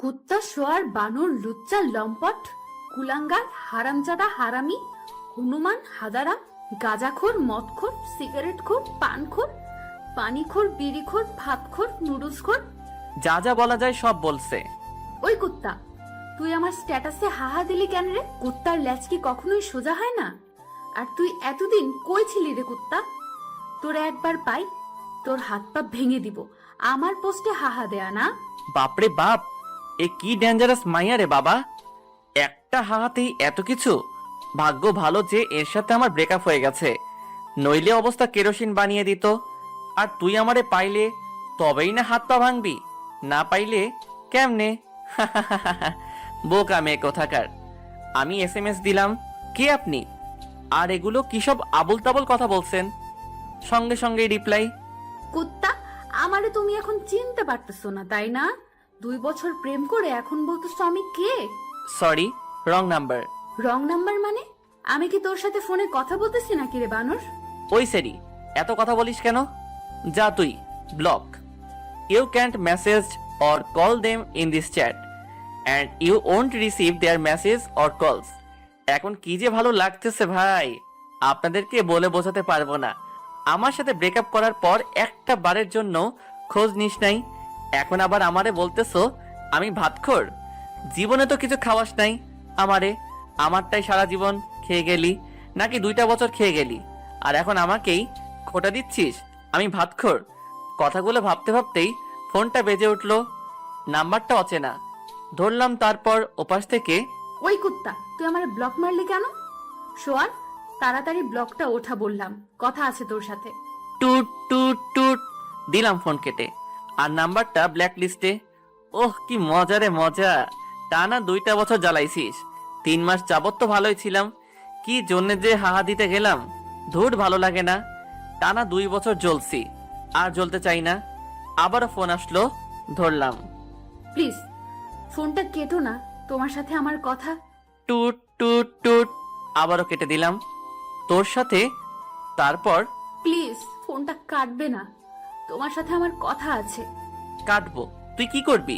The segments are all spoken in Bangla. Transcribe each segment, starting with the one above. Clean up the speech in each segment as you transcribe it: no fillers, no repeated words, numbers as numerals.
কুত্তা, শোয়ার, বানর, লুচ্চা, লম্পট, কুলাঙ্গার, হারামজাদা, হারামি, হনুমান, হাদারাম, গাঁজাখোর, মদখোর, সিগারেটখোর, পানখোর, পানিখোর, বিড়িখোর, ভাতখোর, নুডলসখোর। যা যা বলা যায় সব বলছে। ওই কুত্তা, তুই আমার স্ট্যাটাসে হাহা দিলি কেন রে? কুত্তার ল্যাজ কি কখনোই সোজা হয় না? আর তুই এতদিন কই ছিলি রে কুত্তা? তোরে একবার পাই, তোর হাত পা ভেঙে দিব। আমার পোস্টে হাহা দেয়া না? বাপরে বাপ, এ কি ডেঞ্জারাস মাইয়া রে বাবা! একটা হাহাতেই এত কিছু। ভাগ্য ভালো যে এর সাথে আমার ব্রেকআপ হয়ে গেছে, নইলে অবস্থা কেরোসিন বানিয়ে দিত। আর তুই আমারে পাইলে তবেই না হাত পা ভাঙবি, না পাইলে কেমনে? বোকা মেয়ে কোথাকার। আমি SMS দিলাম, কে আপনি? আর এগুলো কি সব আবল তাবল কথা বলছেন? সঙ্গে সঙ্গে রিপ্লাই। কুত্তা, আমারে তুমি এখন চিনতে পারতেছো না তাই না? 2 বছর প্রেম করে এখন বলতেছো আমি কে? Sorry, wrong number. Wrong number মানে? আমি কি তোর সাথে ফোনে কথা বলতেছি নাকি রে বানর? ওই সেরি, এত কথা বলিস কেন? যা তুই, block. You can't message or call them in this chat and you won't receive their message or calls. এখন কি যে ভালো লাগতেছে ভাই, আপনাদেরকে বলে বোঝাতে পারবো না। আমার সাথে ব্রেকআপ করার পর একটা বারের জন্য খোঁজ নিস নাই, এখন আবার আমারে বলতেছো আমি ভাতখোর। জীবনে তো কিছু খাওয়াস নাই আমারে। আমারটাই সারা জীবন খেয়ে গেলি, নাকি 2টা বছর খেয়ে গেলি, আর এখন আমাকেই খোটা দিচ্ছিস আমি ভাতখোর? কথাগুলো ভাবতে ভাবতেই ফোনটা বেজে উঠলো। নাম্বারটা অচেনা, ধরলাম। তারপর ওপাশ থেকে, ওই কুত্তা, তুই আমারে ব্লক মারলি কেন? সোয়ান, তাড়াতাড়ি ব্লকটা ওঠা বললাম, কথা আছে তোর সাথে। টুট টুট টুট দিলাম ফোন কেটে, আর নাম্বারটা ব্ল্যাক লিস্টে। ওহ কি মজা রে মজা! টানা 2টা বছর জ্বালাইছিস। 3 মাস যাবত তো ভালোই ছিলাম, কি জন্য যে হাহা দিতে গেলাম। ধুর, ভালো লাগে না। টানা 2 বছর জ্বলছি, আর জ্বলতে চাই না। আবারও ফোন আসলো, ধরলাম। প্লিজ ফোনটা কেটো না, তোমার সাথে আমার কথা। টুট টুট টুট আবারও কেটে দিলাম, তোর সাথে। তারপর, প্লিজ ফোনটা কাটবে না, তোমার সাথে আমার কথা আছে। কাটবো? তুই কি করবি?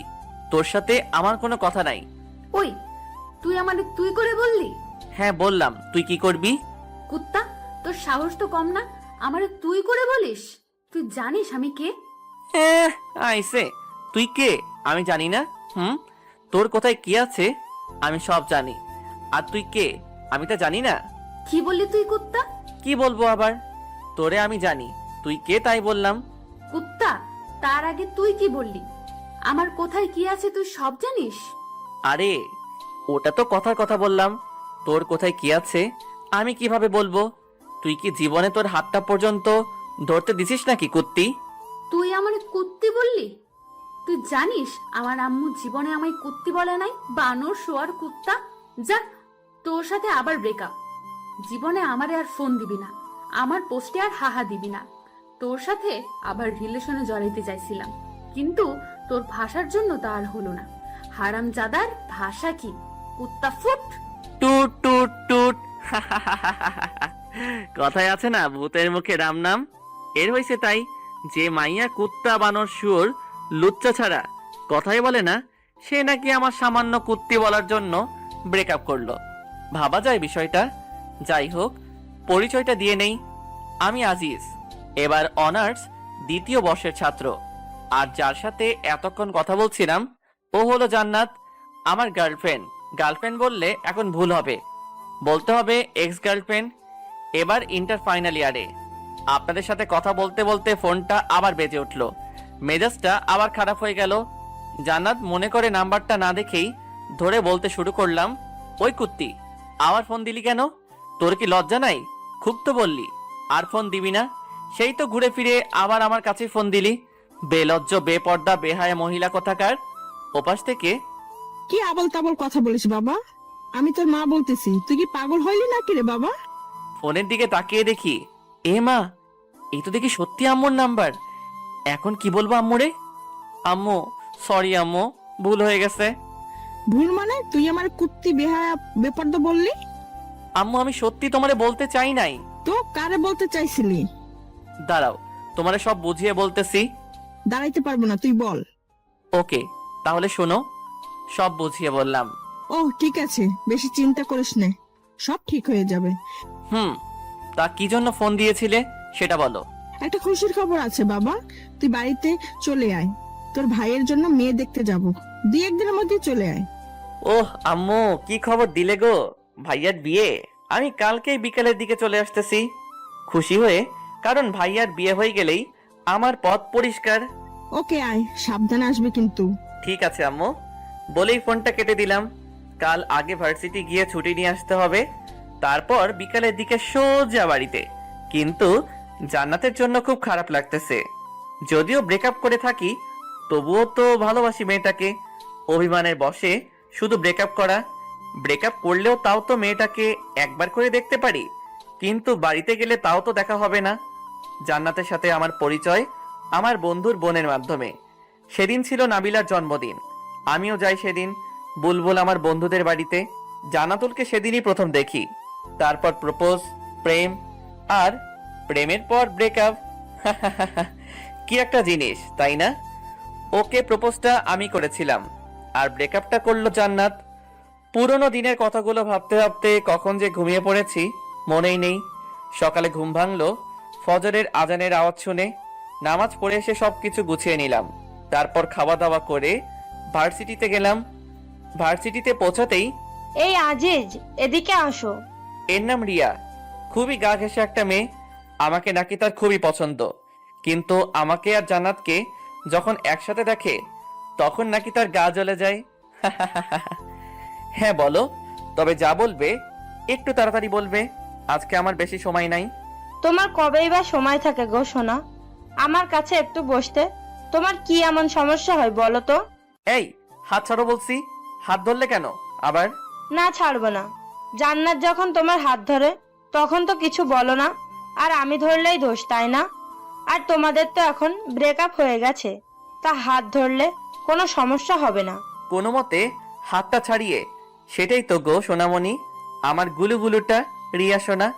তোর সাথে আমার কোনো কথা নাই। ওই, তুই আমারে তুই করে বললি? হ্যাঁ বললাম, তুই কি করবি? কুত্তা, তোর সাহস তো কম না, আমারে তুই করে বলিস? তুই জানিস আমি কে? আইসে, তুই কে আমি জানি না? তোর কোথায় কি আছে আমি সব জানি, আর তুই কে আমি তা জানি না। কি বললি তুই কুত্তা? কি বলবো আবার? তোরে আমি জানি, তুই কে তাই বললাম। কুত্তা, তার আগে তুই কি বললি? আমার কোথায় কি আছে তুই সব জানিস? আরে ওটা তো কথার কথা বললাম, তোর কোথায় কি আছে আমি কিভাবে বলবো? তুই কি জীবনে তোর হাতটা পর্যন্ত ধরতে দিছিস নাকি কুত্তি? তুই আমারে কুত্তি বললি? তুই জানিস আমার আম্মু জীবনে আমায় কুত্তি বলে নাই? বানর, শোয়ার, কুত্তা। যা, তোর সাথে আবার ব্রেকআপ। জীবনে আমারে আর ফোন দিবি না, আমার পোস্টে আর হাহা দিবি না। তোর সাথে আবার রিলেশনে জড়াইতে চাইছিলাম, কিন্তু তোর ভাষার জন্য তা আর হলো না। হারামজাদার ভাষা কি? কুত্তা ফুট। টুট টুট টুট। কথায় আছে না, ভূতের মুখে রাম নাম। এর হয়েছে তাই, যে মাইয়া কুত্তা, বানর, শুয়োর, লুচ্চা ছাড়া কথাই বলে না, সে নাকি আমার সামান্য কুত্তি বলার জন্য ব্রেকআপ করলো। ভাবা যায় বিষয়টা। যাই হোক, পরিচয়টা দিয়ে নেই। আমি আজিজ, এবার অনার্স 2য় বর্ষের ছাত্র। আর যার সাথে এতক্ষণ কথা বলছিলাম ও হলো জান্নাত, আমার গার্লফ্রেন্ড। গার্লফ্রেন্ড বললে এখন ভুল হবে, বলতে হবে এক্স গার্লফ্রেন্ড। এবার ইন্টার ফাইনাল ইয়ারে। আপনাদের সাথে কথা বলতে বলতে ফোনটা আবার বেজে উঠলো, মেজাজটা আবার খারাপ হয়ে গেল। জান্নাত মনে করে নাম্বারটা না দেখেই ধরে বলতে শুরু করলাম, ওই কুত্তি, আবার ফোন দিলি কেন? তোর কি লজ্জা নাই? খুব তো বললি আর ফোন দিবি না, সেই তো ঘুরে ফিরে আবার আমার কাছে ফোন দিলি। বেলজ্জ, বেপর্দা, বেহায়া মহিলা কোথাকার। ওপাশ থেকে, কি আবল তাবল কথা বলিস বাবা? আমি তোর মা বলতেছি, তুই কি পাগল হইলি নাকি রে বাবা? ফোনের দিকে তাকিয়ে দেখি, এ মা, এই তো দেখি সত্যি আম্মুর নাম্বার। এখন কি বলবো আম্মুরে? আম্মু সরি আম্মু, ভুল হয়ে গেছে। ভুল মানে? তুই আমার কুত্তি বেহায়া বেপর্দা বললি? আম্মু আমি সত্যি তোমারে বলতে চাই নাই। তো কারে বলতে চাইছিলি? দাঁড়াও, তোমারে সব বুঝিয়ে বলতেছি। দাঁড়াইতে পারবো না, তুই বল। ওকে, তাহলে শোনো, সব বুঝিয়ে বললাম। ও ঠিক আছে, বেশি চিন্তা করিস নে, সব ঠিক হয়ে যাবে। হুম, তা কি জন্য ফোন দিয়েছিলে সেটা বলো। একটা খুশির খবর আছে বাবা, তুই বাড়িতে চলে আয়, তোর ভাইয়ের জন্য মেয়ে দেখতে যাব, 2-1 দিনের মধ্যে চলে আয়। ওহ আম্মু, কি খবর দিলে গো? ভাইয়ার বিয়ে? আমি কালকেই বিকালের দিকে চলে আসতেছি খুশি হয়ে, কারণ ভাইয়ার বিয়ে হয়ে গেলেই আমার পথ পরিষ্কার। ওকে আয়, সাবধানে আসবে কিন্তু। ঠিক আছে আম্মু, বলেই ফোনটা কেটে দিলাম। কাল আগে ভার্সিটি গিয়ে ছুটি নিয়ে আসতে হবে, তারপর বিকালের দিকে সোজা বাড়িতে। কিন্তু জান্নাতের জন্য খুব খারাপ লাগতেছে। যদিও ব্রেকআপ করে থাকি, তবুও তো ভালোবাসি মেয়েটাকে। অভিমানের বশে শুধু ব্রেকআপ করা। ব্রেকআপ করলেও তাও তো মেয়েটাকে একবার করে দেখতে পারি, কিন্তু বাড়িতে গেলে তাও তো দেখা হবে না। জান্নাতের সাথে আমার পরিচয় আমার বন্ধুর বোনের মাধ্যমে। সেদিন ছিল নাবিলার জন্মদিন, আমিও যাই সেদিন বুলবুল আমার বন্ধুদের বাড়িতে। জান্নাতুলকে সেদিনই প্রথম দেখি, তারপর প্রপোজ, প্রেম, আর প্রেমের পর ব্রেকআপ। কি একটা জিনিস, তাই না? ওকে প্রপোজটা আমি করেছিলাম, আর ব্রেকআপটা করলো জান্নাত। পুরনো দিনের কথাগুলো ভাবতে ভাবতে কখন যে ঘুমিয়ে পড়েছি মনেই নেই। সকালে ঘুম ভাঙলো ফজরের আজানের আওয়াজ শুনে। নামাজ পড়ে এসে সবকিছু গুছিয়ে নিলাম, তারপর খাওয়া দাওয়া করে ভার্সিটিতে গেলাম। ভার্সিটিতে পৌঁছাতেই, এই আজিজ, এদিকে আসো। এর নাম রিয়া, খুবই গা ঘেঁষে একটা মেয়ে। আমাকে নাকি তার খুবই পছন্দ, কিন্তু আমাকে আর জান্নাতকে যখন একসাথে দেখে তখন নাকি তার গা জ্বলে যায়। হ্যাঁ বলো, তবে যা বলবে একটু তাড়াতাড়ি বলবে, আজকে আমার বেশি সময় নাই। তোমার কবেই বা সময় থাকে গো সোনা আমার কাছে একটু বসতে? তোমার কি এমন সমস্যা হয় বলো তো? এই, হাত ছাড়ো বলছি। হাত ধরলে কেন আবার? না, ছাড়বো না। জান্নাত যখন তোমার হাত ধরে তখন তো কিছু বলো না, আর আমি ধরলেই দোষ, তাই না? আর তোমাদের তো এখন ব্রেকআপ হয়ে গেছে, তা হাত ধরলে কোনো সমস্যা হবে না। কোনো মতে হাতটা ছাড়িয়ে, সেটাই তো গো সোনামণি, আমার গুলুগুলুটা। রিয়া সোনা,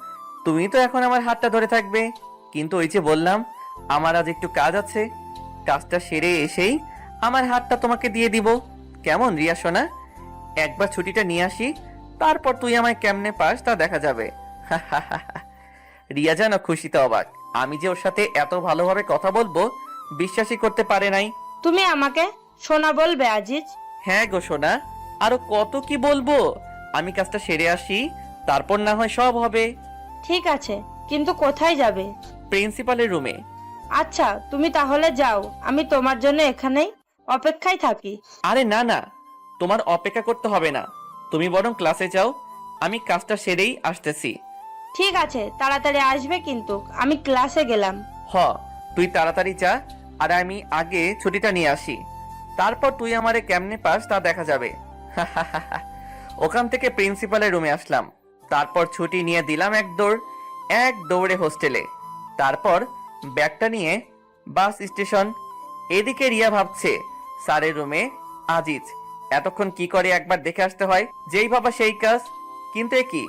তুমি তো এখন আমার হাতটা ধরে থাকবে, কিন্তু ওই যে বললাম আমার আজ একটু কাজ আছে, কাজটা সেরে এসেই আমার হাতটা তোমাকে দিয়ে দিব। কেমন রিয়া সোনা? একবার ছুটিটা নিয়ে আসি, তারপর তুই আমায় কেমনে পাস তা দেখা যাবে। রিয়া যেন খুশিতে অবাক। আমি যে ওর সাথে এত ভালোভাবে কথা বলবো বিশ্বাসই করতে পারে নাই। তুমি আমাকে সোনা বলবে আজিজ? হ্যাঁ গো সোনা, আরো কত কি বলবো। আমি কাজটা সেরে আসি, তারপর না হয় সব হবে। ঠিক আছে, কিন্তু কোথায় যাবে? প্রিন্সিপালের রুমে। আচ্ছা, তুমি তাহলে যাও, আমি তোমার জন্য এখানেই অপেক্ষায় থাকি। আরে না না, তোমার অপেক্ষা করতে হবে না, তুমি বরং ক্লাসে যাও, আমি কাজটা সেরেই আসতেছি। ঠিক আছে, তাড়াতাড়ি আসবে কিন্তু, আমি ক্লাসে গেলাম। হ, তুই তাড়াতাড়ি যা, আর আমি আগে ছুটিটা নিয়ে আসি, তারপর তুই আমারে কেমনে পাস তা দেখা যাবে। ওখান থেকে প্রিন্সিপালের রুমে আসলাম, তারপর ছুটি নিয়ে দিলাম এক দৌড়ে হোস্টেলে, তারপর ব্যাগটা নিয়ে বাস স্টেশন। এদিকে রিয়া ভাবছে স্যারের রুমে আজিজ এতক্ষণ কি করে একবার দেখে আসতে হয়, যেই ভাবা সেই কাজ। কিন্তু এ কি,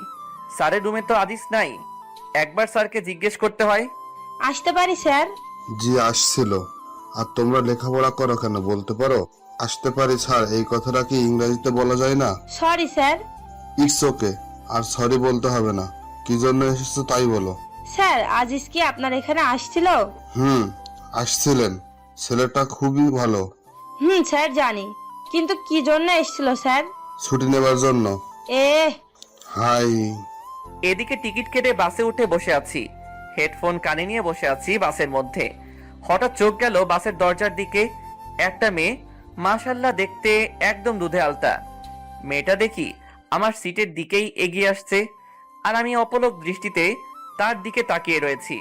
স্যারের রুমে তো আজিজ নাই, একবার স্যারকে জিজ্ঞেস করতে হয়। আসতে পারি স্যার? জি আসছিল। আর তোমরা লেখাপড়া করো কেন বলতে পারো? আসতে পারি স্যার, এই কথাটা কি ইংরেজিতে বলা যায় না? Sorry sir. ইটস ওকে, আর সরি বলতে হবে না। কি জন্য এসেছো তাই বলো। স্যার, আজিজ কি আপনার এখানে আসছিল? আসছিলেন, ছেলেটা খুবই ভালো। স্যার জানি, কিন্তু কি জন্য এসেছিল স্যার? ছুটি নেবার জন্য। এ হাই। এদিকে টিকিট কেটে বাসে উঠে বসে আছি, হেডফোন কানে নিয়ে বসে আছি বাসের মধ্যে। হঠাৎ চোখ গেল বাসের দরজার দিকে। একটা মেয়ে, মাশাল্লাহ দেখতে একদম দুধে আলতা। মেয়েটা দেখি আমার সিটের দিকেই এগিয়ে আসছে, আর আমি অপলক দৃষ্টিতে তার দিকে তাকিয়ে রয়েছি।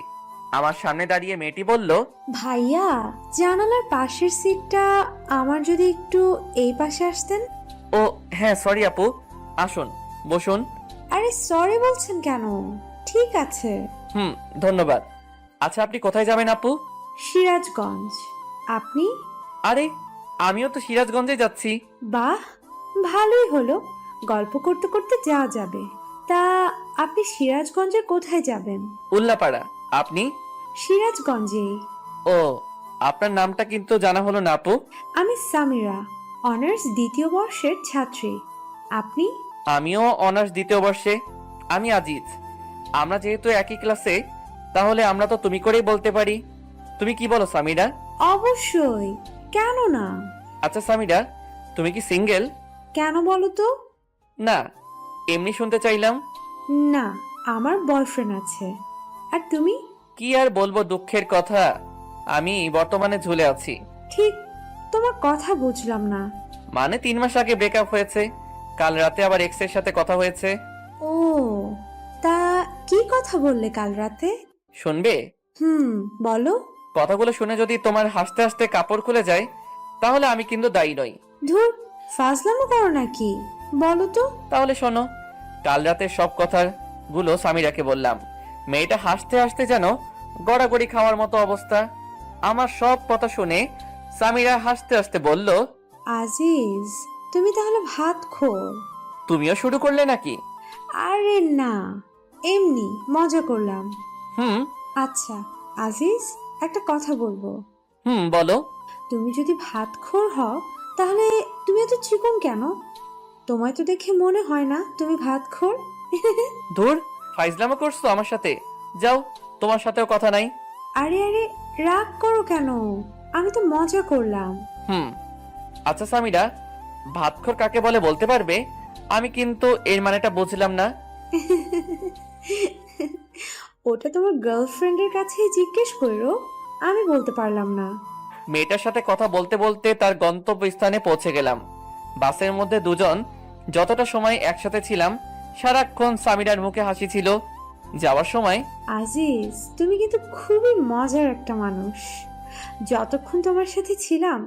আমার সামনে দাঁড়িয়ে মেয়েটি বলল, ভাইয়া, জানালার পাশের সিটটা আমার, যদি একটু এই পাশে আসতেন। ও হ্যাঁ সরি আপু, আসুন বসুন। আরে সরি বলছেন কেন? ঠিক আছে। ধন্যবাদ। আচ্ছা আপনি কোথায় যাবেন আপু? সিরাজগঞ্জ। আপনি? আরে আমিও তো সিরাজগঞ্জে যাচ্ছি। বাহ, ভালোই হলো, গল্প করতে করতে যাওয়া যাবে। তা আপনি সিরাজগঞ্জের কোথায় যাবেন? উল্লাপাড়া। আপনি? সিরাজগঞ্জে। ও, আপনার নামটা কিন্তু জানা হলো না আপু। আমি সামিরা, অনার্স দ্বিতীয় বর্ষের ছাত্রী। আপনি? আমিও অনার্স দ্বিতীয় বর্ষে। আমি আজিজ। আমরা যেহেতু একই ক্লাসে, তাহলে আমরা তো তুমি করেই বলতে পারি। তুমি কি বলো সামিরা? অবশ্যই, কেন না? আচ্ছা সামিরা, তুমি কি সিঙ্গেল? কেন বলো তো? না, এমনি শুনতে চাইলাম। না, আমার বয়ফ্রেন্ড আছে। আর তুমি? কি আর বলবো, দুঃখের কথা, আমি বর্তমানে ঝুলে আছি। ঠিক, তোমার কথা বুঝলাম না। মানে 3 মাস আগে ব্রেকআপ হয়েছে, কাল রাতে আবার এক্স এর সাথে কথা হয়েছে। ও, তা কি কথা বললে কাল রাতে? শুনবে? বলো। কথাগুলো শুনে যদি তোমার হাসতে হাসতে কাপড় খুলে যায়, তাহলে আমি কিন্তু দায়ী নই। ধুর, ফাজলামো করো নাকি? বলো তো। তাহলে শোনো, কাল রাতের সব কথাগুলো সামিরাকে বললাম। মেয়েটা হাসতে হাসতে যেন গড়াগড়ি খাওয়ার মতো অবস্থা। আমার সব কথা শুনে সামিরা হাসতে হাসতে বলল, আজিজ, তুমি তাহলে ভাত খোর? তুমিও শুরু করলে নাকি? আরে না, এমনি মজা করলাম। হুম আচ্ছা আজিজ, একটা কথা বলবো। বলো। তুমি যদি ভাতখোর হও, তাহলে তুমি এত চিকন কেন? তোমায় তো দেখে মনে হয় না তুমি ভাতখোর। ধুর, ফাইজলামো করছো আমার সাথে? যাও, তোমার সাথেও কথা নাই। আরে আরে, রাগ করো কেন? আমি তো মজা করলাম। আচ্ছা সামিরা, ভাতখোর কাকে বলে বলতে পারবে? আমি কিন্তু এর মানেটা বুঝলাম না। ওটা তোমার গার্লফ্রেন্ডের কাছেই জিজ্ঞেস করো, আমি বলতে পারলাম না। মেয়েটার সাথে কথা বলতে বলতে তার গন্তব্যস্থানে পৌঁছে গেলাম। বাসের মধ্যে দুজন যতটা সময় একসাথে ছিলাম, সারাক্ষণ সামিরার মুখে হাসি ছিল। যাওয়ার সময়, আজিজ, তুমি কিন্তু খুবই মজার একটা মানুষ। যতক্ষণ তোমার সাথে ছিলাম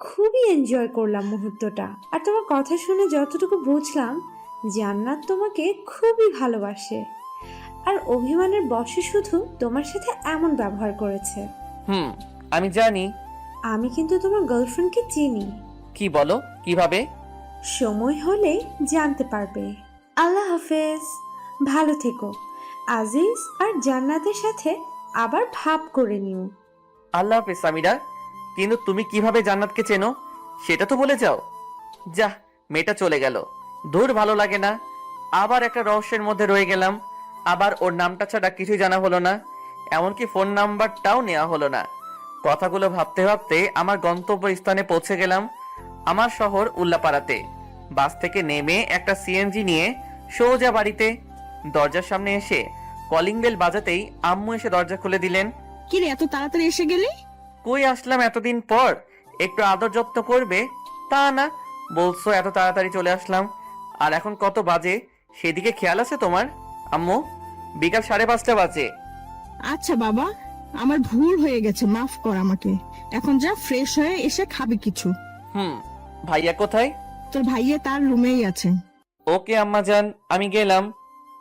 খুবই এনজয় করলাম মুহূর্তটা। আর তোমার কথা শুনে যতটুকু বুঝলাম, জান্নাত তোমাকে খুবই ভালোবাসে। আর অভিমানের বশে শুধু তোমার সাথে এমন ব্যবহার করেছে। আমি জানি। আমি কিন্তু তোমার গার্লফ্রেন্ডকে চিনি। কি বলো, কিভাবে? সময় হলে জানতে পারবে। আল্লাহ হাফেজ, ভালো থেকো। আজিজ আর জান্নাতের সাথে আবার ভাব করে নিও। আল্লাহ হাফেজ সামিরা। কিন্তু তুমি কিভাবে জান্নাতকে চেনো সেটা তো বলে যাও। যা, মেয়েটা চলে গেল। দূর, ভালো লাগে না। আবার একটা রহস্যের মধ্যে রয়ে গেলাম। আবার ওর নামটা ছাড়া কিছুই জানা হলো না, এমনকি ফোন নাম্বারটাও নেওয়া হলো না। কথাগুলো ভাবতে ভাবতে আমার গন্তব্য স্থানে পৌঁছে গেলাম, আমার শহর উল্লাপাড়াতে। বাস থেকে নেমে একটা সিএনজি নিয়ে সোজা বাড়িতে। দরজার সামনে এসে কলিং বেল বাজাতেই আম্মু এসে দরজা খুলে দিলেন। কি রে, এত তাড়াতাড়ি এসে গেলি? কই আসলাম এতদিন পর, একটু আদর যত্ন করবে তা না, বলছো এত তাড়াতাড়ি চলে আসলাম। আর এখন কত বাজে সেদিকে খেয়াল আছে তোমার আম্মু? বিকাল 5:30 বাজে। আচ্ছা বাবা, আমার ভুল হয়ে গেছে, মাফ কর আমাকে। এখন যা, ফ্রেশ হয়ে এসে খাবি কিছু। ভাইয়া কোথায়? তোর ভাইয়া তার রুমেই আছে। ওকে আম্মা জান, আমি গেলাম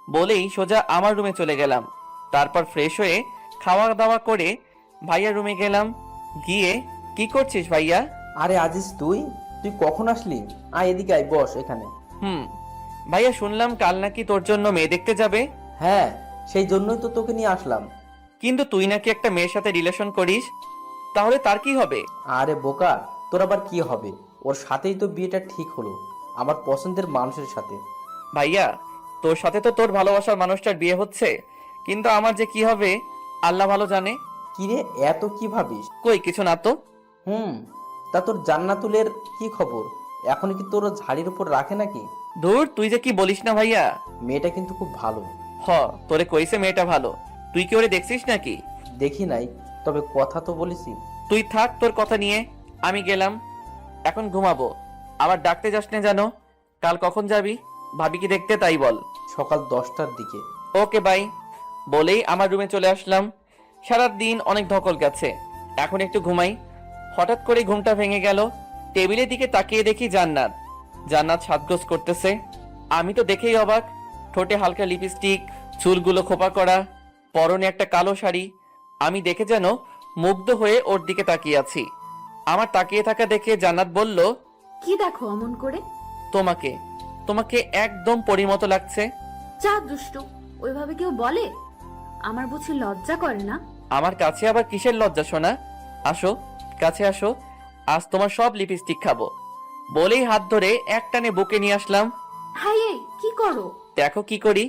বলেই সোজা আমার রুমে চলে গেলাম। তারপর ফ্রেশ হয়ে খাওয়া দাওয়া করে ভাইয়ার রুমে গেলাম। গিয়ে, কি করছিস ভাইয়া? আরে আজিজ, তুই তুই কখন আসলি? আয় এদিকে, আয়, বস এখানে। ভাইয়া, শুনলাম কাল নাকি তোর জন্য মেয়ে দেখতে যাবে। হ্যাঁ, সেই জন্যই তো তোকে নিয়ে আসলাম। কিন্তু তুই নাকি একটা মেয়ের সাথে রিলেশন করিস, তাহলে তার কি হবে? আরে বোকা, তোর আবার কি হবে? ওর সাথেই তো বিয়েটা ঠিক হলো, আমার পছন্দের মানুষের সাথে। ভাইয়া, তোর সাথে তো তোর ভালোবাসার মানুষটার বিয়ে হচ্ছে, কিন্তু আমার যে কি হবে আল্লাহ ভালো জানে। কিরে, এত কি ভাবিস? কই কিছু না তো। তা তোর জান্নাতুলের কি খবর? এখন কি তোর ঝাড়ির উপর রাখে নাকি? ধুর, তুই যে কি বলিস না ভাইয়া। মেয়েটা কিন্তু খুব ভালো। তোরে কইছে মেয়েটা ভালো, তুই কি ওরে দেখছিস নাকি? দেখি নাই, তবে কথা তো বলেছি। তুই থাক তোর কথা নিয়ে, আমি গেলাম, এখন ঘুমাবো। আবার ডাকতে যাস না জানো। কাল কখন যাবি? ভাবি কি দেখতে, তাই বল। সকাল 10টার দিকে। ওকে বাই বলেই আমার রুমে চলে আসলাম। সারাদিন অনেক ধকল গেছে, এখন একটু ঘুমাই। হঠাৎ করে ঘুমটা ভেঙে গেল। টেবিলের দিকে তাকিয়ে দেখি জান্নাত সাজগোজ করতেছে। আমি তো দেখেই অবাক। ঠোঁটে হালকা লিপস্টিক, চুলগুলো খোপা করা, পরনে একটা কালো শাড়ি। আমি দেখে যেন মুগ্ধ হয়ে ওর দিকে তাকিয়ে আছি। আমার তাকিয়ে থাকা দেখে জান্নাত বলল, কি দেখো অমন করে? তোমাকে তোমাকে একদম পরিমতো লাগছে। যা দুষ্টু, ওইভাবে কেউ বলে? আমার বুঝি লজ্জা করে না? আমার কাছে আবার কিসের লজ্জা শোনা? আসো, কাছে আসো, আজ তোমার সব লিপস্টিক খাবো। বলেই হাত ধরে একটানে বুকে নিয়ে আসলাম। হাই এই কি করো? দেখো কি করি।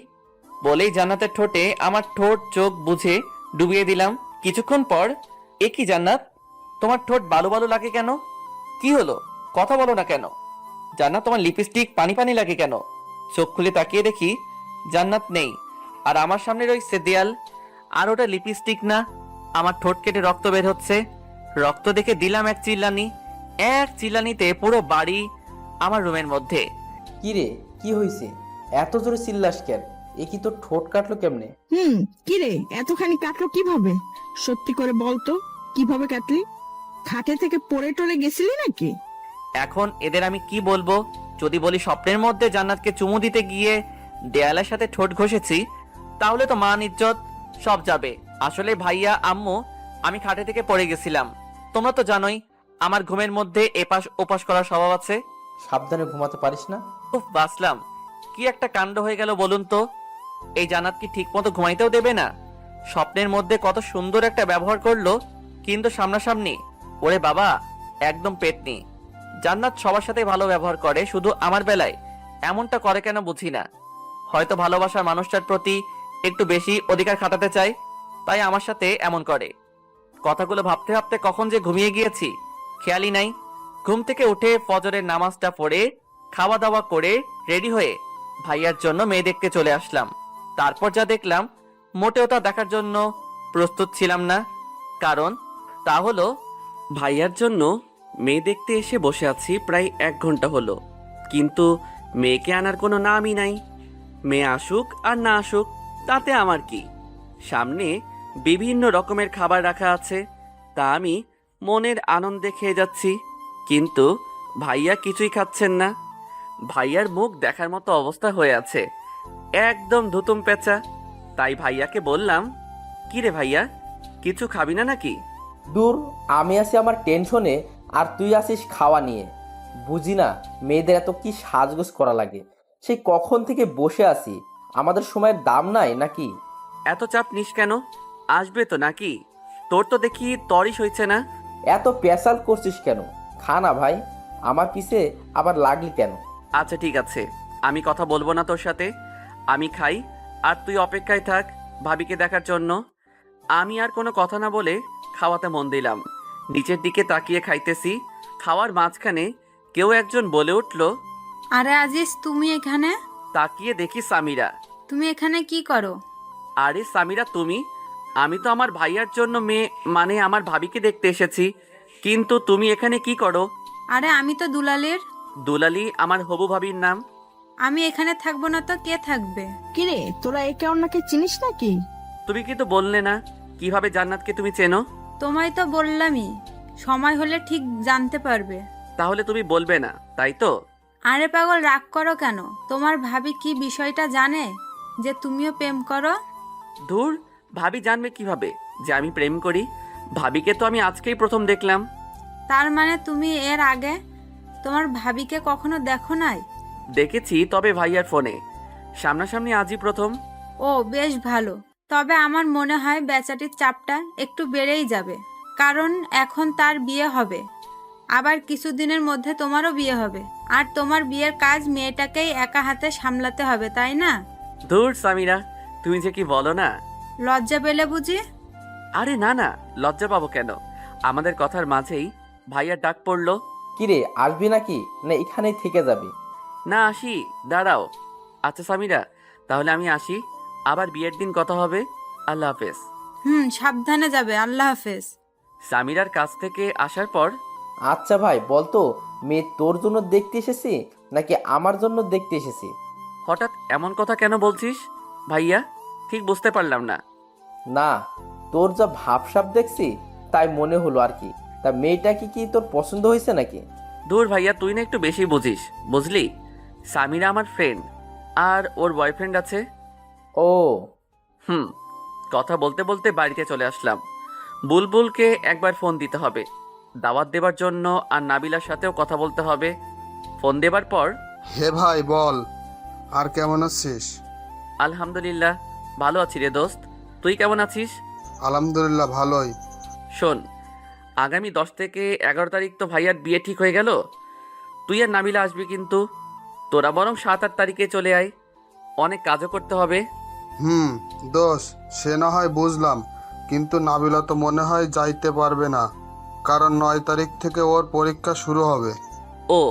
বলেই জান্নাতের ঠোঁটে আমার ঠোঁট চোখ বুঝে ডুবিয়ে দিলাম। কিছুক্ষণ পর, এ কি জান্নাত, তোমার ঠোঁট বালু বালু লাগে কেন? কি হলো, কথা বলো না কেন? জান্নাত, তোমার লিপস্টিক পানি পানি লাগে কেন? চোখ খুলে তাকিয়ে দেখি জান্নাত নেই, আর আমার সামনে রয়েছে দেয়াল। আর ওটা লিপস্টিক না, আমার ঠোঁট কেটে রক্ত বের হচ্ছে। রক্ত দেখে দিলাম এক চিল্লানি। এক চিল্লানিতে পুরো বাড়ি আমার রুমের মধ্যে। কি রে, কি হয়েছে? এত জোরে চিল্লাস কেন? এ কি তোর ঠোঁট কাটলো কেমনে? কি রে, এতখানি কাটলো কিভাবে? সত্যি করে বলতো, কিভাবে কাটলি? খাটে থেকে পড়ে টরে গেছিলি নাকি? এখন এদের আমি কি বলবো? যদি বলি স্বপ্নের মধ্যে জান্নাতকে চুমু দিতে গিয়ে দেয়ালের সাথে ঠোঁট ঘষেছি, তাহলে তো মান ইজ্জত সব যাবে। আসলে ভাইয়া, আম্মু, আমি খাটে থেকে পড়ে গেছিলাম। তোমরা তো জানোই আমার ঘুমের মধ্যে এপাশ ওপাশ করার স্বভাব আছে। সাবধানে ঘুমাতে পারিস না? উফ, বাসলাম, কি একটা কাণ্ড হয়ে গেল বলুন তো। এই জান্নাত কি ঠিক মতো ঘুমাইতেও দেবে না? স্বপ্নের মধ্যে কত সুন্দর একটা ব্যবহার করলো, কিন্তু সামনাসামনি ওরে বাবা, একদম পেটনি। জান্নাত সবার সাথে ভালো ব্যবহার করে, শুধু আমার বেলায় এমনটা করে কেন বুঝি না। হয়তো ভালোবাসার মানুষটার প্রতি একটু বেশি অধিকার খাটাতে চায়, তাই আমার সাথে এমন করে। কথাগুলো ভাবতে ভাবতে কখন যে ঘুমিয়ে গিয়েছি খেয়ালই নাই। ঘুম থেকে উঠে ফজরের নামাজটা পড়ে খাওয়া দাওয়া করে রেডি হয়ে ভাইয়ার জন্য মেয়ে দেখতে চলে আসলাম। তারপর যা দেখলাম, মোটেও তা দেখার জন্য প্রস্তুত ছিলাম না। কারণ তা হলো, ভাইয়ার জন্য মেয়ে দেখতে এসে বসে আছি প্রায় 1 ঘন্টা হলো, কিন্তু মেয়েকে আনার কোনো নামই নাই। মেয়ে আসুক আর না আসুক তাতে আমার কি। সামনে বিভিন্ন রকমের খাবার রাখা আছে, তা আমি মনের আনন্দে খেয়ে যাচ্ছি, কিন্তু ভাইয়া কিছুই খাচ্ছেন না। ভাইয়ার মুখ দেখার মতো অবস্থা হয়ে আছে, একদম ধুতুম পেঁচা। তাই ভাইয়াকে বললাম, কি রে ভাইয়া, কিছু খাবি না নাকি? দূর, আমি আছি আমার টেনশনে, আর তুই আসিস খাওয়া নিয়ে। বুঝি না মেয়েদের এত কি সাজগোজ করা লাগে। সেই কখন থেকে বসে আছি, আমাদের সময়ের দাম নাই নাকি? এত চাপ নিস কেন, আসবে তো নাকি? তোর তো দেখি তরিস হয়েছে না। এত পেশাল করছিস কেন? খা না ভাই, আমার পিছে আবার লাগলি কেন? আচ্ছা ঠিক আছে, আমি কথা বলবো না তোর সাথে, আমি খাই আর তুই অপেক্ষায় থাক ভাবিকে দেখার জন্য। আমি আর কোনো কথা না বলে খাওয়াতে মন দিলাম। নিচের দিকে তাকিয়ে খাইতেছি। খাওয়ার মাঝখানে কেউ একজন বলে উঠল, আরে আজিজ, তুমি এখানে? তাকিয়ে দেখি সামিরা। তুমি এখানে কি করো? আরে সামিরা, তুমি? আমি তো আমার ভাইয়ার জন্য মেয়ে, মানে আমার ভাবিকে দেখতে এসেছি, কিন্তু তুমি এখানে কি করো? আরে আমি তো দুলালের। দুলালি আমার হবু ভাবির নাম। আমি এখানে থাকবো না তো কে থাকবে? কিরে, তোরা একে অন্যকে চিনিস নাকি? তুমি কিন্তু বললে না কিভাবে জান্নাতকে তুমি চেনো। তোমায় তো বললামই, সময় হলে ঠিক জানতে পারবে। তাহলে তুমি বলবে না, তাই তো? আরে পাগল, রাগ করো কেন? তোমার ভাবি কি বিষয়টা জানে যে তুমিও প্রেম করো? ধুর, ভাবি জানবে কিভাবে যে আমি প্রেম করি? ভাবিকে তো আমি আজকেই প্রথম দেখলাম। তার মানে তুমি এর আগে তোমার ভাবিকে কখনো দেখো নাই? দেখেছি, তবে ভাইয়ার ফোনে, সামনাসামনি আজই প্রথম। ও বেশ ভালো। তবে আমার মনে হয় বেচাটির চাপটা একটু বেড়েই যাবে, কারণ এখন তার বিয়ে হবে, আবার কিছুদিনের মধ্যে তোমারও বিয়ে হবে, আর তোমার বিয়ের কাজ মেয়েটাকেই একা হাতে সামলাতে হবে, তাই না? ধুর সামিরা, তুমি যে কি বলো না। লজ্জা পেলে বুঝি? আরে না না, লজ্জা পাবো কেন? আমাদের কথার মাঝেই ভাইয়ার ডাক পড়লো। কিরে, আসবি নাকি না এখানেই থেকে যাবি? না, আসি, দাঁড়াও। আচ্ছা সামিরা, তাহলে আমি আসি, আবার বিয়ের দিন কথা হবে। আল্লাহ হাফেজ। সাবধানে যাবে। আল্লাহ হাফেজ। সামিরার কাছ থেকে আসার পর, আচ্ছা ভাই, বলতো মেয়ে তোর জন্য দেখতে এসেছি নাকি আমার জন্য দেখতে এসেছি? হঠাৎ এমন কথা কেন বলছিস ভাইয়া? ঠিক বুঝতে পারলাম না। না, তোর যা ভাবসাব দেখছি তাই মনে হলো আর কি। তা মেয়েটা কি তোর পছন্দ হয়েছে নাকি? দূর ভাইয়া, তুই না একটু বেশি বুঝিস, বুঝলি? সামিরা আমার ফ্রেন্ড, আর ওর বয়ফ্রেন্ড আছে। ও, কথা বলতে বলতে বাড়িতে চলে আসলাম। বুলবুলকে একবার ফোন দিতে হবে দাওয়াত দেবার জন্য, আর নাবিলার সাথেও কথা বলতে হবে। ফোন দেবার পর, হে ভাই বল, আর কেমন আছিস? আলহামদুলিল্লাহ ভালো আছি রে দোস্ত, তুই কেমন আছিস? আলহামদুলিল্লাহ ভালোই। শোন, আগামী 10 থেকে 11 তারিখ তো ভাইয়ার বিয়ে ঠিক হয়ে গেল। তুই আর নাবিলা আসবি, কিন্তু তোরা বরং 7-8 তারিখে চলে আয়, অনেক কাজও করতে হবে। দোষ, সে না হয় বুঝলাম, কিন্তু নাবিলা তো মনে হয় যাইতে পারবে না, কারণ 9 তারিখ থেকে ওর পরীক্ষা শুরু হবে। ও,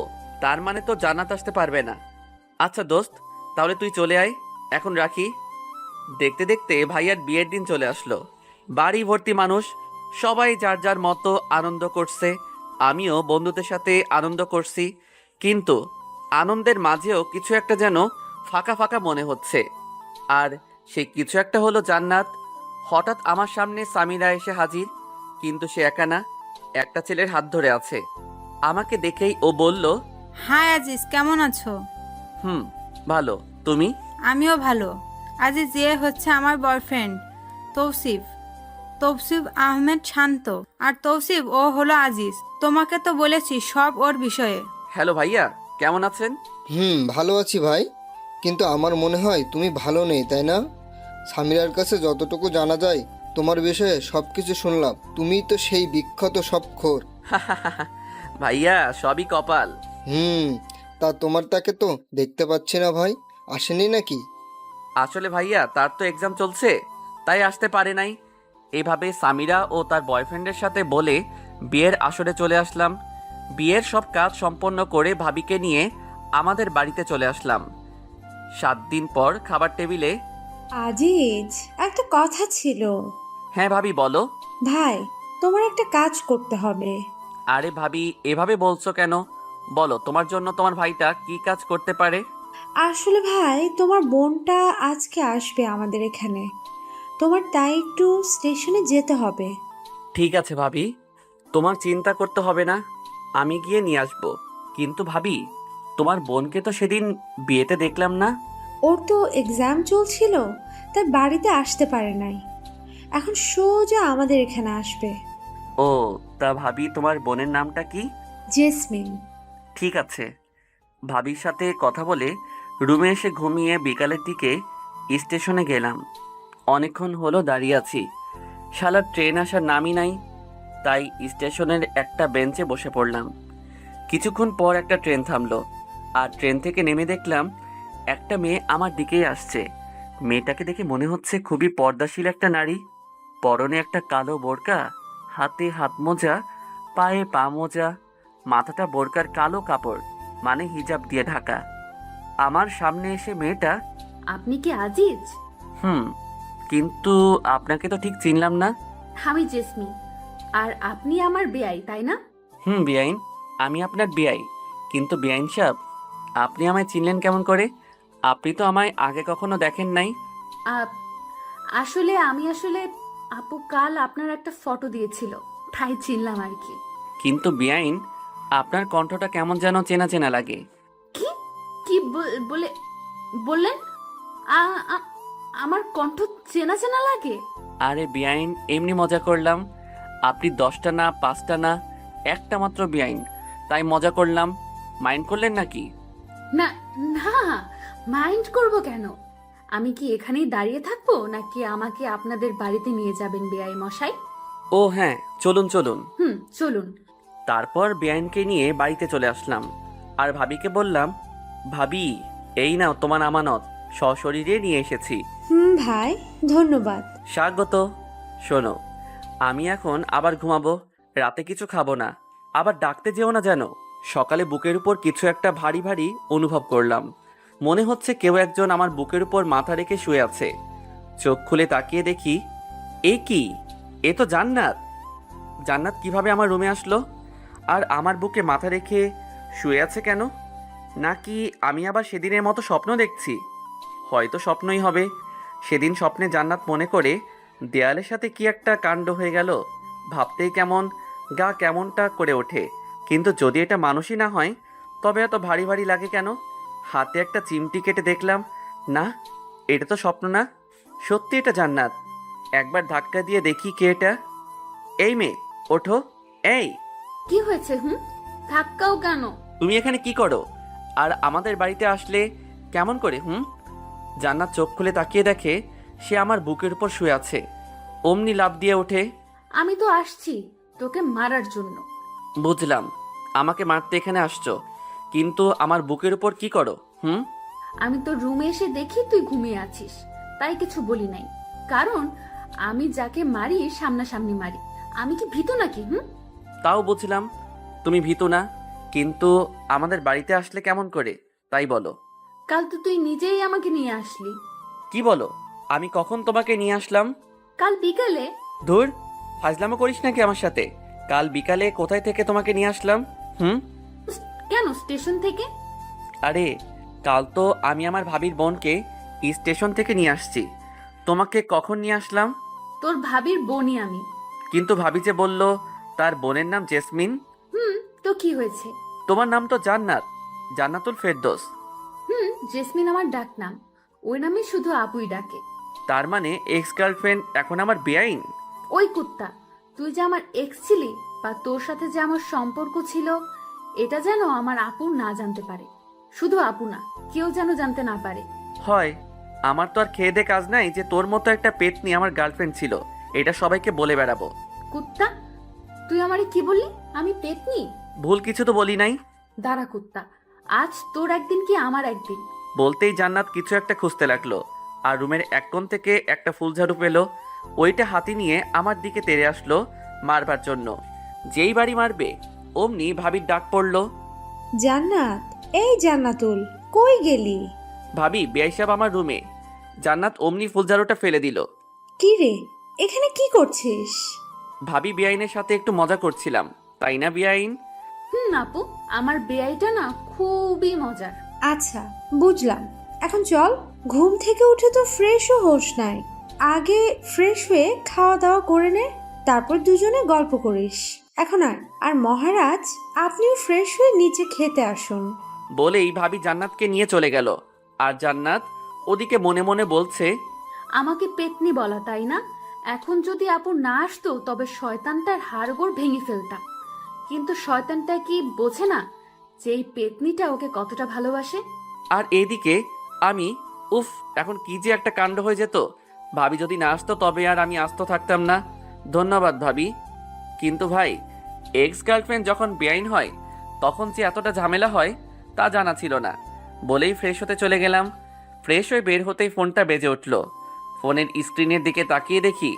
তার মানে তো জান্নাত আসতে পারবে না। আচ্ছা দোস্ত, তাহলে তুই চলে আয়, এখন রাখি। দেখতে দেখতে ভাইয়ার বিয়ের দিন চলে আসলো। বাড়ি ভর্তি মানুষ, সবাই যার যার মতো আনন্দ করছে। আমিও বন্ধুদের সাথে আনন্দ করছি, কিন্তু আনন্দের মাঝেও কিছু একটা যেন ফাঁকা ফাঁকা মনে হচ্ছে। আর সেই কিছু একটা হলো জান্নাত। হঠাৎ আমার সামনে সামিরা এসে হাজির, কিন্তু সে একা না, একটা ছেলের হাত ধরে আছে। আমাকে দেখেই ও বলল, হাই আজিজ, কেমন আছো? ভালো, তুমি? আমিও ভালো। আজিজ, এ হচ্ছে আমার বয়ফ্রেন্ড তৌসিফ, তৌসিফ আহমেদ শান্ত। আর তৌসিফ, ও হলো আজিজ। তোমাকে তো বলেছি সব ওর বিষয়ে। হ্যালো ভাইয়া, কেমন আছেন? ভালো আছি ভাই, কিন্তু আমার মনে হয় তুমি ভালো নেই, তাই না? সামিরার কাছে যতটুকু জানা যায় তোমার বিষয়ে সব কিছু শুনলাম, তুমিই তো সেই বিখ্যাত সবখোর। ভাইয়া, সবই কপাল। তা তোমার তাকে তো দেখতে পাচ্ছি না ভাই, আসেনি নাকি? আসলে ভাইয়া, তার তো এক্সাম চলছে, তাই আসতে পারে নাই। এভাবে সামিরা ও তার বয়ফ্রেন্ডের সাথে বলে বিয়ের আসরে চলে আসলাম। বিয়ের সব কাজ সম্পন্ন করে ভাবিকে নিয়ে আমাদের বাড়িতে চলে আসলাম। 7 দিন পর খাবার টেবিলে। আজিজ, একটা কথা ছিল। হ্যাঁ ভাবি, বলো। ভাই, তোমার একটা কাজ করতে হবে। আরে ভাবি, এভাবে বলছো কেন? বলো, তোমার জন্য তোমার ভাইটা কি কাজ করতে পারে? আসলে ভাই, তোমার বোনটা আজকে আসবে আমাদের এখানে, তোমার তাই একটু স্টেশনে যেতে হবে। ঠিক আছে ভাবি, তোমার চিন্তা করতে হবে না, আমি গিয়ে নিয়ে আসবো। কিন্তু ভাবি, তোমার বোনকে তো সেদিন বিয়েতে দেখলাম না। ওর তো এক্সাম চলছিল, তাই বাড়িতে আসতে পারে নাই। এখন সোজা আমাদের এখানে আসবে। ও, তা ভাবি, তোমার বোনের নামটা কি? জেসমিন। ঠিক আছে। ভাবির সাথে কথা বলে রুমে এসে ঘুমিয়ে বিকালের দিকে স্টেশনে গেলাম। অনেকক্ষণ হলো দাঁড়িয়ে আছি, শালার ট্রেন আসার নামই নাই। তাই স্টেশনের একটা বেঞ্চে বসে পড়লাম। কিছুক্ষণ পর একটা ট্রেন থামলো, আর ট্রেন থেকে নেমে দেখলাম একটা মেয়ে আমার দিকেই আসছে। মেয়েটাকে দেখে মনে হচ্ছে খুবই পর্দাশীল একটা নারী। পরনে একটা কালো বোরকা, হাতে হাত মোজা, পায়ে পা মোজা, মাথাটা বোরকার কালো কাপড় মানে হিজাব দিয়ে ঢাকা। আমার সামনে এসে মেয়েটা, আপনি কি আজিজ? কিন্তু আপনাকে তো ঠিক চিনলাম না। আমি জেসমিন, আর আপনি আমার বেয়াই, তাই না? বেআইন, আমি আপনার বেআই। কিন্তু বেআইন সাহেব, আপনি আমায় চিনলেন কেমন করে? আপনি তো আমায় আগে কখনো দেখেন নাই। আসলে আপু কাল আপনার একটা ফটো দিয়েছিল, তাই চিনলাম আর কি। কিন্তু বেআইন, আপনার কণ্ঠটা কেমন যেন চেনা চেনা লাগে। কি কি বললেন? আমার কণ্ঠ চেনা চেনা লাগে? আরে বেআইন, এমনি মজা করলাম। আপনি 10টা না 5টা না, একটা মাত্র বেআইন, তাই মজা করলাম। মাইন্ড করলেন নাকি? না না, মাইন্ড করব কেন? আমি কি এখানেই দাঁড়িয়ে থাকবো, নাকি আমাকে আপনাদের বাড়িতে নিয়ে যাবেন বেআই মশাই? ও হ্যাঁ, চলুন চলুন। চলুন। তারপর বেআইনকে নিয়ে বাড়িতে চলে আসলাম, আর ভাবিকে বললাম, ভাবি, এই নাও তোমার আমানত, সশরীরে নিয়ে এসেছি। ভাই, ধন্যবাদ। স্বাগত। শোনো, আমি এখন আবার ঘুমাবো, রাতে কিছু খাবো না, আবার ডাকতে যেও না যেন। সকালে বুকের উপর কিছু একটা ভারী ভারী অনুভব করলাম, মনে হচ্ছে কেউ একজন আমার বুকের উপর মাথা রেখে শুয়ে আছে। চোখ খুলে তাকিয়ে দেখি, এ কি, এ তো জান্নাত। জান্নাত কিভাবে আমার রুমে আসলো, আর আমার বুকে মাথা রেখে শুয়ে আছে কেন? নাকি আমি আবার সেদিনের মতো স্বপ্ন দেখছি? হয়তো স্বপ্নই হবে। সেদিন স্বপ্নে জান্নাত মনে করে দেয়ালের সাথে কি একটা কাণ্ড হয়ে গেল, ভাবতেই কেমন গা কেমনটা করে ওঠে। কিন্তু যদি এটা মানুষই না হয়, তবে এত ভারী ভারী লাগে কেন? হাতে একটা চিমটি কেটে দেখলাম, না, এটা তো স্বপ্ন না, সত্যি এটা জান্নাত। একবার ধাক্কা দিয়ে দেখি কে এটা। এই মেয়ে, ওঠো। এই, কি হয়েছে? ধাক্কাও কেন? তুমি এখানে কি করো, আর আমাদের বাড়িতে আসলে কেমন করে? জান্নাত চোখ খুলে তাকিয়ে দেখে সে আমার বুকের উপর শুয়ে আছে। অমনি লাফ দিয়ে ওঠে। আমি তো আসছি, তোকে মারার জন্য। বুঝলাম, আমাকে মারতে এখানে আসছো, কিন্তু আমার বুকের উপর কি করো? আমি তোর রুমে এসে দেখি তুই ঘুমিয়ে আছিস, তাই কিছু বলি নাই। কারণ আমি যাকে মারি সামনাসামনি মারি। আমি কি ভীতু নাকি? তাও বুঝলাম তুমি ভীতু না, কিন্তু আমাদের বাড়িতে আসলে কেমন করে তাই বলো। কাল তো তুই নিজেই আমাকে নিয়ে আসলি। কি বলো? আমি কখন তোমাকে নিয়ে আসলাম? কাল বিকালে। ধুর, ফাজলামো করিস নাকি আমার সাথে? কাল বিকালে কোথায় থেকে তোমাকে নিয়ে আসলাম? কেন স্টেশন থেকে? আরে কাল তো আমি আমার ভাবির বোনকে স্টেশন থেকে নিয়ে আসছি। তোমাকে কখন নিয়ে আসলাম? তোর ভাবির বোনই আমি। কিন্তু ভাবি যে বলল তার বোনের নাম জেসমিন। তো কি হয়েছে? তোমার নাম তো জান্নাত, জান্নাতুল ফেরদৌস। জেসমিন আমার ডাক নাম, ওই নামে শুধু আপুই ডাকে। তার মানে এক্স গার্লফ্রেন্ড এখন আমার বেআইন? ওই কুত্তা, তুই যে আমার এক্স ছিলি বা তোর সাথে যে আমার সম্পর্ক ছিল, এটা যেন আমার আপু না জানতে পারে। শুধু আপু না, কেউ যেন জানতে না পারে। হয়, আমার তো আর খেয়ে দে কাজ নাই যে তোর মতো একটা পেতনি আমার গার্লফ্রেন্ড ছিল এটা সবাইকে বলে বেড়াবো। কুত্তা, তুই আমারে কি বললি? আমি পেতনি? ভুল কিছু তো বলি নাই। দাঁড়া কুত্তা, আজ তোর একদিন কি আমার একদিন। বলতেই জান্নাত কিছু একটা খুঁজতে লাগলো, আর রুমের এক কোণ থেকে একটা ফুলঝাড়ু পেলো। ওইটা হাতি নিয়ে আমার দিকে তেড়ে আসলো মারবার জন্য। যেই বাড়ি মারবে অমনি ভাবির ডাক পড়লো, জান্নাত, এই জান্নাতুল, কই গেলি? ভাবি বেআই সাহেব আমার রুমে। জান্নাত অমনি ফুলঝাড়ুটা ফেলে দিল। কি রে, এখানে কি করছিস? ভাবি বেআইনের সাথে একটু মজা করছিলাম, তাই না বেআইন? আপু, আমার বেআইটা না খুবই মজার। আচ্ছা, বুঝলাম। এখন চল, ঘুম থেকে উঠে তো ফ্রেশও হোস নাই। আগে ফ্রেশ হয়ে খাওয়া দাওয়া করে নে, তারপর দুজনে গল্প করিস। এখন আর মহারাজ, আপনিও ফ্রেশ হয়ে নিচে খেতে আসুন। বলেই ভাবি জান্নাতকে নিয়ে চলে গেল। আর জান্নাত ওদিকে মনে মনে বলছে, আমাকে পেতনি বলা, তাই না? এখন যদি আপু না আসতো তবে শয়তানটার হাড়গোড় ভেঙে ফেলতাম। কিন্তু শয়তানটা কি বোঝে না যে এই পেতনিটা ওকে কতটা ভালোবাসে? আর এদিকে আমি, উফ, এখন কি যে একটা কাণ্ড হয়ে যেত। ভাবি যদি না আসতো তবে আর আমি আস্ত থাকতাম না। ধন্যবাদ ভাবি। কিন্তু ভাই, এক্স গার্লফ্রেন্ড যখন বেআইন হয় তখন যে এতটা ঝামেলা হয় তা জানা ছিল না। বলেই ফ্রেশ হতে চলে গেলাম। ফ্রেশ হয়ে বের হতেই ফোনটা বেজে উঠল। ফোনের স্ক্রিনের দিকে তাকিয়ে দেখি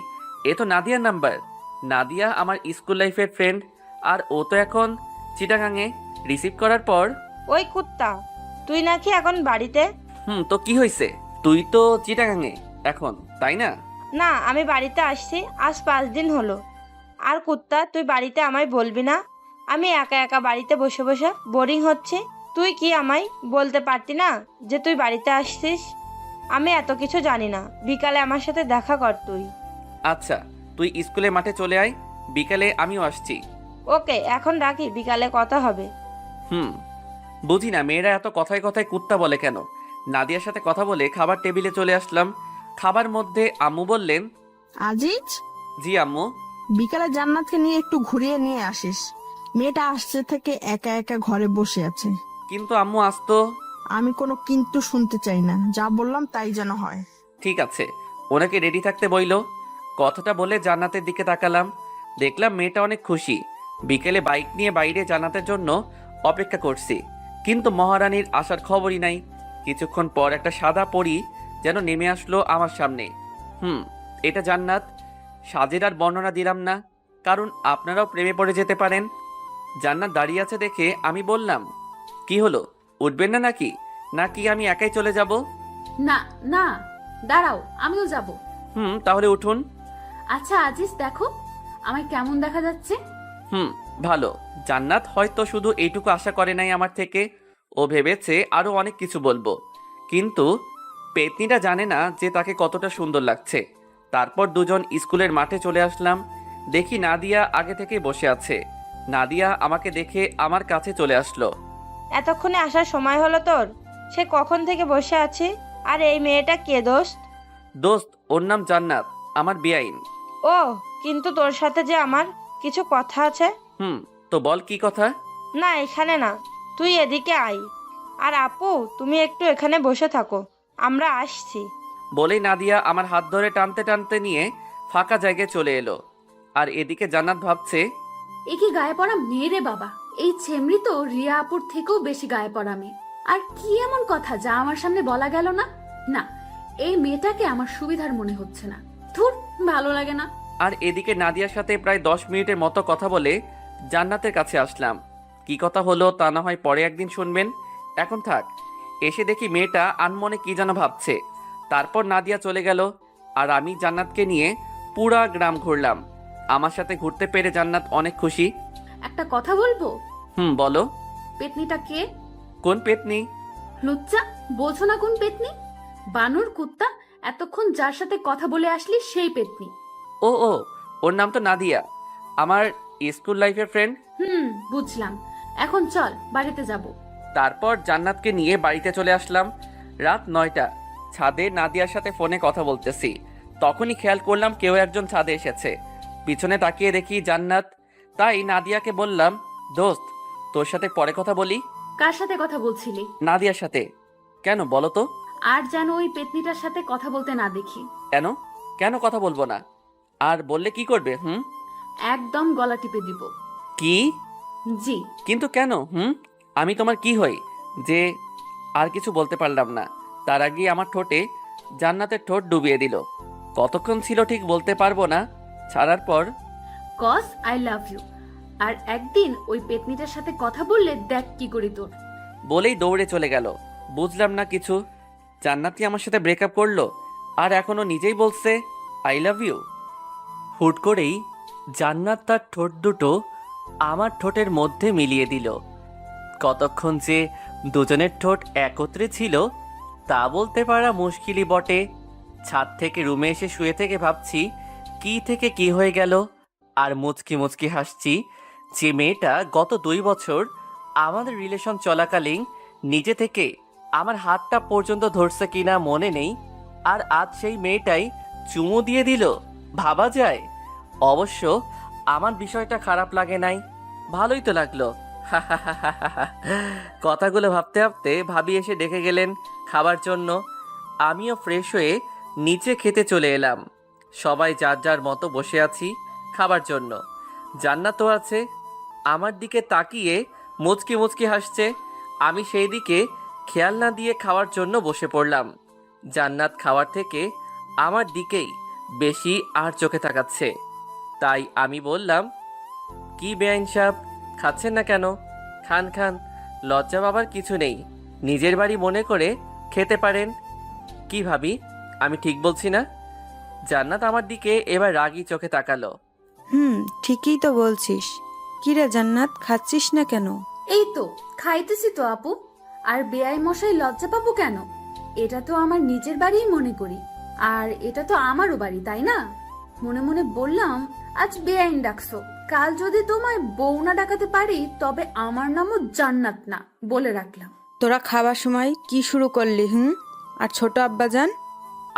এ তো নাদিয়ার নাম্বার। নাদিয়া আমার স্কুল লাইফের ফ্রেন্ড, আর ও তো এখন চিটাগাঙে। রিসিভ করার পর, ওই কুত্তা, তুই নাকি এখন বাড়িতে? তো কি হয়েছে? তুই তো চিটাগাঙে এখন, তাই না? না, আমি বাড়িতে আসছি আজ 5 দিন হলো। আর কুত্তা, তুই বাড়িতে আমায় বলবি না? আমি একা একা বাড়িতে বসে বসে বোরিং হচ্ছে। তুই কি আমায় বলতে পারতি না যে তুই বাড়িতে আসছিস? আমি এত কিছু জানি না। বিকালে আমার সাথে দেখা কর তুই। আচ্ছা, তুই স্কুলে মাঠে চলে আয়, বিকালে আমিও আসছি। ওকে, এখন রাখি, বিকালে কথা হবে। বুঝি না মেয়েরা এত কথায় কথায় কুত্তা বলে কেন। নাদিয়ার সাথে কথা বলে খাবার টেবিলে চলে আসলাম। খাবার মধ্যে আম্মু বললেন, আজিজ, জি আম্মু। বিকালে জান্নাতকে নিয়ে একটু ঘুরিয়ে নিয়ে আসিস। মেয়েটা আসছে থেকে একা একা ঘরে বসে আছে। কিন্তু আম্মু আসতো। আমি কোনো কিন্তু শুনতে চাই না, যা বললাম তাই যেন হয়। ঠিক আছে, ওনাকে রেডি থাকতে বইলো। কথাটা বলে জান্নাতের দিকে তাকালাম, দেখলাম মেয়েটা অনেক খুশি। বিকেলে বাইক নিয়ে বাইরে জান্নাতের জন্য অপেক্ষা করছি, কিন্তু মহারানীর আসার খবরই নাই। কিছুক্ষণ পর একটা সাদা পরী যেন নেমে আসলো আমার সামনে। এটা জান্নাত। সাজের আর বর্ণনা দিলাম না, কারণ আপনারাও প্রেমে পড়ে যেতে পারেন। জান্নাত দাঁড়িয়ে আছে দেখে আমি বললাম, কি হলো, উঠবেন না নাকি? নাকি আমি একাই চলে যাব? না না, দাঁড়াও, আমিও যাব। তাহলে উঠুন। আচ্ছা আজিজ, দেখো আমায় কেমন দেখা যাচ্ছে? ভালো। জান্নাত হয়তো শুধু এইটুকু আশা করে নাই আমার থেকে, ও ভেবেছে আরো অনেক কিছু বলবো, কিন্তু পেতনিটা জানে না যে তাকে কতটা সুন্দর লাগছে। তারপর দুজন স্কুলের মাঠে চলে আসলাম। দেখি নাদিয়া আগে থেকেই বসে আছে। নাদিয়া আমাকে দেখে আমার কাছে চলে আসলো। এতক্ষণে আসার সময় হলো তোর? সে কখন থেকে বসে আছে? আর এই মেয়েটা কে দোস্ত? দোস্ত, ওর নাম জান্নাত, আমার বেআইন। ও, কিন্তু তোর সাথে যে আমার কিছু কথা আছে। তো বল কি কথা? না, এখানে না, তুই এদিকে আয়। আর আপু, তুমি একটু এখানে বসে থাকো, আমরা আসছি। বলেই নাদিয়া আমার হাত ধরে টানতে টানতে নিয়ে ফাঁকা জায়গায় চলে এলো। আর এদিকে জান্নাত ভাবছে, এ কি গায়ে পড়া মেয়ে রে বাবা! এই ছেমরি তো রিয়া আপুর থেকেও বেশি গায়ে পড়া মেয়ে। আর কি এমন কথা যা আমার সামনে বলা গেল না? না, এই মেয়েটাকে আমার সুবিধার মনে হচ্ছে না। ধুর, ভালো লাগে না। আর এদিকে নাদিয়ার সাথে প্রায় 10 মিনিটের মতো কথা বলে জান্নাতের কাছে আসলাম। কি কথা হলো তা না হয় পরে একদিন শুনবেন, এখন থাক। এসে দেখি মেয়েটা আনমনে কি যেন ভাবছে। তারপর নাদিয়া চলে গেল আর আমি জান্নাতকে নিয়ে পুরা গ্রাম ঘুরলাম। আমার সাথে ঘুরতে পেরে জান্নাত অনেক খুশি। একটা কথা বলবো? বলো। পেতনিটা কে? কোন পেতনি? লুচ্চা, বোঝো না কোন পেতনি? বানর কুত্তা, এতক্ষণ যার সাথে কথা বলে আসলি সেই পেতনি। ও ও, ওর নাম তো নাদিয়া, আমার স্কুল লাইফের ফ্রেন্ড। বুঝলাম। এখন চল, বাড়িতে যাব। তারপর জান্নাতকে নিয়ে বাড়িতে চলে আসলাম। রাত 9টা। ছাদে নাদিয়ার সাথে ফোনে কথা বলতেছি। তখনই খেয়াল করলাম কেউ একজন ছাদে এসেছে। পিছনে তাকিয়ে দেখি জান্নাত। তাই নাদিয়াকে বললাম, দোস্ত, তোর সাথে পরে কথা বলি। কার সাথে কথা বলছিলি? নাদিয়ার সাথে। কেন বলো তো? আর যেন ওই পেতনিটার সাথে কথা বলতে না দেখি। কেন? কেন কথা বলবো না? আর বললে কি করবে? একদম গলা টিপে দিব। কি? জি। কিন্তু কেন? আমি তোমার কি হই যে? আর কিছু বলতে পারলাম না। তার আগেই আমার ঠোঁটে জান্নাতের ঠোঁট ডুবিয়ে দিল। কতক্ষণ ছিল ঠিক বলতে পারবো না। ছাড়ার পর, কজ আই লাভ ইউ। আর একদিন ওই পেতনিটার সাথে কথা বললে দেখ কি করি তোর। বলেই দৌড়ে চলে গেল। বুঝলাম না কিছু। জান্নাতি আমার সাথে ব্রেকআপ করলো আর এখনো নিজেই বলছে আই লাভ ইউ। হুট করেই জান্নাত তার ঠোঁট দুটো আমার ঠোঁটের মধ্যে মিলিয়ে দিল। কতক্ষণ যে দুজনের ঠোঁট একত্রে ছিল তা বলতে পারা মুশকিলই বটে। ছাদ থেকে রুমে এসে শুয়ে থেকে ভাবছি কি থেকে কি হয়ে গেল। আর মুচকি মুচকি হাসছি যে মেয়েটা গত 2 বছর আমাদের রিলেশন চলাকালীন নিজে থেকে আমার হাতটা পর্যন্ত ধরছে কিনা মনে নেই, আর আজ সেই মেয়েটাই চুমু দিয়ে দিল। ভাবা যায়? অবশ্য আমার বিষয়টা খারাপ লাগে নাই, ভালোই তো লাগলো। কথাগুলো ভাবতে ভাবতে ভাবি এসে ডেকে গেলেন খাবার জন্য। আমিও ফ্রেশ হয়ে নিচে খেতে চলে এলাম। সবাই যার যার মতো বসে আছি খাবার জন্য। জান্নাতও আছে, আমার দিকে তাকিয়ে মুচকি মুচকি হাসছে। আমি সেই দিকে খেয়াল না দিয়ে খাওয়ার জন্য বসে পড়লাম। জান্নাত খাওয়ার থেকে আমার দিকেই বেশি আর চোখে তাকাচ্ছে। তাই আমি বললাম, কি বেআইন সাহেব, খাচ্ছেন না কেন? খান খান, লজ্জা পাবার কিছু নেই। নিজের বাড়ি মনে করে খেতে পারেন। কি ভাবি, আমি ঠিক বলছি না? জান্নাত আমার দিকে এবার রাগী চোখে তাকালো। ঠিকই তো বলছিস। কি রে জান্নাত, খাচ্ছিস না কেন? এই তো খাইতেছি তো আপু। আর বেআই মশাই লজ্জা পাবো কেন? এটা তো আমার নিজের বাড়িই মনে করি। আর এটা তো আমারও বাড়ি, তাই না? মনে মনে বললাম, আজ বেআইন ডাকছো, কাল যদি তোমায় বউ না ডাকাতে পারি তবে আমার নামও জান্নাত না, বলে রাখলাম। তোরা খাবার সময় কি শুরু করলি? আর ছোট আব্বাজান?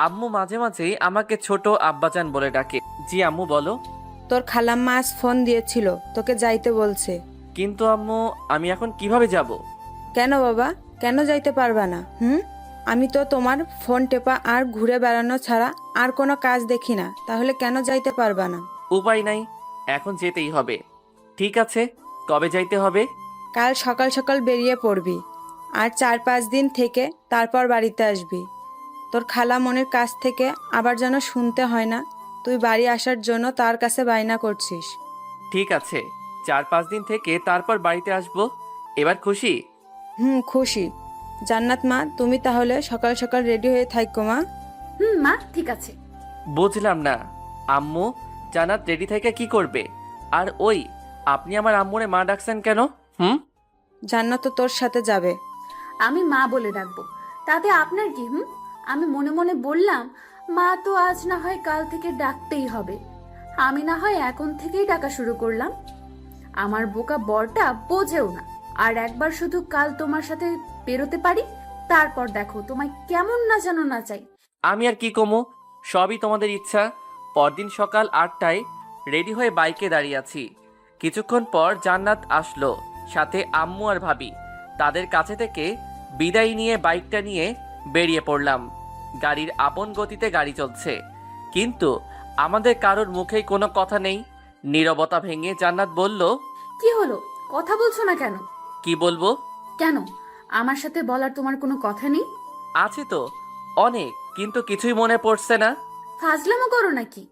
আম্মু মাঝে মাঝে আমাকে ছোট আব্বাজান বলে ডাকে। জি আম্মু বলো। তোর খালাম্মা আজ ফোন দিয়েছিল, তোকে যাইতে বলছে। কিন্তু আম্মু, আমি এখন কিভাবে যাব? কেন বাবা, কেন যাইতে পারবা না? আমি তো তোমার ফোন টেপা আর ঘুরে বেড়ানো ছাড়া আর কোনো কাজ দেখি না, তাহলে কেন যাইতে পারবা না? উপায় নাই, এখন যেতেই হবে। ঠিক আছে, কবে যাইতে হবে? কাল সকাল সকাল বেরিয়ে পড়বি আর 4-5 দিন থেকে তারপর বাড়িতে আসবি। তোর খালা মনের কাছ থেকে আবার যেন শুনতে হয় না তুই বাড়ি আসার জন্য তার কাছে বায়না করছিস। ঠিক আছে, 4-5 দিন থেকে তারপর বাড়িতে আসবো। এবার খুশি? খুশি। জান্নাত মা, তুমি তাহলে সকাল সকাল রেডি হয়ে থাকো মা। মা, ঠিক আছে। বুঝলাম না আম্মু, জান্নাত রেডি থেকে কি করবে? আর ওই, আপনি আমার আম্মুরে মা ডাকছেন কেন? জান্নাত তো তোর সাথে যাবে। আমি মা বলে ডাকবো, তাতে আপনার কি? আমি মনে মনে বললাম, মা তো আজ না হয় কাল থেকে ডাকতেই হবে, আমি না হয় এখন থেকেই ডাকা শুরু করলাম। আমার বোকা বরটা বোঝেও না। আর একবার শুধু কাল তোমার সাথে বেরোতে পারি, তারপর দেখো তোমায় কেমন না জানো না চাই। আমি আর কি কমো, সবই তোমাদের ইচ্ছা। পরদিন সকাল 8টায় রেডি হয়ে বাইকে দাঁড়িয়ে আছি। কিছুক্ষণ পর জান্নাত আসলো, সাথে আম্মু আর ভাবি। তাদের কাছে থেকে বিদায় নিয়ে বাইকটা নিয়ে বেরিয়ে পড়লাম। গাড়ির আপন গতিতে গাড়ি চলছে, কিন্তু আমাদের কারোর মুখেই কোনো কথা নেই। নীরবতা ভেঙে জান্নাত বলল, কি হলো, কথা বলছো না কেন? কি বলবো? কেন, আমার সাথে বলার তোমার কোনো কথা নেই? আছে তো অনেক, কিন্তু কিছুই মনে পড়ছে না। ফাজলামো করো নাকি?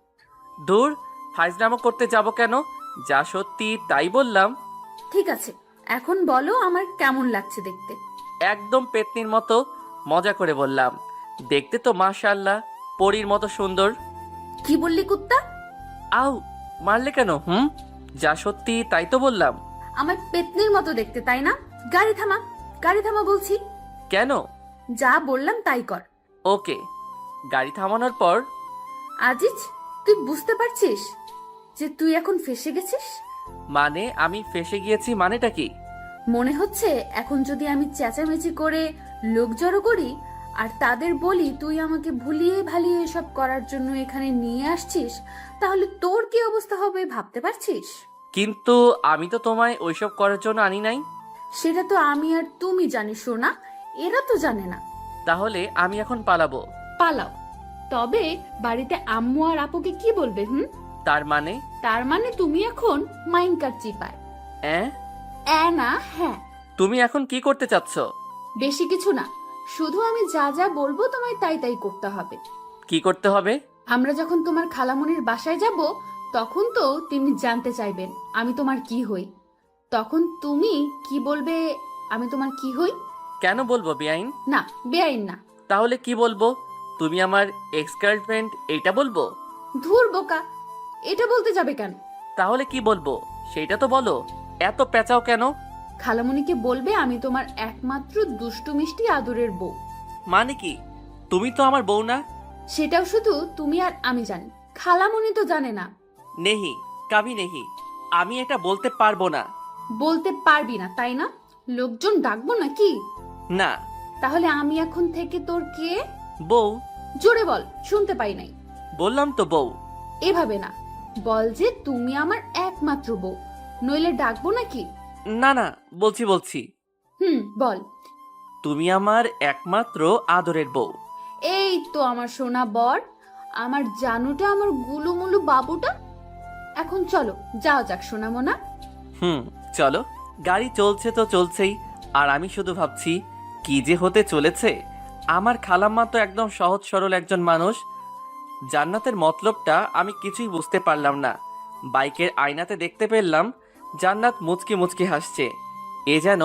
দূর, ফাইজলামো করতে যাব কেন? যা সত্যি তাই বললাম। ঠিক আছে, এখন বলো আমার কেমন লাগছে দেখতে। একদম পেতনির মতো, মজা করে বললাম। দেখতে তো মাশাআল্লাহ পরীর মতো সুন্দর। কি বললি কুত্তা? আউ, মারলে কেন? যা সত্যি তাই তো বললাম। আমার পেতনির মতো দেখতে, তাই না? গাড়ি থামা, গাড়ি থামা বলছি। কেন? যা বললাম তাই কর। ওকে। গাড়ি থামানোর পর আজিজ, তুই বুঝতে পারছিস যে তুই এখন ফেসে গেছিস? মানে আমি ফেসে গিয়েছি মানেটা কি? মনে হচ্ছে এখন যদি আমি চেঁচামেচি করে লোক জড়ো করি আর তাদের বলি তুই আমাকে ভুলিয়ে ভালিয়ে এসব করার জন্য এখানে নিয়ে আসছিস, তাহলে তোর কি অবস্থা হবে ভাবতে পারছিস? কিন্তু আমি তো তোমায় ওইসব করার জন্য আনি নাই। সেটা তো আমি আর তুমি জানি সোনা, এরা তো জানে না। তাহলে আমি এখন পালাবো? পালাও, তবে বাড়িতে আম্মু আর আপুকে কি বলবে? তার মানে? তার মানে তুমি এখন মাইনকার চিপায়। না, হ্যাঁ। তুমি এখন কি করতে চাচ্ছ? বেশি কিছু না, শুধু আমি যা যা বলবো তোমায় তাই তাই করতে হবে। কি করতে হবে? আমরা যখন তোমার খালামণির বাসায় যাব তখন তো তিনি জানতে চাইবেন আমি তোমার কি হই। তখন তুমি কি বলবে? আমি তোমার কি হই? কেন বলবো বেআইন? না, বেআইন না। তাহলে কি বলবো? তুমি আমার এক্স গার্লফ্রেন্ড এইটা বলবো? ধুর বোকা, এটা বলতে যাবে কেন? তাহলে কি বলবো সেটা তো বলো, এত পেঁচাও কেন? খালামণিকে বলবে আমি তোমার একমাত্র দুষ্টু মিষ্টি আদরের বউ। মানে কি? তুমি তো আমার বউ না। সেটাও শুধু তুমি আর আমি জানি, খালামণি তো জানে না। নেহি, কাভি নেহি, আমি এটা বলতে পারবো না। বলতে পারবি না তাই না? লোকজন ডাকবো নাকি? না। তাহলে আমি এখন থেকে তোর কে? বউ। জোরে বল, শুনতে পাই নাই। বললাম তো বউ। এভাবে না, বল যে তুমি আমার একমাত্র বউ, নইলে ডাকবো নাকি? না না, বলছি। বল। তুমি আমার একমাত্র আদরের বউ। এই তো আমার সোনা বর, আমার জানুটা, আমার গুলুমুলু বাবুটা। এখন চলো যাওয়া যাক সোনা মোনা। চলো। গাড়ি চলছে তো চলছেই, আর আমি শুধু ভাবছি কি যে হতে চলেছে। আমার খালাম্মা তো একদম সহজ সরল একজন মানুষ। জান্নাতের মতলবটা আমি কিছুই বুঝতে পারলাম না। বাইকের আয়নাতে দেখতে পেলাম জান্নাত মুচকি মুচকি হাসছে। এ যেন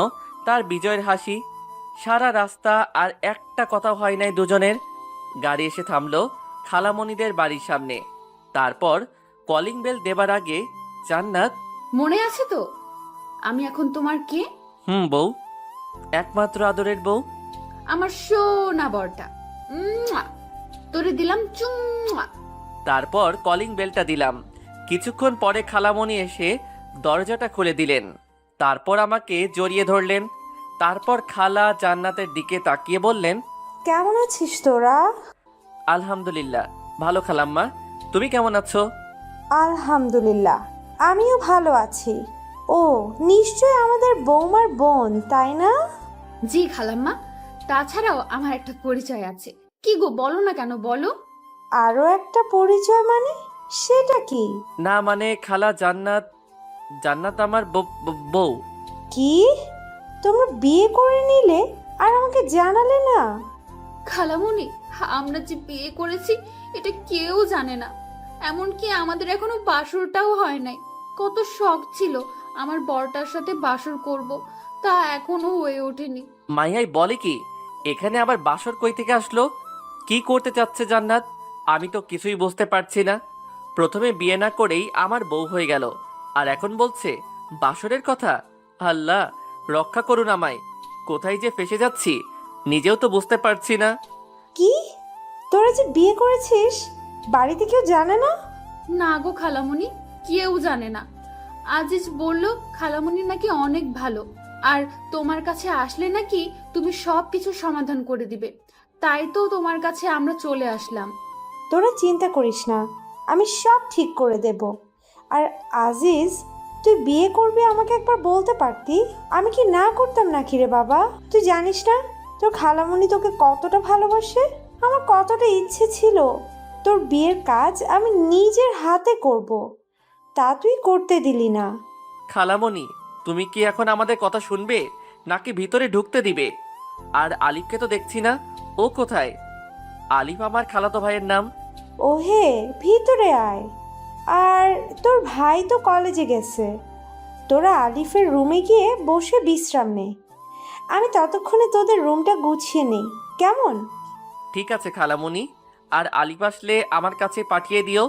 তার বিজয়ের হাসি। সারা রাস্তা আর একটা কথা হয় নাই দুজনের। গাড়ি এসে থামলো খালামণিদের বাড়ির সামনে। তারপর কলিং বেল দেবার আগে জান্নাত, মনে আছে তো আমি এখন তোমার কে? বউ, একমাত্র আদরের বউ। আমার সোনা বরটা, তোরে দিলাম চুম্মা। তারপর কলিং বেলটা দিলাম। কিছুক্ষণ পরে খালামণি এসে দরজাটা খুলে দিলেন। তারপর আমাকে জড়িয়ে ধরলেন। তারপর খালা জান্নাতের দিকে তাকিয়ে বললেন, কেমন আছিস তোরা? আলহামদুলিল্লাহ ভালো খালাম্মা, তুমি কেমন আছো? আলহামদুলিল্লাহ, আমিও ভালো আছি। ও নিশ্চয় আমাদের বৌমার বোন, তাই না? জি খালাম্মা, তাছাড়াও আমার একটা পরিচয় আছে। কি গো, বলো না কেন, বলো। আরো একটা পরিচয় মানে? সেটা কি? না মানে খালা, জান্নাত আমার বউ। কি, তোমরা বিয়ে করে নিলে আর আমাকে জানালে না? খালামণি, আমরা যে বিয়ে করেছি এটা কেউ জানে না। এমনকি আমাদের এখনো বাসরটাও হয় নাই। কত শখ ছিল আমার বরটার সাথে বাসর করব, তা এখনো হয়ে ওঠেনি। মাইয়াই বলে কি, এখানে আবার বাসর কই থেকে আসলো? কি করতে চাচ্ছে জান্নাত? আমি তো কিছুই বুঝতে পারছি না। প্রথমে বিয়ে না করেই আমার বউ হয়ে গেল, আর এখন বলছে বাসরের কথা। আল্লাহ রক্ষা করুন আমায়, কোথায় যে ফেসে যাচ্ছি নিজেও তো বুঝতে পারছি না। কি, তোরা যে বিয়ে করেছিস বাড়িতে কেউ জানে না? না গো খালামণি, কেউ জানে না। আজিজ বলল খালামণি নাকি অনেক ভালো, আর তোমার কাছে আসলে নাকি তুমি সব কিছু সমাধান করে দিবে। তাই তো তোমার কাছে আমরা চলে আসলাম। তোরা চিন্তা করিস না, আমি সব ঠিক করে দেব। আর আজিজ, তুই বিয়ে করবি আমাকে একবার বলতে পারতি, আমি কি না করতাম নাকি রে বাবা? তুই জানিস না তোর খালামণি তোকে কতটা ভালোবাসে? আমার কতটা ইচ্ছে ছিল তোর বিয়ের কাজ আমি নিজের হাতে করব। তা তুই করতে দিলি না। খালামণি, তুমি কি এখন আমাদের কথা শুনবে নাকি ভিতরে ঢুকতে দিবে? আর আলিফকে তো দেখছি না, ও কোথায়? আলিফ আমার খালাতো ভাইয়ের নাম। ওহে, ভিতরে আয়। আর তোর ভাই তো কলেজে গেছে, তোরা আলিফের রুমে গিয়ে বসে বিশ্রাম নে। আমি ততক্ষণে তোদের রুমটা গুছিয়ে নেই, কেমন? ঠিক আছে খালামণি, আর আলিফ আসলে আমার কাছে পাঠিয়ে দিও।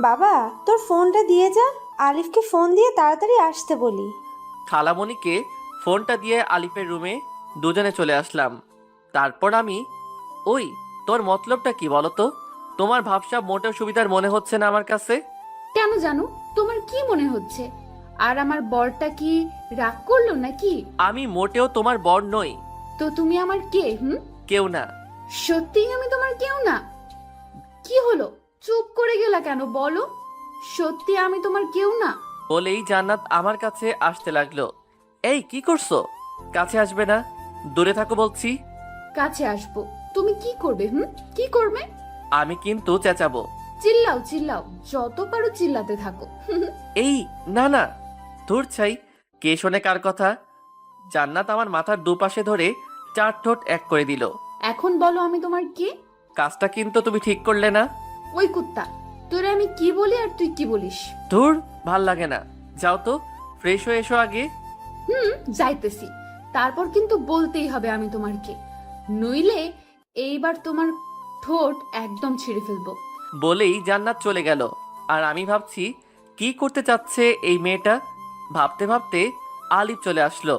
বাবা, তোর ফোনটা দিয়ে যা, আলিফকে ফোন দিয়ে তাড়াতাড়ি আসতে বলি। খালামণিকে ফোনটা দিয়ে আলিফের রুমে দুজনে চলে আসলাম। তারপর আমি, ওই তোর মতলবটা কি বলো তো? তোমার ভাবসাব মোটেও সুবিধার মনে হচ্ছে না আমার কাছে। কেন জানো, তোমার কি মনে হচ্ছে? আর আমার বরটা কি রাগ করলো নাকি? আমি মোটেও তোমার বর নই। তো তুমি আমার কে? কেউ না। সত্যিই আমি তোমার কেউ না? কি হলো, চুপ করে গেলা কেন বলো? সত্যি আমি তোমার কেউ না? বলেই জান্নাত আমার কাছে আসতে লাগলো। এই কি করছো? কাছে আসবে না, দূরে থাকো বলছি। কাছে আসবো? তুমি কি করবে? কি করবে? আমি কিন্তু চেঁচাবো। চিল্লাও চিল্লাও, যত পারো চিল্লাতে থাকো। এই না না, ধুর ছাই, কে শোনে কার কথা? জান্নাত আমার মাথার দুপাশে ধরে 4 ঠোঁট এক করে দিল। এখন বলো আমি তোমার কে? কাজটা কিন্তু তুমি ঠিক করলে না। ওই কুত্তা, তোরে আমি কি বলি আর তুই কি বলিস? ধুর, ভাল লাগে না। যাও তো, ফ্রেশ হয়ে এসো আগে। যাইতেছি, তারপর কিন্তু বলতেই হবে আমি তোমার কে, নইলে এইবার তোমার ঠোঁট একদম ছিঁড়ে ফেলবো। বলেই জান্নাত চলে গেল। আর আমি ভাবছি কি করতে চাচ্ছে এই মেয়েটা। ভাবতে ভাবতে আলিফ চলে আসলো।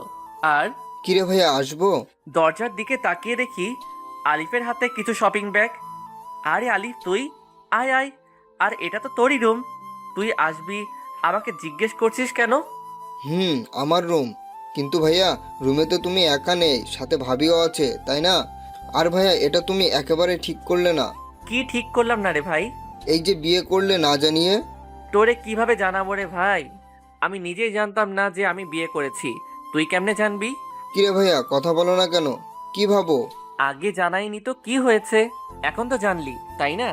আর কিরে ভাইয়া, আসবো? দরজার দিকে তাকিয়ে দেখি আলিফের হাতে কিছু শপিং ব্যাগ। আরে আলিফ, তুই আয় আয়। আর এটা তো তোরই রুম, তুই আসবি, আমাকে জিজ্ঞেস করছিস কেন? আমার রুম। কিন্তু ভাইয়া, রুমে তো তুমি একা নেই, সাথে ভাবিও আছে, তাই না? আর ভাইয়া, এটা তুমি একেবারে ঠিক করলে না। কি ঠিক করলাম না রে ভাই? এই যে বিয়ে করলে না জানিয়ে। তোরে কিভাবে জানাবো রে ভাই? আমি নিজেই জানতাম না যে আমি বিয়ে করেছি, তুই কেমনে জানবি? কিরে ভাইয়া, কথা বলো না কেন? কি ভাবো? আগে জানাইনি তো কি হয়েছে, এখন তো জানলি, তাই না?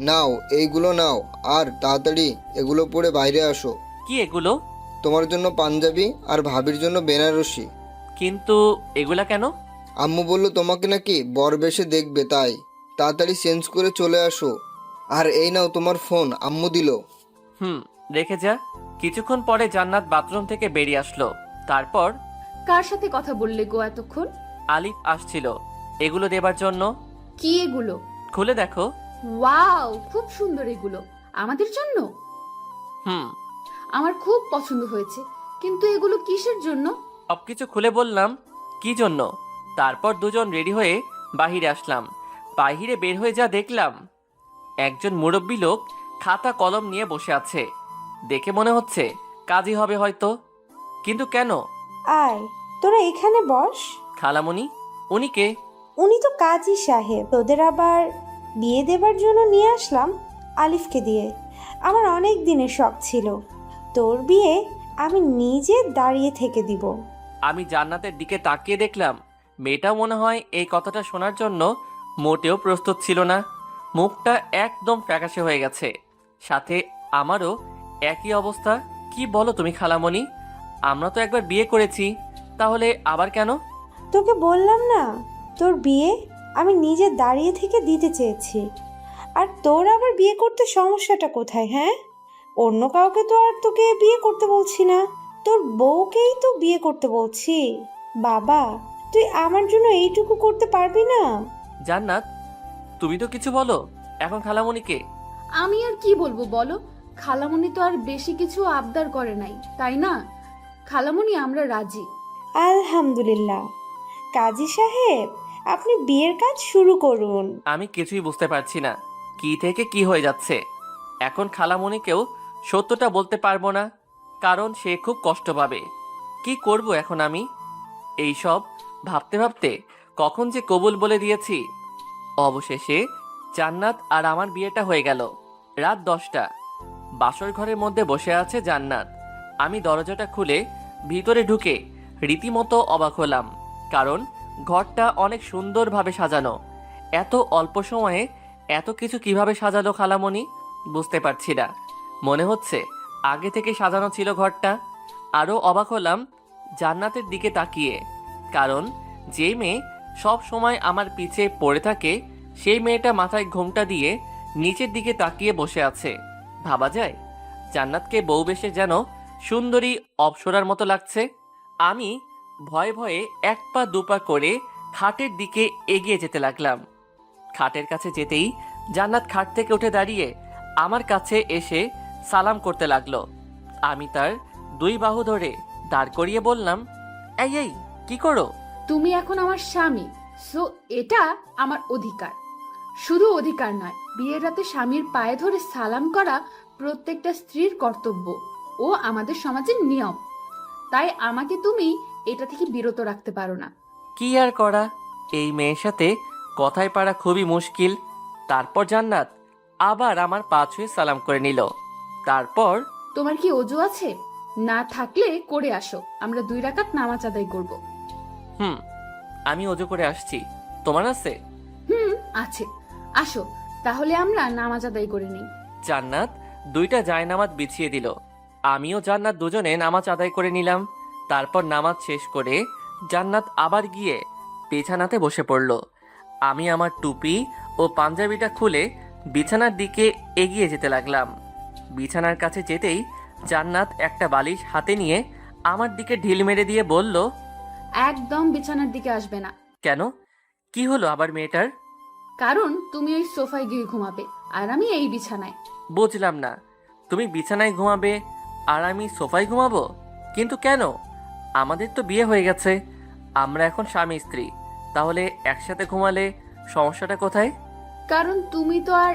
নাও, এইগুলো নাও, আর তাড়াতাড়ি এগুলো পরে বাইরে আসো। কি এগুলো? তোমার জন্য পাঞ্জাবি আর ভাবির জন্য বেনারসি। কিন্তু এগুলা কেন? আম্মু বললো তোমাকে নাকি বর বেশে দেখবে, তাই তাড়াতাড়ি চেঞ্জ করে চলে আসো। আর এই নাও তোমার ফোন, আম্মু দিল। রেখে যা। কিছুক্ষণ পরে জান্নাত বাথরুম থেকে বেরিয়ে আসলো। তারপর, কার সাথে কথা বললে গো এতক্ষণ? আলিফ আসছিল এগুলো দেবার জন্য। কি এগুলো? খুলে দেখো। ওয়াও, খুব সুন্দর এগুলো। আমাদের জন্য? আমার খুব পছন্দ হয়েছে, কিন্তু এগুলো কিসের জন্য? সবকিছু খুলে বললাম কি জন্য। তারপর দুজন রেডি হয়ে বাহিরে আসলাম। বাহিরে বের হয়ে যা দেখলাম, একজন মুরব্বী লোক খাতা কলম নিয়ে বসে আছে। দেখে মনে হচ্ছে কাজী হবে হয়তো, কিন্তু কেন? আয়, তোরা এখানে বস। খালামণি, উনি কে? উনি তো কাজী সাহেব। তোদের আবার বিয়ে দেবার জন্য নিয়ে আসলাম আলিফকে দিয়ে। আমার অনেক দিনের শখ ছিল, তোর বিয়ে আমি নিজে দাঁড়িয়ে থেকে দিব। আমি জান্নাতের দিকে তাকিয়ে দেখলাম মেয়েটাও মনে হয় এই কথাটা শোনার জন্য মোটেও প্রস্তুত ছিল না। মুখটা একদম ফ্যাকাশে হয়ে গেছে, সাথে আমারও একই অবস্থা। কি বলো তুমি খালামণি? আমরা তো একবার বিয়ে করেছি, তাহলে আবার কেন? তোকে বললাম না, তোর বিয়ে আমি নিজে দাঁড়িয়ে থেকে দিতে চেয়েছি। আর তোর আবার বিয়ে করতে সমস্যাটা কোথায়? হ্যাঁ, অন্য কাউকে তো আর তোকে বিয়ে করতে বলছি না, তোর বউকেই তো বিয়ে করতে বলছি। বাবা, তুই আমার জন্য এইটুকু করতে পারবি না? জান্নাত, তুমি তো কিছু বলো এখন খালামণিকে। আমি আর কি বলবো বলো? খালামণি তো আর বেশি কিছু আবদার করে নাই, তাই না? খালামণি, আমরা রাজি। আলহামদুলিল্লাহ। কাজী সাহেব, আপনি বিয়ের কাজ শুরু করুন। আমি কিছুই বুঝতে পারছি না, কি থেকে কি হয়ে যাচ্ছে। এখন খালামণিকেও সত্যটা বলতে পারবো না, কারণ সে খুব কষ্ট পাবে। কি করব এখন আমি? এই সব ভাবতে ভাবতে কখন যে কবুল বলে দিয়েছি। অবশেষে জান্নাত আর আমার বিয়েটা হয়ে গেল। রাত 10টা। বাসর ঘরের মধ্যে বসে আছে জান্নাত। আমি দরজাটা খুলে ভিতরে ঢুকে রীতিমতো অবাক হলাম, কারণ ঘরটা অনেক সুন্দরভাবে সাজানো। এত অল্প সময়ে এত কিছু কিভাবে সাজালো খালামণি বুঝতে পারছি না। মনে হচ্ছে আগে থেকে সাজানো ছিল ঘরটা। আরও অবাক হলাম জান্নাতের দিকে তাকিয়ে, কারণ যে মেয়ে সব সময় আমার পিছে পড়ে থাকে সেই মেয়েটা মাথায় ঘোমটা দিয়ে নিচের দিকে তাকিয়ে বসে আছে। ভাবা যায় জান্নাতকে বউ বেশে যেন সুন্দরী অপ্সরার মতো লাগছে। আমি ভয়ে ভয়ে এক পা দুপা করে খাটের দিকে এগিয়ে যেতে লাগলাম। খাটের কাছে যেতেই জান্নাত খাট থেকে উঠে দাঁড়িয়ে আমার কাছে এসে সালাম করতে লাগলো। আমি তার দুই বাহু ধরে দাঁড় করিয়ে বললাম, এই এই কি করো? তুমি এখন আমার স্বামী, সো এটা আমার অধিকার। শুধু অধিকার নয়, বিয়ের রাতে স্বামীর পায়ে ধরে সালাম করা প্রত্যেকটা স্ত্রীর কর্তব্য ও আমাদের সমাজের নিয়ম। তাই আমাকে তুমি এটা থেকে বিরত রাখতে পারো না। কি আর করা, এই মেয়ের সাথে কথায় পারা খুবই মুশকিল। তারপর জান্নাত আবার আমার পা ছুঁয়ে সালাম করে নিল। তারপর, তোমার কি অজু আছে? না থাকলে করে আসো, আমরা 2 রাকাত নামাজ আদায় করব। আমি অজু করে আসছি, তোমার আছে? আছে, আসো তাহলে আমরা নামাজ আদায় করে নিই। জান্নাত 2টা জায়নামাজ বিছিয়ে দিল। আমিও জান্নাত দুজনে নামাজ আদায় করে নিলাম। তারপর নামাজ শেষ করে জান্নাত আবার গিয়ে বিছানাতে বসে পড়ল। আমি আমার টুপি ও পাঞ্জাবিটা খুলে বিছানার দিকে এগিয়ে যেতে লাগলাম। বিছানার কাছে যেতেই জান্নাত একটা বালিশ হাতে নিয়ে আমার দিকে ঢিল মেরে দিয়ে বলল, একদম বিছানার দিকে আসবে না। কেন, কি হলো আবার মেয়েটার? কারণ তুমি ওই সোফায় গিয়ে ঘুমাবে আর আমি এই বিছানায়। বুঝলাম না, তুমি বিছানায় ঘুমাবে আর আমি সোফায় ঘুমাবো? কিন্তু কেন? আমাদের তো বিয়ে হয়ে গেছে, আমরা এখন স্বামী স্ত্রী, তাহলে একসাথে ঘুমালে সমস্যাটা কোথায়? কারণ তুমি তো আর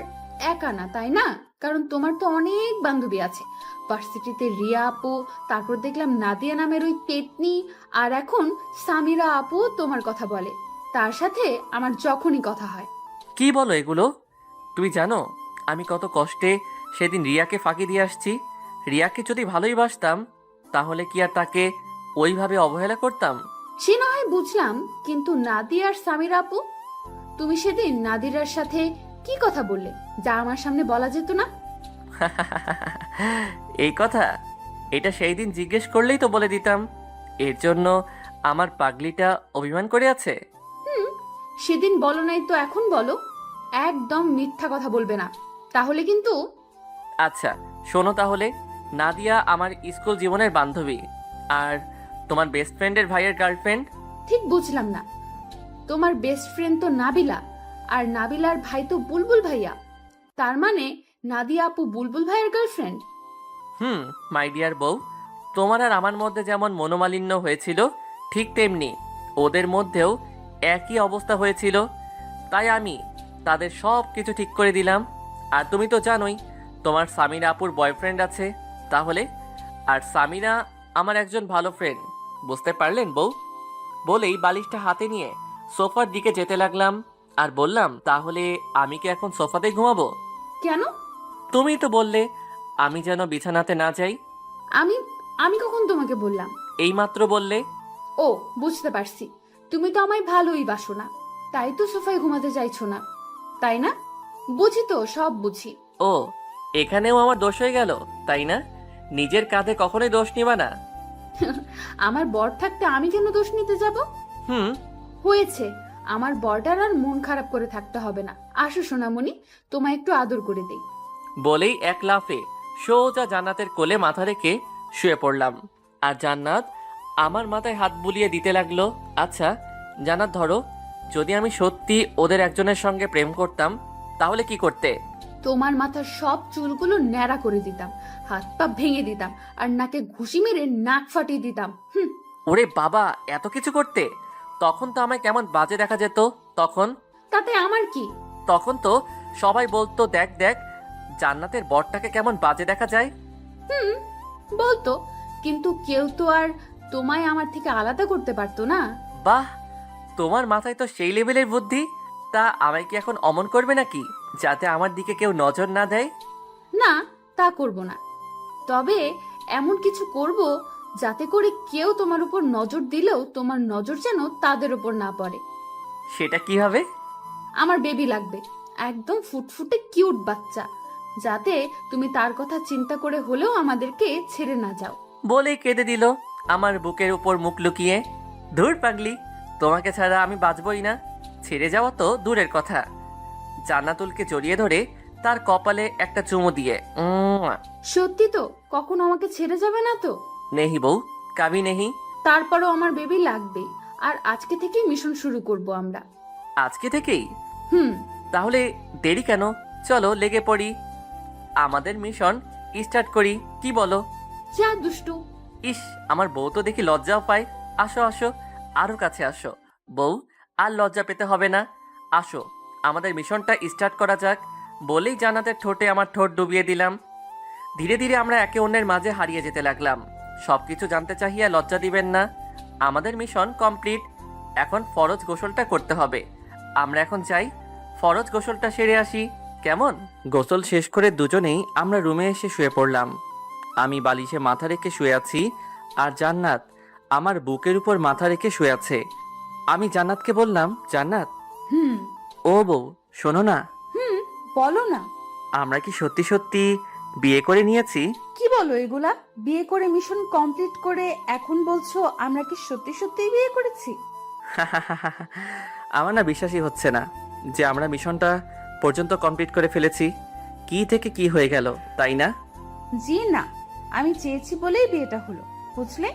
একা না, তাই না? কারণ তোমার তো অনেক বান্ধবী আছে। ভার্সিটিতে রিয়া আপু, তারপর দেখলাম নাদিয়া নামের ওই পেতনি, আর এখন সামিরা আপু তোমার কথা বলে। তার সাথে আমার যখনই কথা হয়। কি বলো এগুলো? তুমি জানো আমি কত কষ্টে সেদিন রিয়াকে ফাঁকি দিয়ে আসছি। রিয়াকে যদি ভালোই বাসতাম তাহলে কি আর তাকে ওইভাবে অবহেলা করতাম? সে না হয় বুঝলাম, কিন্তু নাদিয়া আর সামিরা আপু, তুমি সেদিন নাদিরার সাথে কি কথা বললে যা আমার সামনে বলা যেত না? এই কথা এটা সেই দিন জিজ্ঞেস করলেই তো বলে দিতাম। এর জন্য আমার পাগলিটা অভিমান করে আছে। সেদিন বলো নাই তো এখন বলো। একদম মিথ্যা কথা বলবে না, তাহলে কিন্তু। আচ্ছা শোনো তাহলে, নাদিয়া আমার স্কুল জীবনের বান্ধবী, আর তোমার বেস্ট ফ্রেন্ডের ভাইয়ের গার্লফ্রেন্ড। ঠিক বুঝলাম না, তোমার বেস্ট ফ্রেন্ড তো নাবিলা, আর নাবিলার ভাই তো বুলবুল ভাইয়া। তার মানে নাদিয়া আপু বুলবুল ভাইয়ের গার্লফ্রেন্ড? মাই ডিয়ার বউ, তোমার আর আমার মধ্যে যেমন মনোমালিন্য হয়েছিল ঠিক তেমনি ওদের মধ্যেও একই অবস্থা হয়েছিল। তাই আমি তাদের সব কিছু ঠিক করে দিলাম। আর তুমি তো জানোই তোমার সামিরা আপুর বয়ফ্রেন্ড আছে, তাহলে আর সামিরা আমার একজন ভালো ফ্রেন্ড, বুঝতে পারলেন বউ? বলেই বালিশটা হাতে নিয়ে সোফার দিকে যেতে লাগলাম আর বললাম, তাহলে আমি কি এখন সোফাতে ঘুমাবো? কেন? তুমি তো বললে আমি যেন বিছানাতে না যাই। আমি আমি কখন তোমাকে বললাম? এইমাত্র বললে। ও, বুঝতে পারছি, তুমি তো আমায় ভালোই বাসো না, তাই তো সোফায় ঘুমাতে চাইছো না, তাই না? বুঝি তো, সব বুঝি। ও, এখানেও আমার দোষ হয়ে গেল, তাই না? নিজের কাঁধে কখনোই দোষ নিবা না। আমার বর থাকতে আমি কেন দোষ নিতে যাব? হয়েছে, আমার বরটার আর মন খারাপ করে থাকতে হবে না। আসো সোনামণি, তোমায় একটু আদর করে দেই। বলেই এক লাফে সোজা জান্নাতের কোলে মাথা রেখে শুয়ে পড়লাম। আর জান্নাত আমার মাথায় হাত বুলিয়ে দিতে লাগলো। আচ্ছা জান্নাত, ধরো যদি আমি সত্যি ওদের একজনের সঙ্গে প্রেম করতাম তাহলে কি করতে? তোমার মাথার সব চুলগুলো ন্যাড়া করে দিতাম, হাত পা ভেঙে দিতাম, আর নাকে ঘুষি মেরে নাক ফাটিয়ে দিতাম। ওরে বাবা, এত কিছু করতে? তখন তো আমায় কেমন বাজে দেখা যেত। তাতে আমার কি? তখন তো সবাই বলতো, দেখ দেখ জান্নাতের বরটাকে কেমন বাজে দেখা যায়। বলতো, কিন্তু কেউ তো আর তোমায় আমার থেকে আলাদা করতে পারতো না। বাহ, তোমার মাথায় তো সেই লেভেলের বুদ্ধি। তা আমায় কি এখন অমন করবে নাকি, যাতে আমার দিকে কেউ নজর না দেয়? না, তা করব না, তবে এমন কিছু করব যাতে করে কেউ তোমার উপর নজর দিলেও তোমার নজর যেন তাদের উপর না পড়ে। সেটা কিভাবে? আমার বেবি লাগবে, একদম ফুটফুটে কিউট বাচ্চা, যাতে তুমি তার কথা চিন্তা করে হলেও আমাদেরকে ছেড়ে না যাও। বলেই কেঁদে দিল আমার বুকের উপর মুখ লুকিয়ে। ধুর পাগলি, তোমাকে ছাড়া আমি বাঁচবই না। ছেড়ে যাওয়া তো দূরের কথা, জান্নাতুলকে জড়িয়ে ধরে তার কপালে একটা চুমু দিয়ে সত্যি তো কখনো আমাকে ছেড়ে যাবে না তো? নেহি বউ, কাবি নেহি। তারপরও আমার বেবি লাগবে। আর আজকে থেকেই মিশন শুরু করব আমরা। আজকে থেকেই? হুম। তাহলে দেরি কেন? চলো লেগে পড়ি, আমাদের মিশন স্টার্ট করি, কি বলো? যা দুষ্টু। ইস, আমার বউ তো দেখি লজ্জাও পায়। আসো আসো, আরো কাছে আসো বউ, আর লজ্জা পেতে হবে না। আসো, আমাদের মিশনটা স্টার্ট করা যাক। বলেই জান্নাতের ঠোঁটে আমার ঠোঁট ডুবিয়ে দিলাম। ধীরে ধীরে আমরা একে অন্যের মাঝে হারিয়ে যেতে লাগলাম। সবকিছু জানতে চাহিয়া লজ্জা দিবেন না। আমাদের মিশন কমপ্লিট। এখন ফরজ গোসলটা করতে হবে। আমরা এখন যাই, ফরজ গোসলটা সেরে আসি, কেমন? গোসল শেষ করে দুজনেই আমরা রুমে এসে শুয়ে পড়লাম। আমি বালিশে মাথা রেখে শুয়ে আছি, আর জান্নাত আমার বুকের উপর মাথা রেখে শুয়ে আছে। আমি জান্নাতকে বললাম, জান্নাত। হুম। ও বউ, শোনো না। হুম, বলো না। আমরা কি সত্যি সত্যি বিয়ে করে নিয়েছি? কি বলো এগুলা? বিয়ে করে মিশন কমপ্লিট করে এখন বলছো আমরা কি সত্যি সত্যি বিয়ে করেছি? আমার না বিশ্বাসই হচ্ছে না যে আমরা মিশনটা পর্যন্ত কমপ্লিট করে ফেলেছি। কি থেকে কি হয়ে গেল, তাই না? জি না, আমি চেয়েছি বলেই বিয়েটা হলো, বুঝলে?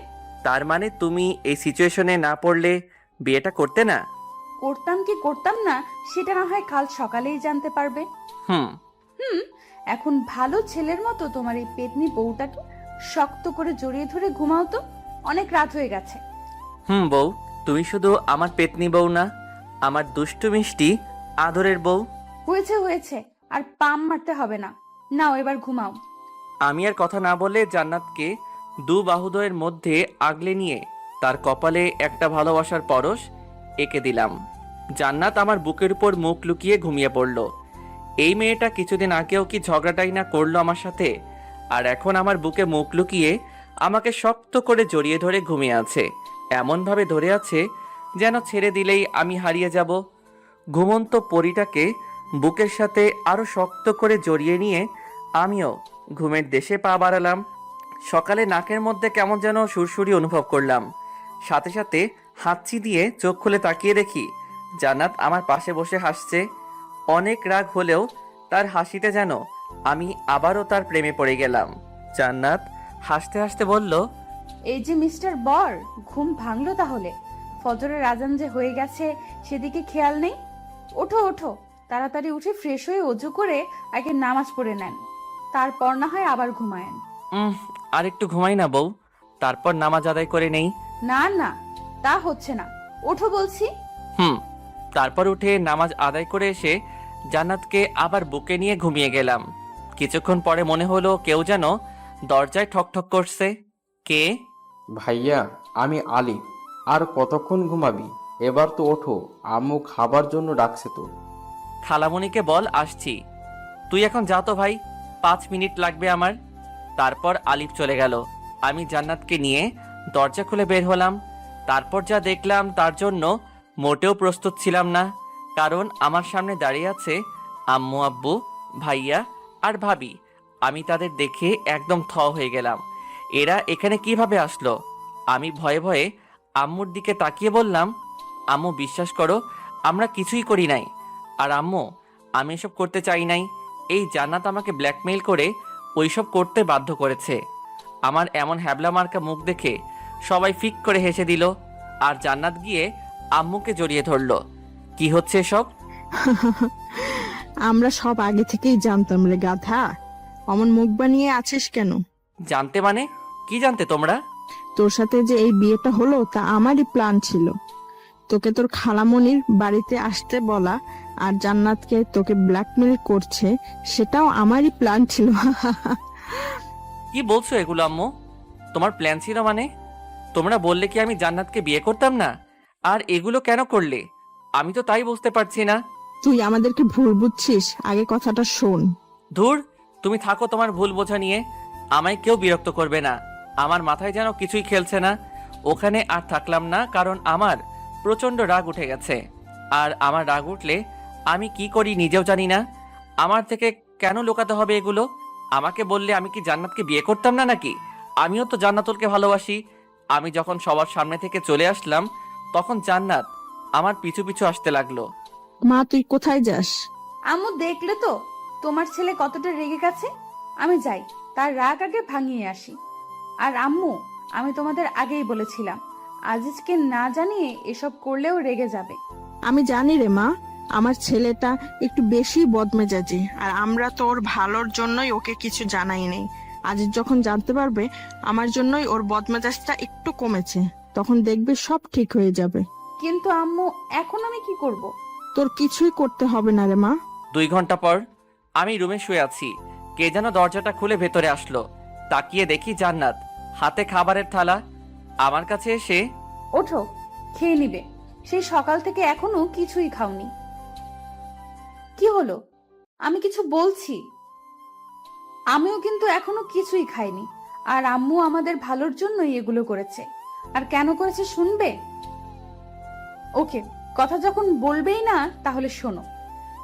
তার মানে তুমি এই সিচুয়েশনে না পড়লে বিয়েটা করতে না? করতাম কি করতাম না সেটা না হয় কাল সকালেই জানতে পারবে। হুম। হুম। এখন ভালো ছেলের মতো তোমার এই পেতনি বউটাকে শক্ত করে জড়িয়ে ধরে ঘুমাও তো, অনেক রাত হয়ে গেছে। হুম বউ, তুমি শুধু আমার পেতনি বউ না, আমার দুষ্টু মিষ্টি আদরের বউ। হয়েছে হয়েছে, আর পাম মারতে হবে না। নাও এবার ঘুমাও। আমি আর কথা না বলে জান্নাতকে দু বাহুদয়ের মধ্যে আগলে নিয়ে তার কপালে একটা ভালোবাসার পরশ এঁকে দিলাম। জান্নাত আমার বুকের উপর মুখ লুকিয়ে ঘুমিয়ে পড়ল। এই মেয়েটা কিছুদিন আগেও কি ঝগড়াটাই না করলো আমার সাথে, আর এখন আমার বুকে মুখ লুকিয়ে আমাকে শক্ত করে জড়িয়ে ধরে ঘুমিয়ে আছে। এমনভাবে ধরে আছে যেন ছেড়ে দিলেই আমি হারিয়ে যাব। ঘুমন্ত পরীটাকে বুকের সাথে আরো শক্ত করে জড়িয়ে নিয়ে আমিও ঘুমের দেশে পা বাড়ালাম। সকালে নাকের মধ্যে কেমন যেন সুরসুরি অনুভব করলাম। সাথে সাথে হাঁচি দিয়ে চোখ খুলে তাকিয়ে দেখি জান্নাত আমার পাশে বসে হাসছে। অনেক রাগ হলেও তার হাসিতে যেন আমি আবারও তার প্রেমে পড়ে গেলাম। জান্নাত হাসতে হাসতে বলল, এই যে মিস্টার বর, ঘুম ভাঙলো তাহলে? ফজরের আজান যে হয়ে গেছে সেদিকে খেয়াল নেই। ওঠো ওঠো, তাড়াতাড়ি উঠে ফ্রেশ হয়ে অজু করে আগে নামাজ পড়ে নেন, তারপর না হয় আবার ঘুমায়েন। আর একটু ঘুমাই না বউ, তারপর নামাজ আদায় করে নেই। না না, তা হচ্ছে না, ওঠো বলছি। তারপর উঠে নামাজ আদায় করে এসে জান্নাতকে আবার বুকে নিয়ে ঘুমিয়ে গেলাম। কিছুক্ষণ পরে মনে হলো কেউ যেন দরজায় ঠকঠক করছে। কে? ভাইয়া, আমি আলিফ। আর কতক্ষণ ঘুমাবি? এবার তো ওঠো, আম্মু খাবার জন্য ডাকছে তো। খালামণিকে বল আসছি। তুই এখন যা তো ভাই, 5 মিনিট লাগবে আমার। তারপর আলিফ চলে গেল। আমি জান্নাতকে নিয়ে দরজা খুলে বের হলাম। তারপর যা দেখলাম তার জন্য মোটেও প্রস্তুত ছিলাম না, কারণ আমার সামনে দাঁড়িয়ে আছে আম্মু, আব্বু, ভাইয়া আর ভাবি। আমি তাদের দেখে একদম থ হয়ে গেলাম। এরা এখানে কিভাবে আসলো? আমি ভয়ে ভয়ে আম্মুর দিকে তাকিয়ে বললাম, আম্মু বিশ্বাস করো, আমরা কিছুই করি নাই। আর আম্মু, আমি এসব করতে চাই নাই। এই জান্নাত আমাকে ব্ল্যাকমেইল করে ওইসব করতে বাধ্য করেছে। আমার এমন হ্যাবলা মার্কা মুখ দেখে সবাই ফিক করে হেসে দিল, আর জান্নাত গিয়ে আম্মুকে জড়িয়ে ধরলো। কি হচ্ছে এসব? আমরা সব আগে থেকেই জানতাম রে গাধা। অমন মুখ বানিয়ে আছিস কেন? জানতে মানে? কি জানতে তোমরা? তোর সাথে যে এই বিয়েটা হলো তা আমারই প্ল্যান ছিল। তোকে তোর খালামণির বাড়িতে আসতে বলা আর জান্নাতকে তোকে ব্ল্যাকমেল করছে, সেটাও আমারই প্ল্যান ছিল। কি বলছো এগুলো আম্মু? তোমার প্ল্যান ছিল মানে? তোমরা বললে কি আমি জান্নাতকে বিয়ে করতাম না? আর এগুলো কেন করলে? আমি তো তাই বুঝতে পারছি না। তুই আমাদেরকে ভুল বুঝছিস, আগে কথাটা শোন। ধুর, তুমি থাকো তোমার ভুল বোঝা নিয়ে। আমায় কেউ বিরক্ত করবে না। আমার মাথায় যেন কিছুই খেলছে না। ওখানে আর থাকলাম না, কারণ আমার প্রচন্ড রাগ উঠে গেছে। আর আমার রাগ উঠলে আমি কি করি নিজেও জানি না। আমার থেকে কেন লুকাতে হবে এগুলো? আমাকে বললে আমি কি জান্নাতকে বিয়ে করতাম না নাকি? আমিও তো জান্নাতুলকে ভালোবাসি। আমি যখন সবার সামনে থেকে চলে আসলাম তখন জান্নাত আমার পিছু পিছু আসতে লাগলো। মা তুই কোথায় যাস? আম্মু দেখলে তো তোমার ছেলে কতটা রেগে গেছে। আমি যাই, তার রাগ আগে ভাঙিয়ে আসি। আর আম্মু, আমি তোমাদের আগেই বলেছিলাম আজিজকে না জানিয়ে এসব করলেও রেগে যাবে। আমি জানি রে মা, আমার ছেলেটা একটু বেশি বদমেজাজি, আর আমরা তো ওর ভালোর জন্যই ওকে কিছু জানাই নেই। আজ যখন জানতে পারবে আমার জন্যই ওর বদমেজাজটা একটু কমেছে, তখন দেখবি সব ঠিক হয়ে যাবে। কিন্তু আম্মু, এখন আমি কি করব? তোর কিছুই করতে হবে না রে মা। 2 ঘন্টা পর আমি রুমে শুয়ে আছি। কে যেন দরজাটা খুলে ভেতরে আসলো। তাকিয়ে দেখি জান্নাত, হাতে খাবারের থালা। আমার কাছে এসে, ওঠো, খেয়ে নিবে। সেই সকাল থেকে এখনো কিছুই খাওনি। কি হলো? আমি কিছু বলছি। আমিও কিন্তু এখনো কিছুই খাইনি। আর আম্মু আমাদের ভালোর জন্যই এগুলো করেছে। আর কেন করেছে শুনবে? ওকে, কথা যখন বলবেই না তাহলে শোনো।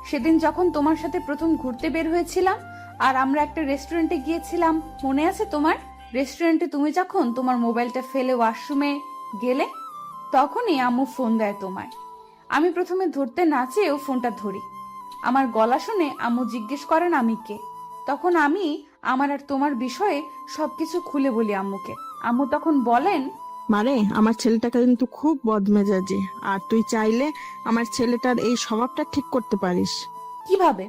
সেদিন যখন তোমার সাথে প্রথম ঘুরতে বের হয়েছিলাম আর আমরা একটা রেস্টুরেন্টে গিয়েছিলাম, মনে আছে তোমার? রেস্টুরেন্টে তুমি যখন তোমার মোবাইলটা ফেলে ওয়াশরুমে গেলে, তখনই আম্মু ফোন দেয় তোমায়। আমি প্রথমে ধরতে না চেয়েও ফোনটা ধরি। আমার গলা শুনে আম্মু জিজ্ঞেস করেন আমি কে। তখন আমি আমার আর তোমার বিষয়ে সবকিছু খুলে বলি আম্মুকে। আম্মু তখন বলেন, মারে, আমার ছেলেটাকে কিন্তু খুব বদমেজাজি, আর তুই চাইলে আমার ছেলেটার এই স্বভাবটা ঠিক করতে পারিস। কিভাবে?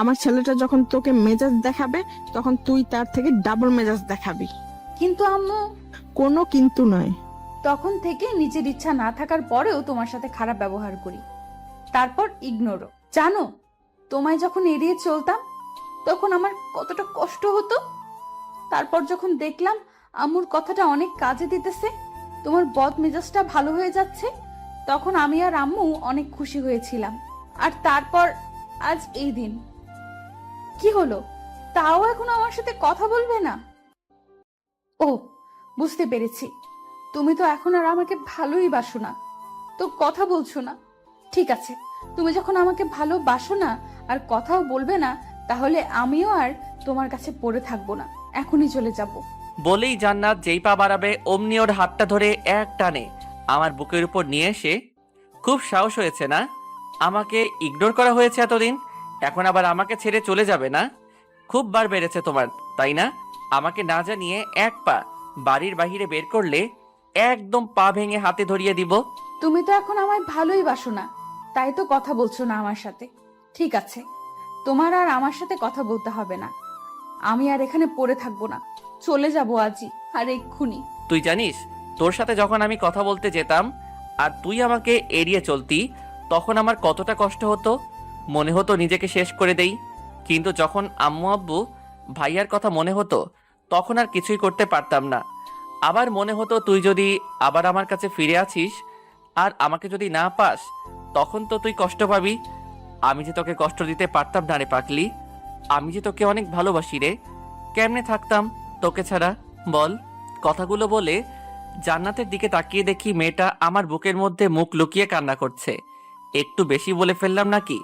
আমার ছেলেটা যখন তোকে মেজাজ দেখাবে তখন তুই তার থেকে ডাবল মেজাজ দেখাবি। কিন্তু আম্মু, কোনো কিন্তু নয়। তখন থেকে নিজের ইচ্ছা না থাকার পরেও তোমার সাথে খারাপ ব্যবহার করি, তারপর ইগনোরও। জানো, তোমায় যখন এড়িয়ে চলতাম তখন আমার কতটা কষ্ট হতো। তারপর যখন দেখলাম আম্মুর কথাটা অনেক কাজে দিতেছে, তোমার বদ মেজাজটা ভালো হয়ে যাচ্ছে, তখন আমি আর আম্মু অনেক খুশি হয়েছিলাম। আর তারপর আজ এই দিন। কি হলো? তাও এখন আমার সাথে কথা বলবে না? ও, বুঝতে পেরেছি, তুমি তো এখন আর আমাকে ভালোই বাসো না, তো কথা বলছো না। ঠিক আছে, তুমি যখন আমাকে ভালোবাসো না আর কথাও বলবে না, তাহলে আমিও আর তোমার কাছে পড়ে থাকবো না, এখনই চলে যাব। বলেই জান্নাত যেই পা বাড়াবে অমনি ওর হাতটা ধরে এক টানে আমার বুকের উপর নিয়ে এসে, খুব সাহস হয়েছে না? আমাকে ইগনোর করা হয়েছে এতদিন, এখন আবার আমাকে ছেড়ে চলে যাবে না? খুব বার বেড়েছে তোমার, তাই না? আমাকে না জানিয়ে এক পা বাড়ির বাহিরে বের করলে একদম পা ভেঙে হাতে ধরিয়ে দিব। তুমি তো এখন আমায় ভালোই বাসো না, তাই তো কথা বলছো না আমার সাথে। ঠিক আছে, তোমার আর আমার সাথে কথা বলতে হবে না। আমি আর এখানে পড়ে থাকবো না, চলে যাবো আজই, আর এক্ষুনি। তুই জানিস, তোর সাথে যখন আমি কথা বলতে যেতাম আর তুই আমাকে এড়িয়ে চলতি, তখন আমার কতটা কষ্ট হতো। মনে হতো নিজেকে শেষ করে দেই। কিন্তু যখন আম্মু আব্বু ভাইয়ার কথা মনে হতো, তখন আর কিছুই করতে পারতাম না। আবার মনে হতো তুই যদি আবার আমার কাছে ফিরে আসিস আর আমাকে যদি না পাস, তখন তো তুই কষ্ট পাবি। আমি যে তোকে কষ্ট দিতে পারতাম না রে পাগলি। আমি যে তোকে অনেক ভালোবাসি রে। কেমনে থাকতাম তোকে ছাড়া বল? কথাগুলো বলে জান্নাতের দিকে তাকিয়ে দেখি মেয়েটা আমার বুকের মধ্যে মুখ লুকিয়ে কান্না করছে। একটু বেশি বলে ফেললাম নাকি?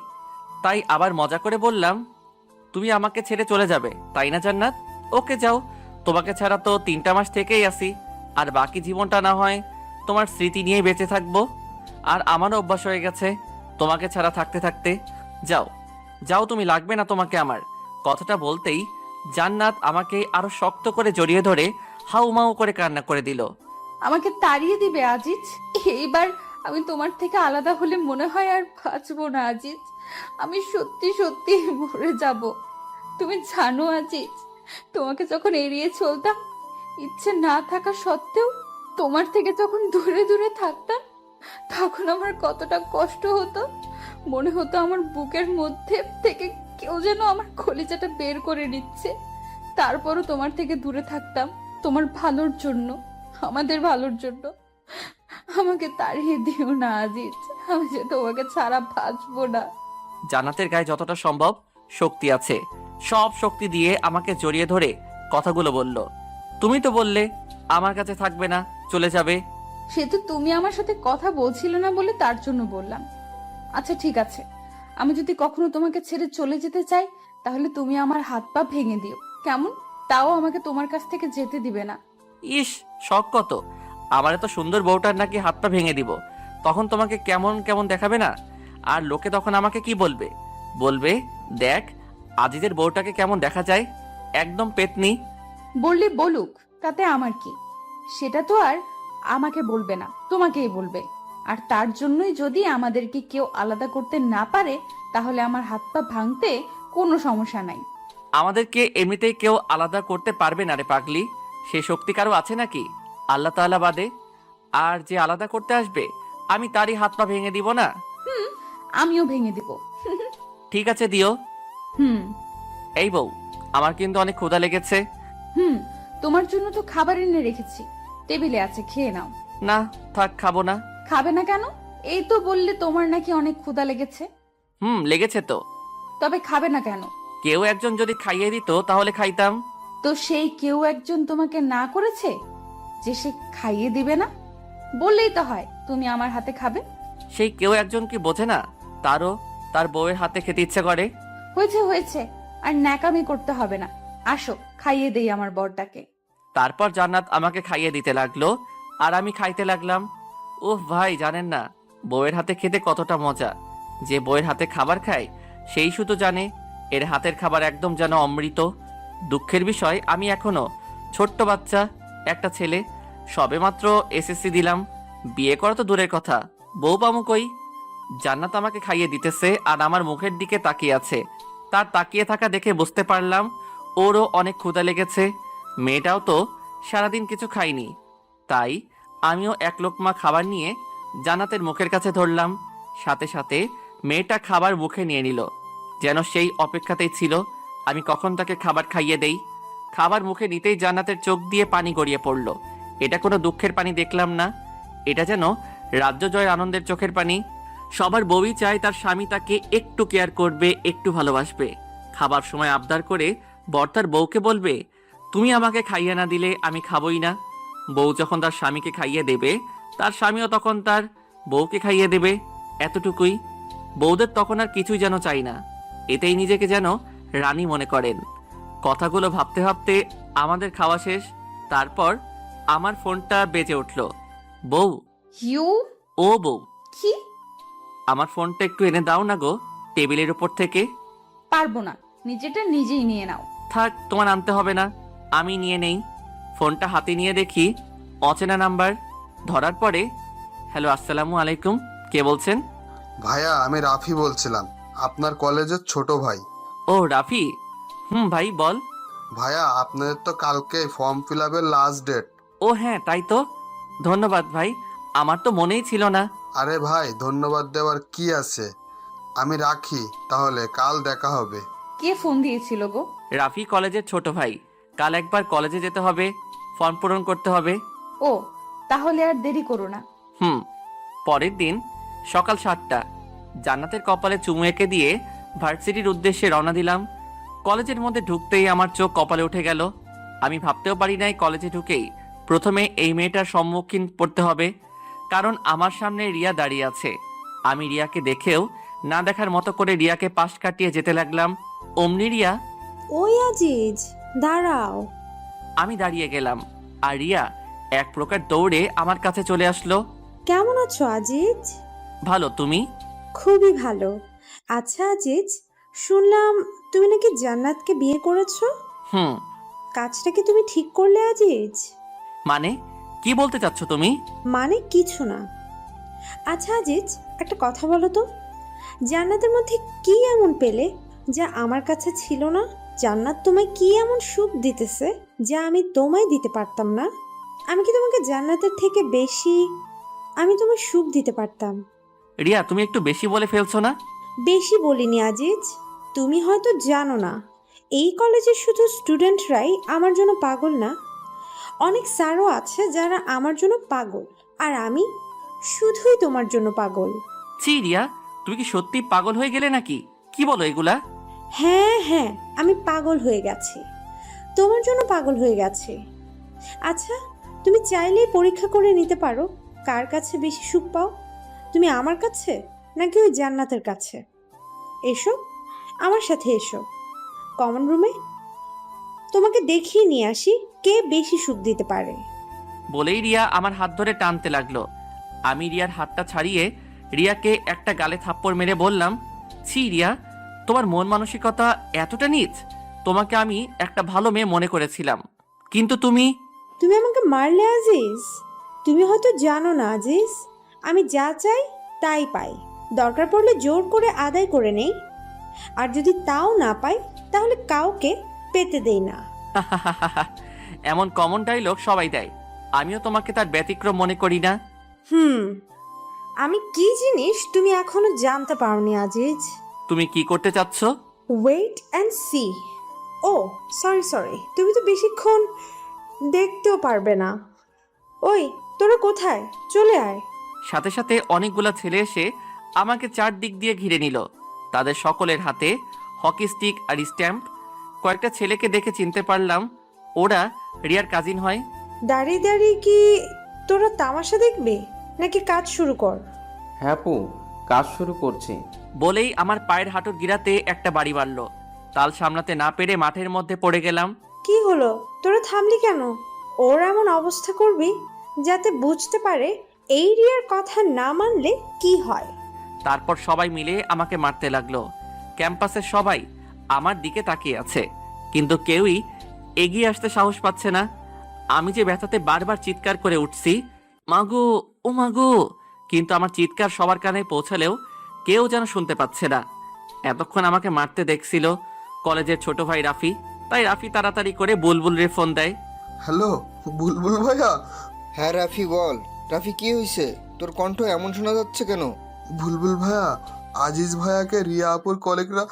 তাই আবার মজা করে বললাম, তুমি আমাকে ছেড়ে চলে যাবে তাই না জান্নাত? ওকে যাও, তোমাকে ছাড়া তো 3টা মাস থেকেই আসি, আর বাকি জীবনটা না হয় তোমার স্মৃতি নিয়েই বেঁচে থাকবো। আর আমারও অভ্যাস হয়ে গেছে তোমাকে ছাড়া থাকতে থাকতে। যাও যাও, তুমি লাগবে না তোমাকে আমার। কথাটা বলতেই জান্নাত আমাকে আরো শক্ত করে জড়িয়ে ধরে হাউমাউ করে কান্না করে দিল। আমাকে তাড়িয়ে দিবে আজিজ? এইবার আমি তোমার থেকে আলাদা হলে মনে হয় আর বাঁচবো না আজিজ। আমি সত্যি সত্যি মরে যাব। তুমি জানো আজিজ, তোমাকে যখন এড়িয়ে চলতাম, ইচ্ছে না থাকা সত্ত্বেও তোমার থেকে যখন দূরে দূরে থাকতাম, তখন আমার কতটা কষ্ট হতো। মনে হতো আমার বুকের মধ্যে থেকে কেউ যেন আমার কলিজাটা বের করে নিচ্ছে। তারপরও তোমার থেকে দূরে থাকতাম তোমার ভালোর জন্য, আমাদের ভালোর জন্য। আমাকে তাড়িয়ে দিও না আজিজ, আমি যে তোমাকে ছাড়া বাঁচবো না। জান্নাতের গায়ে যতটা সম্ভব শক্তি আছে, সব শক্তি দিয়ে আমাকে জড়িয়ে ধরে কথাগুলো বলল। তুমি তো বললে আমার কাছে থাকবে না, চলে যাবে। সে তো তুমি আমার সাথে কথা বলছিলে না বলে তার জন্য বললাম। আচ্ছা ঠিক আছে, আমি যদি কখনো তোমাকে ছেড়ে চলে যেতে চাই, তাহলে তুমি আমার হাত পা ভেঙে দিও, কেমন? তাও আমাকে তোমার কাছ থেকে যেতে দিবে না। ইস, শখ কত! আমার এত সুন্দর বউটার নাকি হাত পা ভেঙে দিব, তখন তোমাকে কেমন কেমন দেখাবে না? আর লোকে তখন আমাকে কি বলবে? বলবে, দেখ আজিজের বউটাকে কেমন দেখা যায়, একদম পেতনি। বললে বলুক, তাতে আমার কি? সেটা তো আর আমাকে বলবে না, তোমাকেই বলবে। আর তার জন্যই যদি আমাদেরকে কেউ আলাদা করতে না পারে, তাহলে আমার হাত পা ভাঙতে কোনো সমস্যা নাই। আমাদেরকে এমনিতেই কেউ আলাদা করতে পারবে না রে পাগলি, সে শক্তি কারো আছে নাকি আল্লাহ তাআলা বাদে? আর যে আলাদা করতে আসবে আমি তারই হাত পা ভেঙে দিব না? আমিও ভেঙে দিব। ঠিক আছে, দিও। হুম এই বউ, আমার কিন্তু অনেক ক্ষুধা লেগেছে। হুম তোমার জন্য তো খাবার এনে রেখেছি, টেবিলে আছে, খেয়ে নাও। না থাক, খাবো না। খাবে না কেন? এই তো বললে তোমার নাকি অনেক ক্ষুধা লেগেছে। লেগেছে তো। তবে খাবে না কেন? কেউ একজন যদি খাইয়ে দিত তাহলে খাইতাম। তো সেই কেউ একজন তোমাকে না করেছে যে সে খাইয়ে দিবে না? বললেই তো হয় তুমি আমার হাতে খাবে। সেই কেউ একজন কি বোঝে না তারও তার বউয়ের হাতে খেতে ইচ্ছে করে? হয়েছে হয়েছে, আর ন্যাকামি করতে হবে না। আসো খাইয়ে দেই আমার বরটাকে। তারপর জান্নাত আমাকে খাইয়ে দিতে লাগলো আর আমি খাইতে লাগলাম। ওহ ভাই, জানেন না বউয়ের হাতে খেতে কতটা মজা। যে বউয়ের হাতে খাবার খায় সেই শুধু জানে এর হাতের খাবার একদম যেন অমৃত। দুঃখের বিষয়, আমি এখনো ছোট্ট বাচ্চা, একটা ছেলে, সবেমাত্র এসএসসি দিলাম, বিয়ে করা তো দূরের কথা, বউ পামু কই? জান্নাত আমাকে খাইয়ে দিতেছে আর আমার মুখের দিকে তাকিয়ে আছে। তার তাকিয়ে থাকা দেখে বুঝতে পারলাম ওরও অনেক ক্ষুধা লেগেছে। মেয়েটাও তো সারাদিন কিছু খায়নি, তাই আমিও এক লোকমা খাবার নিয়ে জান্নাতের মুখের কাছে ধরলাম। সাথে সাথে মেয়েটা খাবার মুখে নিয়ে নিল, যেন সেই অপেক্ষাতেই ছিল আমি কখন তাকে খাবার খাইয়ে দেই। খাবার মুখে নিতেই জান্নাতের চোখ দিয়ে পানি গড়িয়ে পড়ল। এটা কোনো দুঃখের পানি দেখলাম না, এটা যেন রাজ্য জয়ের আনন্দের চোখের পানি। সবার বউই চায় তার স্বামী তাকে একটু কেয়ার করবে, একটু ভালোবাসবে। খাবার সময় আবদার করে বর তার বউকে বলবে, তুমি আমাকে খাইয়ে না দিলে আমি খাবই না। বউ যখন তার স্বামীকে খাইয়ে দেবে, তার স্বামীও তখন তার বউকে খাইয়ে দেবে। এতটুকুই। বউদের তখন আর কিছুই যেন চাই না, এতেই নিজেকে যেন রানী মনে করেন। কথাগুলো ভাবতে ভাবতে আমাদের খাওয়া শেষ। তারপর আমার ফোনটা বেজে উঠল। বউ। ইউ। ও বউ, কি? আমার ফোনটা একটু এনে দাও না গো, টেবিলের উপর থেকে। পারবো না, নিজেটা নিজেই নিয়ে নাও। থাক, তোমার আনতে হবে না, আমি নিয়ে নেই। ফোনটা হাতে নিয়ে দেখি অচেনা নাম্বার। ধরার পরে, হ্যালো, আসসালামু আলাইকুম, কে বলছেন? ভাইয়া, আমি রাফি বলছিলাম, আপনার কলেজের ছোট ভাই। ও রাফি, ভাই বল। ভাইয়া, আপনাদের তো কালকে ফর্ম ফিল আপের লাস্ট ডেট। ও হ্যাঁ, তাই তো, ধন্যবাদ ভাই, আমার তো মনেই ছিল না। আরে ভাই, ধন্যবাদ দেওয়ার কি আছে? আমি রাখি তাহলে, কাল দেখা হবে। কে ফোন দিয়েছিল গো? রাফি কলেজের ছোট ভাই, কাল একবার কলেজে যেতে হবে, ফর্ম পূরণ করতে হবে। ও, তাহলে আর দেরি করো না। পরের দিন সকাল 7টা, জান্নাতের কপালে চুমু এঁকে দিয়ে ভার্সিটির উদ্দেশ্যে রওনা দিলাম। কলেজের মধ্যে ঢুকতেই আমার চোখ কপালে উঠে গেল। আমি ভাবতেও পারি নাই কলেজে ঢুকেই প্রথমে এই মেয়েটার সম্মুখীন পড়তে হবে, কারণ আমার সামনে রিয়া দাঁড়িয়ে আছে। আমি রিয়াকে দেখেও না দেখার মতো করে রিয়াকে পাশ কাটিয়ে যেতে লাগলাম। অমনি রিয়া, ওই আজিজ, দাঁড়াও। আমি দাঁড়িয়ে গেলাম আর রিয়া এক প্রকার দৌড়ে আমার কাছে চলে আসলো। কেমন আছো আজিজ? ভালো, তুমি? খুবই ভালো। আচ্ছা আজিজ, শুনলাম তুমি নাকি জান্নাতকে বিয়ে করেছো। হুম। কাজটা কি তুমি ঠিক করলে আজিজ? মানে কি বলতে চাচ্ছ তুমি? মানে কিছু না। আচ্ছা আজিজ, একটা কথা বলো তো, জান্নাতের মধ্যে কি এমন পেলে যা আমার কাছে ছিল না? জান্নাত তোমায় কি এমন সুখ দিতেছে যা আমি তোমায় দিতে পারতাম না? আমি কি তোমাকে জান্নাতের থেকে বেশি আমি তোমায় সুখ দিতে পারতাম? রিয়া, তুমি একটু বেশি বলে ফেলছো না? বেশি বলিনি আজিজ, তুমি হয়তো জানো না, এই কলেজের শুধু স্টুডেন্টরাই আমার জন্য পাগল না, অনেক স্যারও আছে যারা আমার জন্য পাগল, আর আমি শুধুই তোমার জন্য পাগল। ছি রিয়া, তুমি কি সত্যি পাগল হয়ে গেলে নাকি? কি বলো এগুলা? হ্যাঁ হ্যাঁ, আমি পাগল হয়ে গেছি, তোমার জন্য পাগল হয়ে গেছি। আচ্ছা, তুমি চাইলেই পরীক্ষা করে নিতে পারো কার কাছে বেশি সুখ পাও, তুমি আমার কাছে নাকি ওই জান্নাতের কাছে। এসো, আমার সাথে এসো। কমন রুমে? তোমাকে দেখিয়ে নিয়ে আসি কে বেশি সুখ দিতে পারে। বলেই রিয়া আমার হাত ধরে টানতে লাগলো। আমি রিয়ার হাতটা ছাড়িয়ে রিয়াকে একটা গালে থাপ্পড় মেরে বললাম, ছি রিয়া, তোমার মন মানসিকতা এতটা নীচ? তোমাকে আমি একটা ভালো মেয়ে মনে করেছিলাম, কিন্তু তুমি তুমি আমাকে মারলে আজিজ? তুমি হয়তো জানো না আজিজ, আমি যা চাই তাই পাই, দরকার পড়লে জোর করে আদায় করে নেই, আর যদি তাও না পাই তাহলে কাউকে পেতে দেই না। এমন কমন ডায়লগ সবাই দেয়, আমিও তোমাকে তার ব্যতিক্রম মনে করি না। আমি কি জিনিস তুমি এখনো জানতে পারোনি আজিজ। তুমি কি করতে চাচ্ছ? Wait and see. Oh sorry, তুমি তো বেশিক্ষণ দেখতেও পারবে না। ওই তোরা কোথায়, চলে আয়। সাথে সাথে অনেকগুলা ছেলে এসে আমাকে চারদিক দিয়ে ঘিরে নিল। তাদের সকলের হাতে হকি স্টিক আর স্ট্যাম্প। কয়েকটা ছেলেকে দেখে চিনতে পারলাম ওরা রিয়ার কাজিন হয়। দাঁড়িয়ে দাঁড়িয়ে কি তোরা তামাশা দেখবে নাকি কাজ শুরু কর? হ্যাঁ আপু, কাজ শুরু করছি। বলেই আমার পায়ের হাঁটুর গিরাতে একটা বাড়ি মারল। তাল সামলাতে না পেরে মাঠের মধ্যে পড়ে গেলাম। কি হলো, তোরা থামলি কেন? ওর এমন অবস্থা করবি যাতে বুঝতে পারে এই রিয়ার কথা না মানলে কি হয়। তারপর সবাই মিলে আমাকে মারতে লাগলো। ক্যাম্পাসের সবাই আমার দিকে তাকিয়ে আছে, কিন্তু কেউই এগিয়ে আসতে সাহস পাচ্ছে না। আমি যে ব্যথাতে বারবার চিৎকার করে উঠছি, মাগো ও মাগো, কিন্তু আমার চিৎকার সবার কানে পৌঁছালেও কেউ যেন শুনতে পাচ্ছে না। এতক্ষণ আমাকে মারতে দেখছিল কলেজের ছোট ভাই রাফি, তাই রাফি তাড়াতাড়ি করে বুলবুল রে ফোন দেয়। হ্যালো বুলবুল ভাইয়া। হ্যাঁ রাফি বল। রাফি কি হয়েছে? তোর কণ্ঠ এমন শোনা যাচ্ছে কেন? বুলবুল ভাইয়া, আজিজ ভাইয়াকে রিয়া আপুর কলিগরা।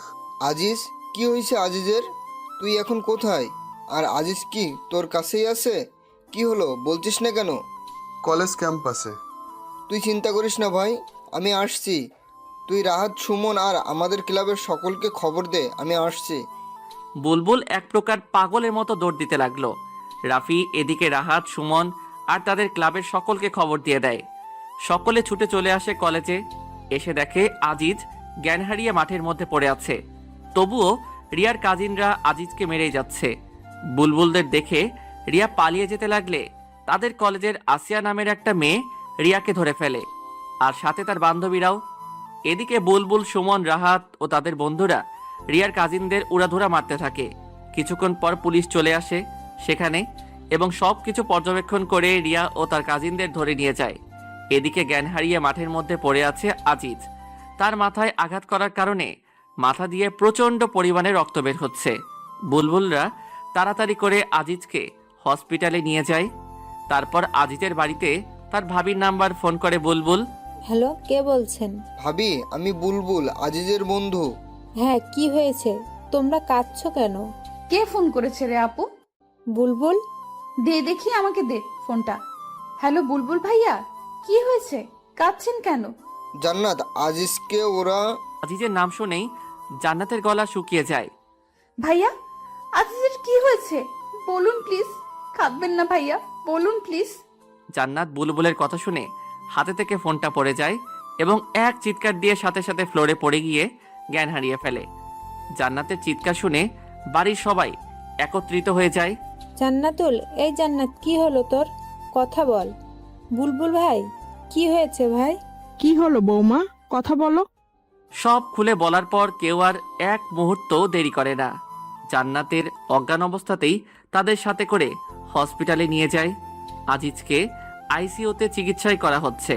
আজিজ? কি হয়েছে আজিজের? তুই এখন কোথায়? আর আজিজ কি তোর কাছেই আছে? কি হলো বলছিস না কেন? কলেজ ক্যাম্পাসে। তুই চিন্তা করিস না ভাই, আমি আসছি। তুই রাহাত, সুমন আর আমাদের ক্লাবের সকলকে খবর দে, আমি আসছি। বুলবুল এক প্রকার পাগলের মতো দৌড় দিতে লাগলো। রাফি এদিকে রাহাত, সুমন আর তাদের ক্লাবের সকলকে খবর দিয়ে দেয়। সকলে ছুটে চলে আসে কলেজে। এসে দেখে আজিজ জ্ঞান হারিয়ে মাঠের মধ্যে পড়ে আছে। তবুও রিয়ার কাজিনরা আজিজকে মেরেই যাচ্ছে। বুলবুলদের দেখে রিয়া পালিয়ে যেতে লাগলে তাদের কলেজের আসিয়া নামের একটা মেয়ে রিয়াকে ধরে ফেলে, আর সাথে তার বান্ধবীরাও। এদিকে বুলবুল, সুমন, রাহাত ও তাদের বন্ধুরা রিয়ার কাজিনদের উড়াধুরা মারতে থাকে। কিছুক্ষণ পর পুলিশ চলে আসে সেখানে এবং সবকিছু পর্যবেক্ষণ করে রিয়া ও তার কাজিনদের ধরে নিয়ে যায়। এদিকে জ্ঞান হারিয়ে মাঠের মধ্যে পড়ে আছে আজিজ। তার মাথায় আঘাত করার কারণে মাথা দিয়ে প্রচন্ড পরিমাণে রক্ত বের হচ্ছে। বুলবুলরা তাড়াতাড়ি করে আজিজকে হসপিটালে নিয়ে যায়। তারপর আজিজের বাড়িতে তার ভাবির নাম্বার ফোন করে বুলবুল। হ্যালো, কে বলছেন? ভাবি, আমি বুলবুল, আজিজের বন্ধু। হ্যাঁ, কি হয়েছে? তোমরা কাঁদছো কেন? কে ফোন করেছে রে আপু? বুলবুল। দে দেখি, আমাকে দে ফোনটা। হ্যালো বুলবুল ভাইয়া, কি হয়েছে? কাঁদছেন কেন? জান্নাত, আজিজকে ওরা। আজিজের নাম শুনেই জান্নাতের গলা শুকিয়ে যায়। ভাইয়া, আজিজের কি হয়েছে বলুন প্লিজ। কাঁদবেন না ভাইয়া, বলুন প্লিজ। জান্নাত বুলবুলের কথা শুনে হাতে থেকে ফোনটা পড়ে যায় এবং এক চিৎকার দিয়ে সাথে সাথে ফ্লোরে পড়ে গিয়ে জ্ঞান হারিয়ে ফেলে। জান্নাতের চিৎকার শুনে বাড়ির সবাই একত্রিত হয়ে যায়। জান্নাতুল, এই জান্নাত, কি হলো তোর? কথা বল। বুলবুল ভাই, কি হয়েছে ভাই? কি হলো বৌমা, কথা বলো। সব খুলে বলার পর কেউ আর এক মুহূর্ত দেরি করে না। জান্নাতের অজ্ঞান অবস্থাতেই তাদের সাথে করে হসপিটালে নিয়ে যায়। আজিজকে আইসিইউতে চিকিৎসাই করা হচ্ছে।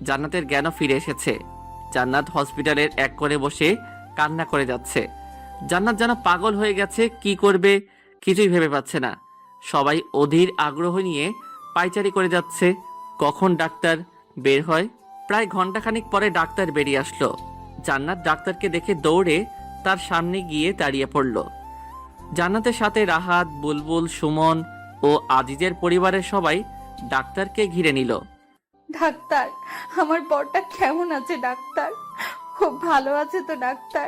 জান্নাতের জ্ঞানও ফিরে এসেছে। জান্নাত হসপিটালের এক কোণে বসে কান্না করে যাচ্ছে। জান্নাত যেন পাগল হয়ে গেছে, কি করবে কিছুই ভেবে পাচ্ছে না। সবাই অধীর আগ্রহ নিয়ে পায়চারি করে যাচ্ছে কখন ডাক্তার বের হয়। প্রায় ঘন্টাখানিক পরে ডাক্তার বেরিয়ে আসলো। জান্নাত ডাক্তারকে দেখে দৌড়ে তার সামনে গিয়ে দাঁড়িয়ে পড়ল। জান্নাতের সাথে রাহাত, বুলবুল, সুমন ও আজিজের পরিবারের সবাই ডাক্তারকে ঘিরে নিল। ডাক্তার, আমার বরটা কেমন আছে ডাক্তার? খুব ভালো আছে তো ডাক্তার?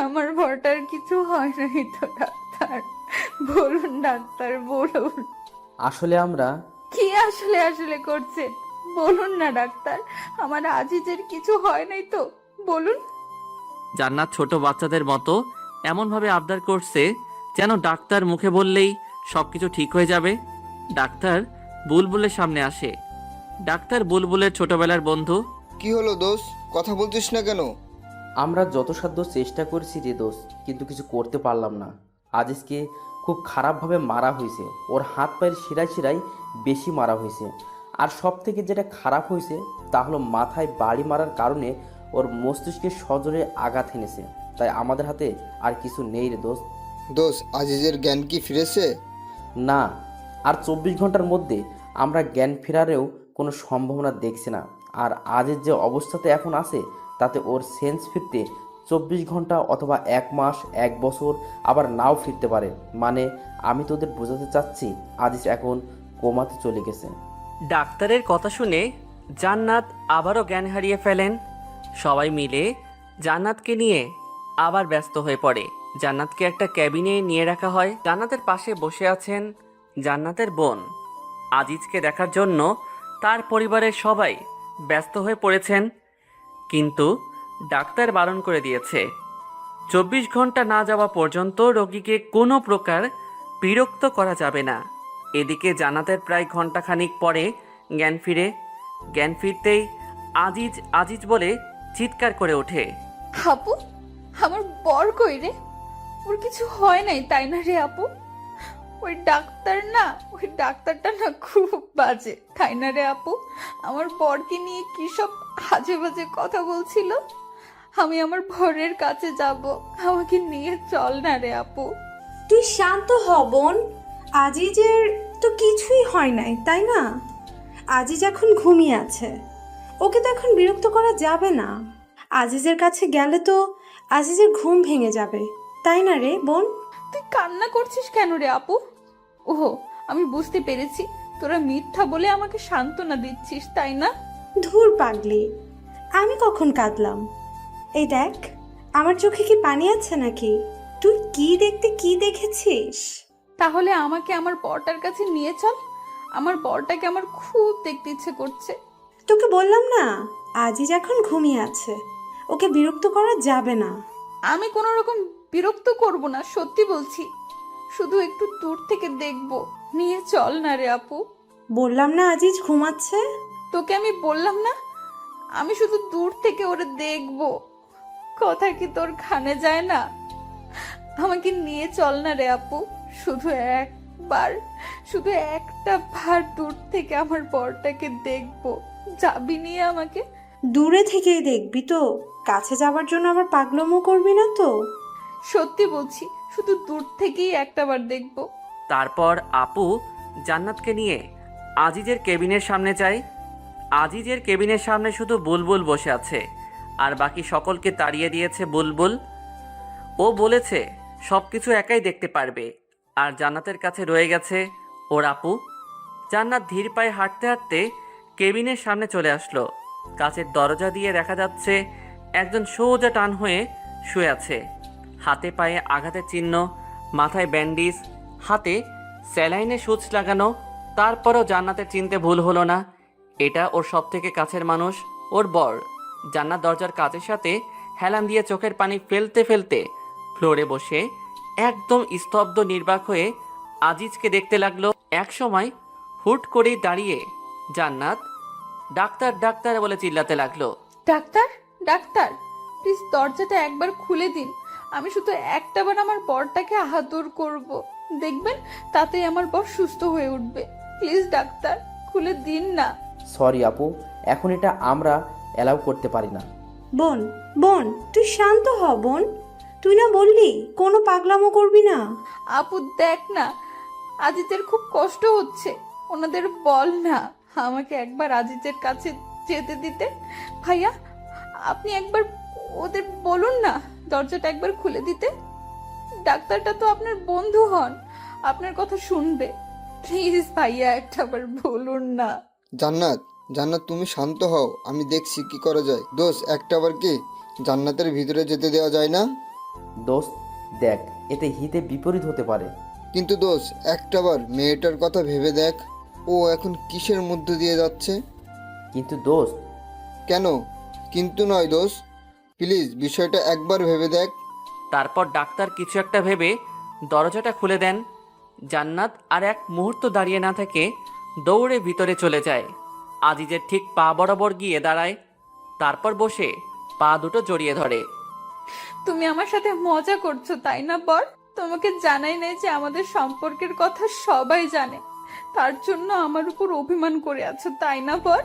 আমার বরটার কিছু হয় নাই তো ডাক্তার? বলুন ডাক্তার, বলুন। আসলে আমরা কি আসলে আসলে করছেন? বলুন না ডাক্তার, আমার আজিজের কিছু হয় নাই তো? বলুন। জান্নাত ছোট বাচ্চাদের মতো এমনভাবে আবদার করছে যেন ডাক্তার মুখে বললেই সবকিছু ঠিক হয়ে যাবে। ডাক্তার বুলবুলের সামনে আসে। ডাক্তার বুলবুলের ছোটবেলার বন্ধু। কি হলো দোষ, কথা বলছিস না কেন? আমরা যথাসাধ্য চেষ্টা করেছি রে দোষ, কিন্তু কিছু করতে পারলাম না। আজিজকে খুব খারাপভাবে মারা হয়েছে, ওর হাত পায়ের শিরায় শিরায় বেশি মারা হয়েছে। আর সব থেকে যেটা খারাপ হয়েছে তা হলো মাথায় বাড়ি মারার কারণে ওর মস্তিষ্কে সজোরে আঘাত এনেছে। তাই আমাদের হাতে আর কিছু নেই রে দোষ। দোষ, আজিজের জ্ঞান কি ফিরেছে? না, আর 24 ঘন্টার মধ্যে আমরা জ্ঞান ফেরারেও কোনো সম্ভাবনা দেখছি না। আর আজের যে অবস্থাতে এখন আছে তাতে ওর সেন্স ফিরতে 24 ঘন্টা অথবা 1 মাস, 1 বছর, আবার নাও ফিরতে পারে। মানে আমি তোদের বোঝাতে চাচ্ছি আজিজ এখন কোমাতে চলে গেছে। ডাক্তারের কথা শুনে জান্নাত আবারও জ্ঞান হারিয়ে ফেলেন। সবাই মিলে জান্নাতকে নিয়ে আবার ব্যস্ত হয়ে পড়ে। জান্নাতকে একটা ক্যাবিনে নিয়ে রাখা হয়। জান্নাতের পাশে বসে আছেন জান্নাতের বোন। আজিজকে দেখার জন্য তার পরিবারের সবাই ব্যস্ত হয়ে পড়েছেন, কিন্তু ডাক্তার বারণ করে দিয়েছে 24 ঘন্টা না যাওয়া পর্যন্ত রোগীকে কোনো প্রকার বিরক্ত করা যাবে না। এদিকে জান্নাতের প্রায় ঘন্টাখানিক পরে জ্ঞান ফিরে। জ্ঞান ফিরতেই আজিজ আজিজ বলে চিৎকার করে ওঠে। আপু, আমার বর কই রে? ওর কিছু হয় নাই তাই না রে আপু? ওই ডাক্তারটা না খুব বাজে তাই না রে আপু? আমার বরকে নিয়ে কি সব আজে বাজে কথা বলছিল। আমি আমার বরের কাছে যাব, আমাকে নিয়ে চল না রে আপু। তুই শান্ত হ বোন, আজিজের তো কিছুই হয় নাই তাই না? আজিজ এখন ঘুমিয়ে আছে, ওকে তো এখন বিরক্ত করা যাবে না। আজিজের কাছে গেলে তো আজিজের ঘুম ভেঙে যাবে তাই না রে বোন? তুই কান্না করছিস কেন রে আপু? ওহো, আমি বুঝতে পেরেছি, তোরা মিথ্যা বলে আমাকে সান্ত্বনা দিচ্ছিস তাই না? ধুর পাগলি, আমি কখন কাঁদলাম? এই দেখ, আমার চোখে কি পানি আছে নাকি? তুই কি দেখেছিস? তাহলে আমাকে আমার বরটার কাছে নিয়ে চল, আমার বরটাকে আমার খুব দেখতে ইচ্ছে করছে। তোকে বললাম না, আজিজ এখন ঘুমিয়ে আছে, ওকে বিরক্ত করা যাবে না। আমি কোনো রকম বিরক্ত করব না, সত্যি বলছি, শুধু একটু দূর থেকে দেখবো, নিয়ে চল না রে আপু। বললাম না আজিজ ঘুমাচ্ছে। তোকে আমি বললাম না, আমি শুধু দূর থেকে ওরে দেখবো, কথা কি তোর কানে যায় না? আমাকে নিয়ে চল না রে আপু, শুধু একটা বার দূর থেকে আমার বরটাকে দেখবো, যাবি নিয়ে আমাকে? দূরে থেকেই দেখবি তো, কাছে যাবার জন্য আবার পাগলামো করবি না তো? সত্যি বলছি, শুধু দূর থেকেই একটা বার দেখবো। তারপর আপু জান্নাতকে নিয়ে আজিজের কেবিনের সামনে যায়। আজিজের কেবিনের সামনে শুধু বুলবুল বসে আছে, আর বাকি সকলকে তাড়িয়ে দিয়েছে বুলবুল। ও বলেছে সবকিছু একাই দেখতে পারবে, আর জান্নাতের কাছে রয়ে গেছে ওর আপু। জান্নাত ধীর পায়ে হাঁটতে হাঁটতে কেবিনের সামনে চলে আসলো। কাচের দরজা দিয়ে দেখা যাচ্ছে একজন সোজা টান হয়ে শুয়ে আছে, হাতে পায়ে আঘাতের চিহ্ন, মাথায় ব্যান্ডেজ, হাতে স্যালাইনে সুচ লাগানো। তারপরও জান্নাতের চিনতে ভুল হলো না, এটা ওর সব থেকে কাছের মানুষ, ওর বর। জান্নাত দরজার কাচের সাথে হেলান দিয়ে চোখের পানি ফেলতে ফেলতে ফ্লোরে বসে একদম স্তব্ধ নির্বাক হয়ে আজিজকে দেখতে লাগলো। এক সময় হুট করেই দাঁড়িয়ে জান্নাত ডাক্তার ডাক্তার বলে চিল্লাতে লাগলো। ডাক্তার, ডাক্তার, প্লিজ দরজাটা একবার খুলে দিন, আমি শুধু একটাবার আমার বরটাকে আদর করব, দেখবেন তাতেই আমার বর সুস্থ হয়ে উঠবে। প্লিজ ডাক্তার, খুলে দিন না। সরি আপু, এখন এটা আমরা অ্যালাউ করতে পারি না। বোন বোন তুই শান্ত হ বোন, তুই না বললি কোনো পাগলামো করবি না? আপু দেখ না, আজিজের খুব কষ্ট হচ্ছে, ওনাদের বল না আমাকে একবার আজিজের কাছে যেতে দিতে। ভাইয়া, আপনি একবার ওদের বলুন না দরজাটা একবার খুলে দিতে। ডাক্তারটা তো আপনার বন্ধু হন, আপনার কথা শুনবে। প্লিজ ভাইয়া, একটাবার বলুন না। জান্নাত, জান্নাত তুমি শান্ত হও, আমি দেখছি কি করা যায়। দোষ, একটাবার কি জান্নাতের ভিতরে যেতে দেওয়া যায় না? দোস্ত দেখ, এতে হিতে বিপরীত হতে পারে। কিন্তু দোষ, একটাবার মেয়েটার কথা ভেবে দেখ, ও এখন কিসের মধ্যে দিয়ে যাচ্ছে। কিন্তু দোস্ত, কেন কিন্তু নয় দোষ, প্লিজ বিষয়টা একবার ভেবে দেখ। তারপর ডাক্তার কিছু একটা ভেবে দরজাটা খুলে দেন। জান্নাত আর এক মুহূর্ত দাঁড়িয়ে না থেকে দৌড়ে ভিতরে চলে যায়। আজিজের ঠিক পা বরাবর গিয়ে দাঁড়ায়, তারপর বসে পা দুটো জড়িয়ে ধরে। তুমি আমার সাথে মজা করছো তাই না বর? তোমাকে জানাই নাই যে আমাদের সম্পর্কের কথা সবাই জানে, তার জন্য আমার উপর অভিমান করে আছো তাই না বর?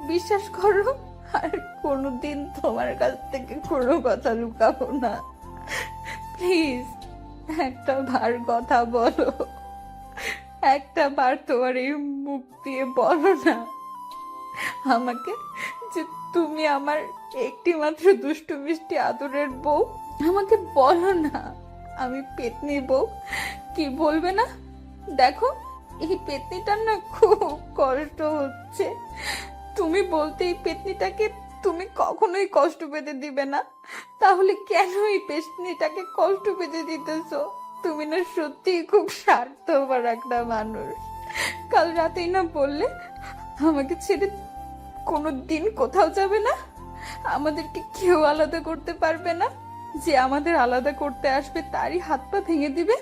বিশ্বাস করো, আর কোনোদিন তোমার কাছ থেকে কোনো কথা লুকাবো না। প্লিজ একটা বার কথা বলো, একটা বার তোমার এই মুখ দিয়ে বলো না আমাকে যে তুমি আমার একটি মাত্র দুষ্টু মিষ্টি আদরের বউ। আমাকে বলো না আমি পেতনি বউ। কি বলবে না? দেখো এই পেতনিটার না খুব কষ্ট হচ্ছে। তুমি বলতে এই পেতনিটাকে তুমি কখনোই কষ্ট পেতে দিবে না, তাহলে কেন এই পেতনিটাকে কষ্ট পেতে দিতেছো? তুমি না সত্যিই খুব স্বার্থপর একটা মানুষ। কাল রাতেই না বললে আমাকে ছেড়ে কোনো দিন কোথাও যাবে না, আমাদেরকে কেউ আলাদা করতে পারবে না, যে আমাদের আলাদা করতে আসবে তারই হাত পা ভেঙে দিবে।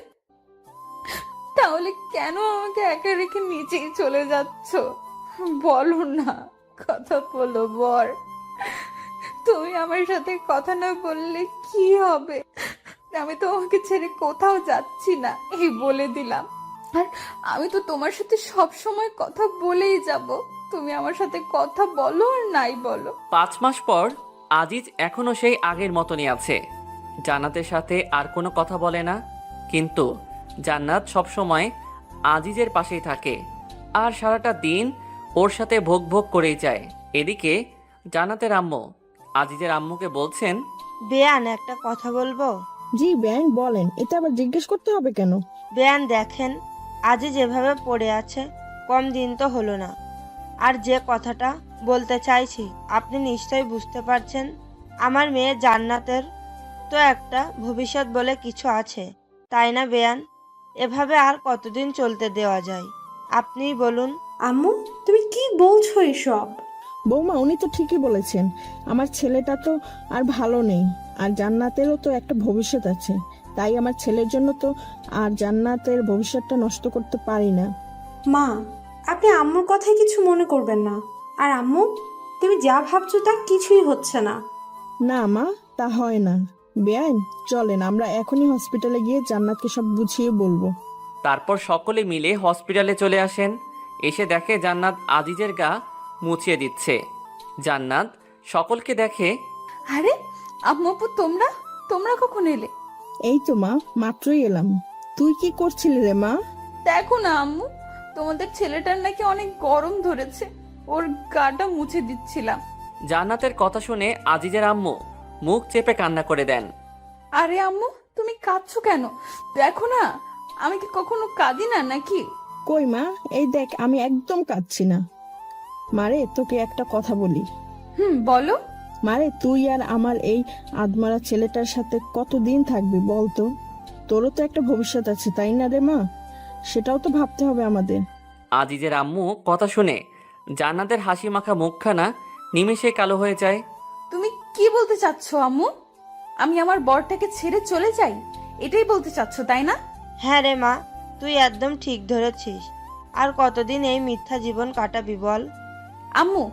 তাহলে কেন আমাকে একা রেখে নিচেই চলে যাচ্ছ? বলো না, কথা বলো বর। তুমি আমার সাথে কথা না বললে কি হবে? আমি তোমাকে ছেড়ে কোথাও যাচ্ছি না, এই বলে দিলাম। আর আমি তো তোমার সাথে সব সময় কথা বলেই যাব। তুমি আমার সাথে কথা বলো আর নাই বলো। 5 মাস পর আজিজ এখনো সেই আগের মতনই আছে। জান্নাতের সাথে আর কোনো কথা বলে না, কিন্তু জান্নাত সব সময় আজিজের পাশেই থাকে আর সারাটা দিন ওর সাথে ভোগ ভোগ করেই যায়। এদিকে জান্নাতের আম্মু আজিজের আম্মুকে বলছেন, বেয়ান একটা কথা বলবো? জি বেআইন বলেন, এটা আবার জিজ্ঞেস করতে হবে কেন? বেয়ান দেখেন, আজই যেভাবে পড়ে আছে কম দিন তো হলো না। আর যে কথাটা বলতে চাইছি আপনি নিশ্চয়ই বুঝতে পারছেন। আমার মেয়ে জান্নাতের তো একটা ভবিষ্যৎ বলে কিছু আছে, তাই না বেয়ান? এভাবে আর কতদিন চলতে দেওয়া যায় আপনিই বলুন। আম্মু তুমি কি বলছো এসব? বৌমা উনি তো ঠিকই বলেছেন, আমার ছেলেটা তো আর ভালো নেই, আর জান্নাতেরও তো একটা ভবিষ্যৎ আছে, তাই আমার ছেলের জন্য তো আর জান্নাতের ভবিষ্যৎটা নষ্ট করতে পারি না। মা আপনি আম্মুর কথায় কিছু মনে করবেন না। আর আম্মু তুমি যা ভাবছো তা কিছুই হচ্ছে না। না মা, তা হয় না। বেআইন চলেন আমরা এখনই হসপিটালে গিয়ে জান্নাতকে সব বুঝিয়ে বলবো। তারপর সকলে মিলে হসপিটালে চলে আসেন। এসে দেখে জান্নাত আজিজের গা মুছিয়ে দিচ্ছে। জান্নাত সকলকে দেখে, আরে আম্মু আপু, তোমরা তোমরা কখন এলে? এই তো মা, মাত্রই এলাম। তুই কি করছিলি রে মা? দেখো না আম্মু, তোমাদের ছেলেটার নাকি অনেক গরম ধরেছে, ওর গাটা মুছে দিচ্ছিলাম। জান্নাতের কথা শুনে আজিজের আম্মু মুখ চেপে কান্না করে দেন। আরে আম্মু তুমি কাঁদছো কেন? দেখো না আমি কি কখনো কাঁদি না নাকি? কই মা, এই দেখ আমি একদম কাঁদছি না। মারে তোকে একটা কথা বলি। বলো। মারে তুই আর আমার এই আদমারা ছেলেটার সাথে কতদিন থাকবি বলতো? তোরও তো একটা ভবিষ্যৎ আছে তাই না রে মা? সেটাও তো ভাবতে হবে আমাদের। আজিজের আম্মু কথা শুনে জান্নাতের হাসি মাখা মুখখানা নিমেষে কালো হয়ে যায়। তুমি কি বলতে চাচ্ছ আম্মু? আমি আমার বরটাকে ছেড়ে চলে যাই, এটাই বলতে চাচ্ছ তাই না? হ্যাঁ রে মা, তুই একদম ঠিক ধরেছিস। আর কতদিন এই মিথ্যা জীবন কাটাবি বল? আম্মু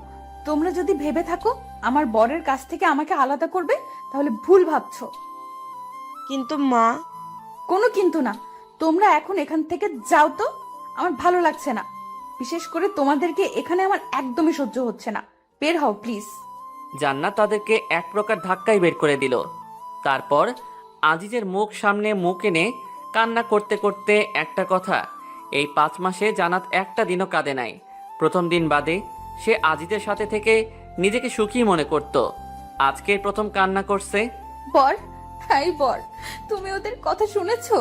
তোমরা যদি ভেবে থাকো আমার বরের কাছ থেকে আমাকে আলাদা করবে, তাহলে ভুল ভাবছো। কিন্তু মা। কোনো কিন্তু না, তোমরা এখন এখান থেকে যাও তো, আমার ভালো লাগছে না। বিশেষ করে তোমাদেরকে এখানে আমার একদমই সহ্য হচ্ছে না। বের হও প্লিজ। জান্নাত তাদেরকে এক প্রকার ধাক্কাই বের করে দিল। তারপর আজিজের মুখ সামনে মুখ এনে কান্না করতে করতে একটা কথা, এই 5 মাসে জান্নাত একটা দিনও কাঁদে নাই। প্রথম দিন বাদে সে আজিজের সাথে থেকে নিজেকে সুখী মনে করত। আজকের প্রথম কান্না করছে। বর, হাই বর, তুমি ওদের কথা শুনেছো?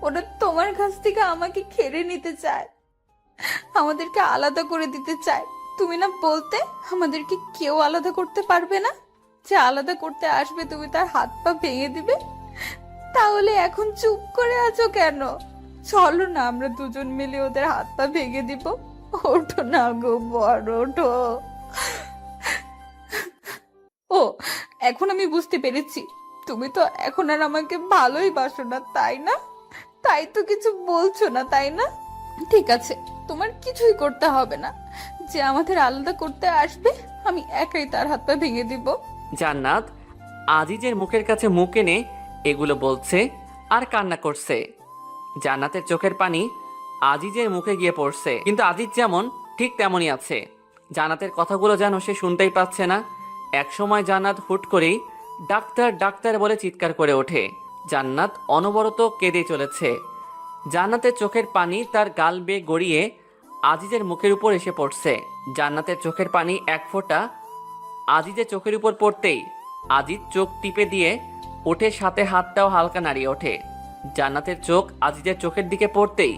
ওরা তোমার কাছ থেকে আমাকে কেড়ে নিতে চায়, আমাদেরকে আলাদা করে দিতে চায়। তুমি না বলতে আমাদেরকে কেউ আলাদা করতে পারবে না, যে আলাদা করতে আসবে তুমি তার হাত পা ভেঙে দিবে। তাহলে এখন চুপ করে আছো কেন? চলো না আমরা দুজন মিলে ওদের হাত পা ভেঙে দিব। ওঠো না গো বর, ওঠো। ও এখন আমি বুঝতে পেরেছি তুমি তো এখন আর আমাকে ভালোই বাসো না, তাই না? তাই তো কিছু বলছো না, তাই না? ঠিক আছে, তোমার কিছুই করতে হবে না। যে আমাদের আলাদা করতে আসবে, আমি একাই তার হাত পা ভেঙে দিব। জান্নাত আজিজের মুখের কাছে মুখ এনে এগুলো বলছে আর কান্না করছে। জান্নাতের চোখের পানি আজিজের মুখে গিয়ে পড়ছে, কিন্তু আজিজ যেমন ঠিক তেমনই আছে। জান্নাতের কথাগুলো যেন সে শুনতেই পাচ্ছে না। একসময় জান্নাত হুট করেই ডাক্তার ডাক্তার বলে চিৎকার করে ওঠে। জান্নাত অনবরত কেঁদে চলেছে। জান্নাতের চোখের পানি তার গাল বেয়ে গড়িয়ে আজিজের মুখের উপর এসে পড়ছে। জান্নাতের চোখের পানি এক ফোঁটা আজিজের চোখের উপর পড়তেই আজিজ চোখ টিপে দিয়ে ওঠে, সাথে হাতটাও হালকা নাড়িয়ে ওঠে। জান্নাতের চোখ আজিজের চোখের দিকে পড়তেই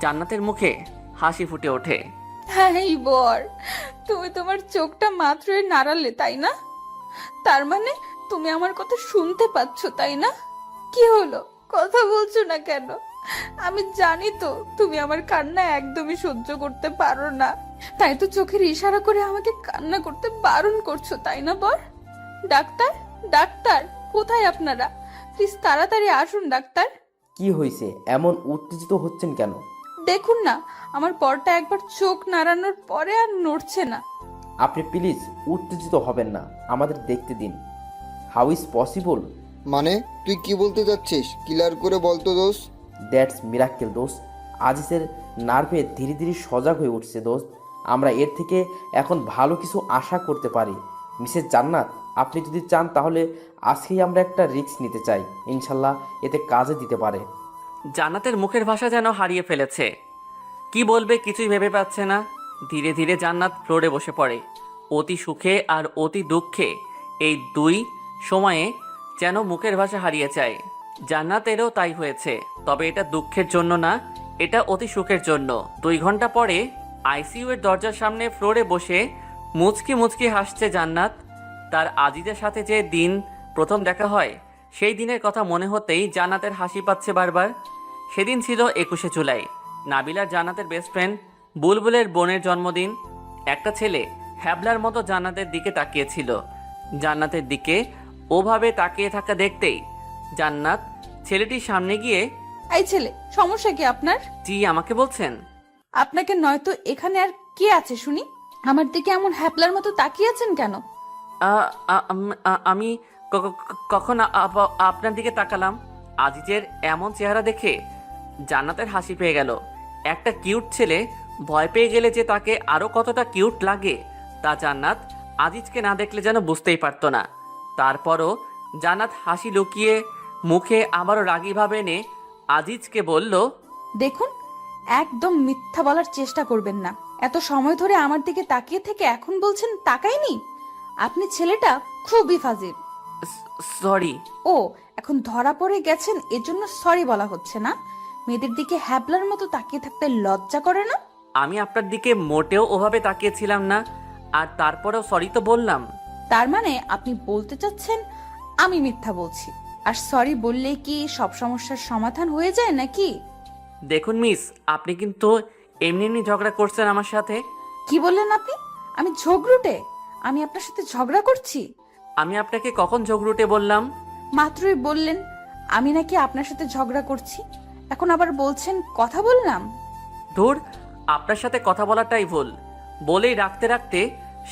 জান্নাতের মুখে হাসি ফুটে ওঠে। হ্যাঁ এই বর, তুমি তোমার চোখটা মাত্রই নাড়ালে, তাই না? তার মানে তুমি আমার কথা শুনতে পাচ্ছ, তাই না? কি হলো, কথা বলছো না কেন? আমি জানি তো তুমি আমার কান্না একদমই সহ্য করতে পারো না, তাই তো চোখের ইশারা করে আমাকে কান্না করতে বারণ করছো, তাই না বর? ডাক্তার, ডাক্তার, কোথায় আপনারা? প্লিজ তাড়াতাড়ি আসুন ডাক্তার। কি হয়েছে, এমন উত্তেজিত হচ্ছেন কেন? দেখুন না, আমার বরটা একবার চোখ নাড়ানোর পরে আর নড়ছে না। আপনি প্লিজ উত্তেজিত হবেন না, আমাদের দেখতে দিন। How is possible? মানে তুই কি বলতে চাচ্ছিস? ক্লিয়ার করে বলতো দোস্ত। দ্যাটস মিরাক্কেল দোস্ত। আজিজের নার্ভে ধীরে ধীরে সজাগ হয়ে উঠছে দোস্ত। আমরা এর থেকে এখন ভালো কিছু আশা করতে পারি। মিসেস জান্নাত, আপনি যদি চান তাহলে আজকেই আমরা একটা রিস্ক নিতে চাই। ইনশাল্লাহ এতে কাজে দিতে পারে। জান্নাতের মুখের ভাষা যেন হারিয়ে ফেলেছে। কি বলবে কিছুই ভেবে পাচ্ছে না। ধীরে ধীরে জান্নাত ফ্লোরে বসে পড়ে। অতি সুখে আর অতি দুঃখে এই দুই সময়ে যেন মুখের ভাষা হারিয়ে যায়। জান্নাতেরও তাই হয়েছে, তবে এটা দুঃখের জন্য না, এটা অতি সুখের জন্য। 2 ঘন্টা পরে আইসিইউ এর দরজার সামনে ফ্লোরে বসে মুচকি মুচকি হাসছে জান্নাত। তার আজিজের সাথে যে দিন প্রথম দেখা হয়, সেই দিনের কথা মনে হতেই জান্নাতের হাসি পাচ্ছে বারবার। সেদিন ছিল 21শে জুলাই, নাবিলার জান্নাতের বেস্ট ফ্রেন্ড বুলবুলের বোনের জন্মদিন। একটা ছেলে হ্যাবলার মতো জান্নাতের দিকে তাকিয়েছিল। জান্নাতের দিকে ওভাবে তাকিয়ে থাকা দেখতেই জান্নাত ছেলেটির সামনে গিয়ে, এই ছেলে, সমস্যা কি আপনার? জি আমাকে বলছেন? আপনাকে নয়তো এখানে আর কে আছে শুনি? আমার দিকে এমন হ্যাপলার মতো তাকিয়ে আছেন কেন? আমি কখন আপনার দিকে তাকালাম? আজিজের এমন চেহারা দেখে জান্নাতের হাসি পেয়ে গেল। একটা কিউট ছেলে ভয় পেয়ে গেলে যে তাকে আরো কতটা কিউট লাগে তা জান্নাত আজিজকে না দেখলে যেন বুঝতেই পারতো না। তারপরও জান্নাত হাসি লুকিয়ে মুখে আবারও রাগী ভাবে এনে আজিজকে বলল, দেখুন, একদম মিথ্যা বলার চেষ্টা করবেন না। এত সময় ধরে আমার দিকে তাকিয়ে থেকে এখন বলছেন তাকাইনি? আপনি ছেলেটা খুবই ফাজিল। সরি। ও, এখন ধরা পড়ে গেছেন, এজন্য সরি বলা হচ্ছে না? মেয়েদের দিকে হ্যাবলার মতো তাকিয়ে থাকতে লজ্জা করে না? আমি আপনার দিকে মোটেও ওভাবে তাকিয়েছিলাম না, আর তারপরেও সরি তো বললাম। তার মানে আপনি বলতে চাচ্ছেন আমি মিথ্যা বলছি? আর সরি বললে কি সব সমস্যার সমাধান হয়ে যায় নাকি? দেখুন মিস, আপনি কিন্তু এমনি এমনি ঝগড়া করছেন আমার সাথে। কি বললেন আপনি? আমি ঝগড়ুটে? আমি আপনার সাথে ঝগড়া করছি? আমি আপনাকে কখন ঝগড়ুটে বললাম? মাত্রই বললেন আমি নাকি আপনার সাথে ঝগড়া করছি, এখন আবার বলছেন কথা বললাম। ধুর, আপনার সাথে কথা বলাটাই ভুল। বলেই রাখতে রাখতে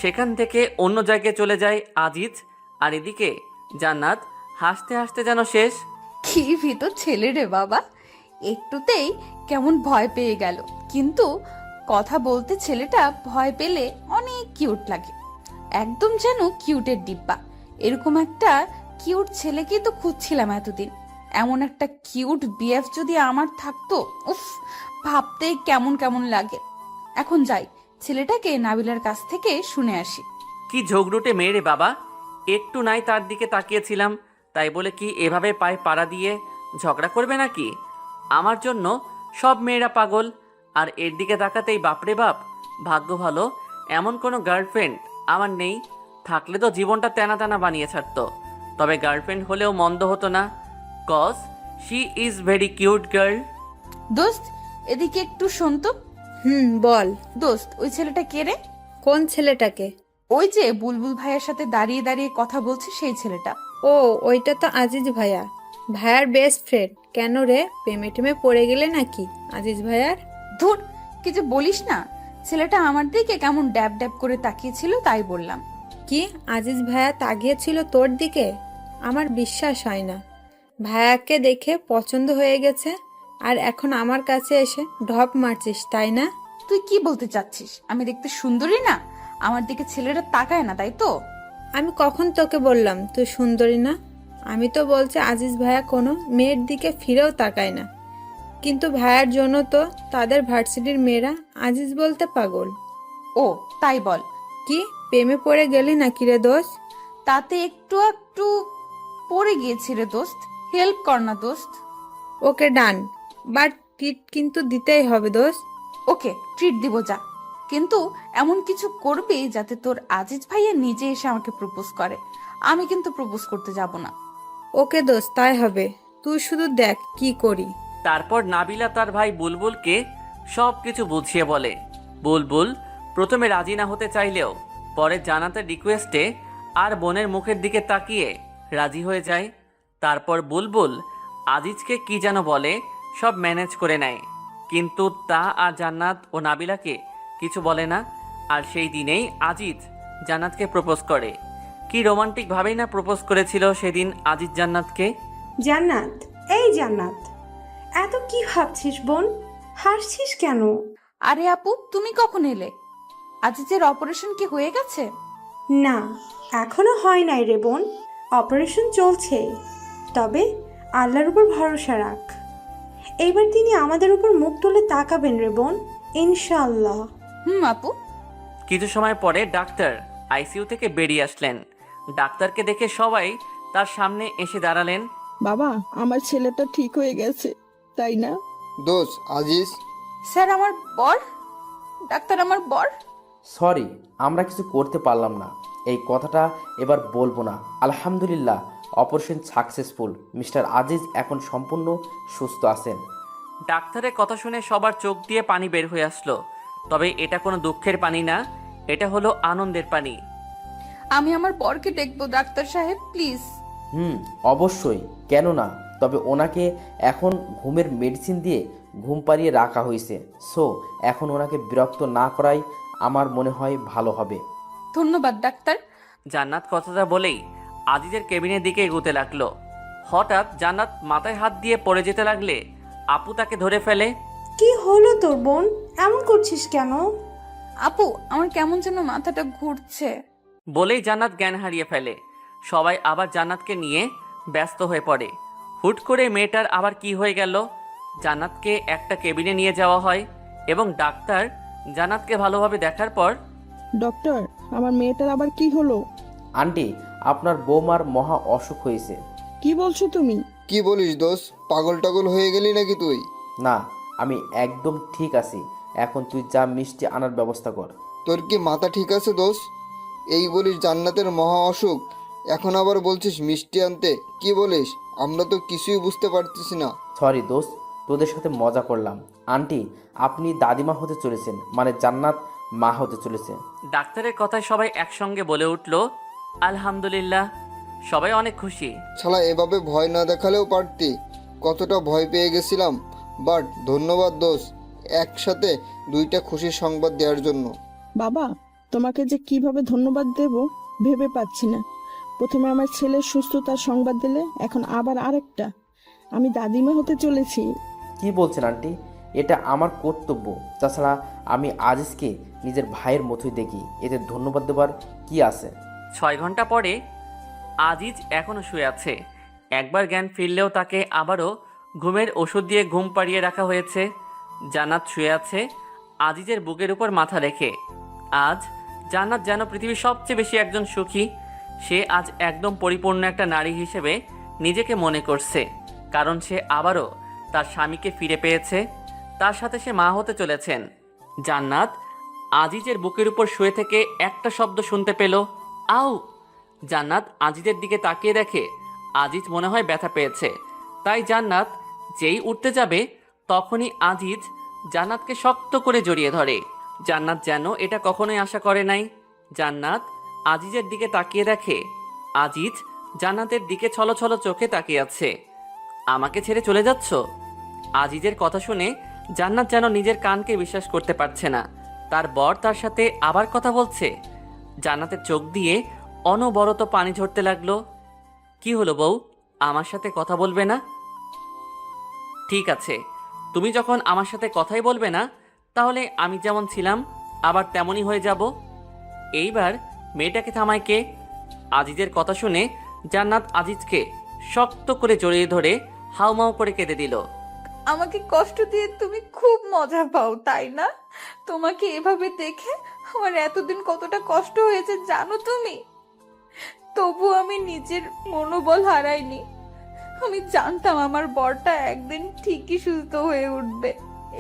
সেখান থেকে অন্য জায়গায় চলে যায় আজিজ। আর এদিকে জান্নাত হাসতে হাসতে যেন শেষ। কি ভিতর ছেলে রে বাবা, একটুতেই কেমন ভয় পেয়ে গেল। কিন্তু কথা বলতে ছেলেটা ভয় পেলে অনেক কিউট লাগে, একদম যেন কিউটের ডিব্বা। এরকম একটা কিউট ছেলেকেই তো খুঁজছিলাম এতদিন। এমন একটা কিউট বিএফ যদি আমার থাকতো, উফ, ভাবতেই কেমন কেমন লাগে। এখন যাই, ছেলেটাকে নাবিলার কাছ থেকে শুনে আসি। কি ঝগড়ুটে মেয়ে রে বাবা, একটু নাই তার দিকে তাকিয়েছিলাম, তাই বলে কি এভাবে পায়ে পাড়া দিয়ে ঝগড়া করবে নাকি? আমার জন্য সব মেয়েরা পাগল, আর এর দিকে তাকাতেই বাপরে বাপ। ভাগ্য ভালো এমন কোনো গার্লফ্রেন্ড আমার নেই, থাকলে তো জীবনটা তেনা তেনা বানিয়ে ছাড়তো। তবে গার্লফ্রেন্ড হলেও মন্দ হতো না, cause she is very cute girl. দোস্ত, এদিকে একটু শোন তো। বল। দোস্ত, ওই ছেলেটা কে রে? কোন ছেলেটাকে? ওই যে বুলবুল ভাইয়ের সাথে দাঁড়িয়ে দাঁড়িয়ে কথা বলছে সেই ছেলেটা। ও, ওইটা তো আজিজ ভাইয়া, ভাইয়ার বেস্ট ফ্রেন্ড। কেন রে, প্রেমে টেমে পড়ে গেলে নাকি আজিজ ভাইয়ার? ধুর, কিছু বলিস না। ছেলেটা আমার দিকে কেমন ড্যাব ড্যাব করে তাকিয়েছিল, তাই বললাম। কি, আজিজ ভাইয়া তাকিয়েছিল তোর দিকে? আমার বিশ্বাস হয় না। ভাইয়াকে দেখে পছন্দ হয়ে গেছে আর এখন আমার কাছে এসে ঢপ মারছিস, তাই না? তুই কি বলতে চাচ্ছিস? আমি দেখতে সুন্দরী না? আমার দিকে ছেলেটা তাকায় না, তাই তো? আমি কখন তোকে বললাম তুই সুন্দরী না? আমি তো বলছি আজিজ ভাইয়া কোনো মেয়ের দিকে ফিরেও তাকায় না, কিন্তু ভাইয়ার জন্য তো তাদের ভার্সিটির মেয়েরা আজিজ বলতে পাগল। ও, তাই বল। কি, প্রেমে পড়ে গেলি নাকি রে দোস্ত? তাতে একটু একটু পড়ে গিয়েছি রে দোস্ত। হেল্প কর না দোস্ত। ওকে ডান, বাট ট্রিট কিন্তু দিতেই হবে দোস্ত। ওকে, ট্রিট দিব, যা। কিন্তু এমন কিছু করবি যাতে তোর আজিজ ভাইয়া নিজে এসে আমাকে প্রপোজ করে। আমি কিন্তু প্রপোজ করতে যাব না। ওকে দোস্ত, তাই হবে। তুই শুধু দেখ কি করি। তারপর নাবিলা তার ভাই বুলবুলকে সব কিছু বুঝিয়ে বলে। বুলবুল প্রথমে রাজি না হতে চাইলেও পরে জান্নাতের রিকোয়েস্টে আর বোনের মুখের দিকে তাকিয়ে রাজি হয়ে যায়। তারপর বুলবুল আজিজকে কি যেন বলে, সব ম্যানেজ করে নেয়, কিন্তু তা আর জান্নাত ও নাবিলাকে কিছু বলে না। আর সেই দিনেই আজিজ জান্নাতকে প্রপোজ করে। কি রোমান্টিকভাবেই না প্রপোজ করেছিল সেদিন আজিজ জান্নাতকে। জান্নাত, এই জান্নাত, এত কি ভাবছিস বোন? হাসছিস কেন? আরে আপু, তুমি কখন এলে? আজিজের অপারেশন কি হয়ে গেছে? না, এখনো হয় নাই রে বোন। অপারেশন চলছে। তবে আল্লাহর উপর ভরসা রাখ। এইবার তিনি আমাদের উপর মুখ তুলে তাকাবেন রে বোন, ইনশাআল্লাহ। আপু। কিছু সময় পরে ডাক্তার আইসিইউ থেকে বেরিয়ে আসলেন। ডাক্তারকে দেখে সবাই তার সামনে এসে দাঁড়ালেন। বাবা, আমার ছেলেটা ঠিক হয়ে গেছে, তাই না? দোষ আজিজ। স্যার, আমার বর। ডাক্তার, আমার বর। সরি, আমরা কিছু করতে পারলাম না। এই কথাটা এবার বলবো না। আলহামদুলিল্লাহ, অপারেশন সাকসেসফুল। মিস্টার আজিজ এখন সম্পূর্ণ সুস্থ আছেন। ডাক্তারের কথা শুনে সবার চোখ দিয়ে পানি বের হয়ে আসলো। তবে এটা কোনো দুঃখের পানি না, এটা হলো আনন্দের পানি। আমি আমার বরকে দেখবো ডাক্তার সাহেব, প্লিজ। অবশ্যই, কেন না। তবে ওনাকে এখন ঘুমের মেডিসিন দিয়ে ঘুম পাড়িয়ে রাখা হয়েছে। সো এখন ওনাকে বিরক্ত না করাই আমার মনে হয় ভালো হবে। ধন্যবাদ ডাক্তার। জান্নাত কথাটা বলেই আজিজের কেবিনের দিকে এগোতে লাগলো। হঠাৎ জান্নাত মাথায় হাত দিয়ে পড়ে যেতে লাগলে আপু তাকে ধরে ফেলে। কি হলো তোর বোন? এমন করছিস কেন? আপু, আমার কেমন যেন মাথাটা ঘুরছে। বলেই জান্নাত জ্ঞান হারিয়ে ফেলে। সবাই আবার জান্নাতকে নিয়ে ব্যস্ত হয়ে পড়ে। হুট করে মেয়েটার আবার কি হয়ে গেল। জান্নাতকে একটা কেবিনে নিয়ে যাওয়া হয় এবং ডাক্তার জান্নাতকে ভালোভাবে দেখার পর, ডক্টর, আমার মেয়েটার আবার কি হলো? আন্টি, আপনার বৌমার মহা অসুখ হয়েছে। কি বলছো তুমি? কি বলিস দোষ? পাগল টাগল হয়ে গেলি নাকি তুই? না, আমি একদম ঠিক আছি। এখন তুই যা মিষ্টি আনার ব্যবস্থা কর। তোর কি মাথা ঠিক আছে দোষ? এই বলিস জান্নাতের মহা অসুখ, এখন আবার বলছিস মিষ্টি আনতে? কি বলিস? আমরা তো কিছুই বুঝতে পারতেছি না। সরি দোস্ত, তোদের সাথে মজা করলাম। আন্টি, আপনি দাদিমা হতে চলেছেন, মানে জান্নাত মা হতে চলেছে। ডাক্তারের কথায় সবাই একসঙ্গে বলে উঠল, আলহামদুলিল্লাহ। সবাই অনেক খুশি। শালা, এভাবে ভয় না দেখালেও পারতি। কতটা ভয় পেয়ে গেছিলাম। বাট ধন্যবাদ দোষ, একসাথে দুইটা খুশির সংবাদ দেওয়ার জন্য। বাবা, তোমাকে যে কিভাবে ধন্যবাদ দেব ভেবে পাচ্ছি না। প্রথমে আমার ছেলের সুস্থতার সংবাদ দিলে, এখন আবার আরেকটা। আমি দাদিমা হতে চলেছি। কি বলছেন আন্টি? এটা আমার কর্তব্য। তাছাড়া আমি আজিজকে নিজের ভাইয়ের মতোই দেখি, এতে ধন্যবাদ দেবার কি আছে? 6 ঘন্টা পরে আজিজ এখনো শুয়ে আছে। একবার জ্ঞান ফিরলেও তাকে আবারও ঘুমের ওষুধ দিয়ে ঘুম পাড়িয়ে রাখা হয়েছে। জান্নাত শুয়ে আছে আজিজের বুকের উপর মাথা রেখে। আজ জান্নাত যেন পৃথিবীর সবচেয়ে বেশি একজন সুখী। সে আজ একদম পরিপূর্ণ একটা নারী হিসেবে নিজেকে মনে করছে, কারণ সে আবারও তার স্বামীকে ফিরে পেয়েছে। তার সাথে সে মা হতে চলেছেন। জান্নাত আজিজের বুকের উপর শুয়ে থেকে একটা শব্দ শুনতে পেল, আউ। জান্নাত আজিজের দিকে তাকিয়ে দেখে আজিজ মনে হয় ব্যথা পেয়েছে। তাই জান্নাত যেই উঠতে যাবে তখনই আজিজ জান্নাতকে শক্ত করে জড়িয়ে ধরে। জান্নাত যেন এটা কখনোই আশা করে নাই। জান্নাত আজিজের দিকে তাকিয়ে দেখে আজিজ জান্নাতের দিকে ছলো ছলো চোখে তাকিয়ে আছে। আমাকে ছেড়ে চলে যাচ্ছ? আজিজের কথা শুনে জান্নাত যেন নিজের কানকে বিশ্বাস করতে পারছে না। তার বর তার সাথে আবার কথা বলছে। জান্নাতের চোখ দিয়ে অনবরত পানি ঝরতে লাগলো। কি হলো বউ, আমার সাথে কথা বলবে না? ঠিক আছে, তুমি যখন আমার সাথে কথাই বলবে না, তাহলে আমি যেমন ছিলাম আবার তেমনই হয়ে যাব। এইবার মেয়েটাকে থামায় কে? আজিজের কথা শুনে জান্নাত আজিজকে শক্ত করে জড়িয়ে ধরে হাউমাউ করে কেঁদে দিল। আমাকে কষ্ট দিয়ে তুমি খুব মজা পাও তাই না? তোমাকে এভাবে দেখে আমার এতদিন কতটা কষ্ট হয়েছে জানো তুমি? তবু আমি নিজের মনোবল হারাইনি। আমি জানতাম আমার বরটা একদিন ঠিকই সুস্থ হয়ে উঠবে।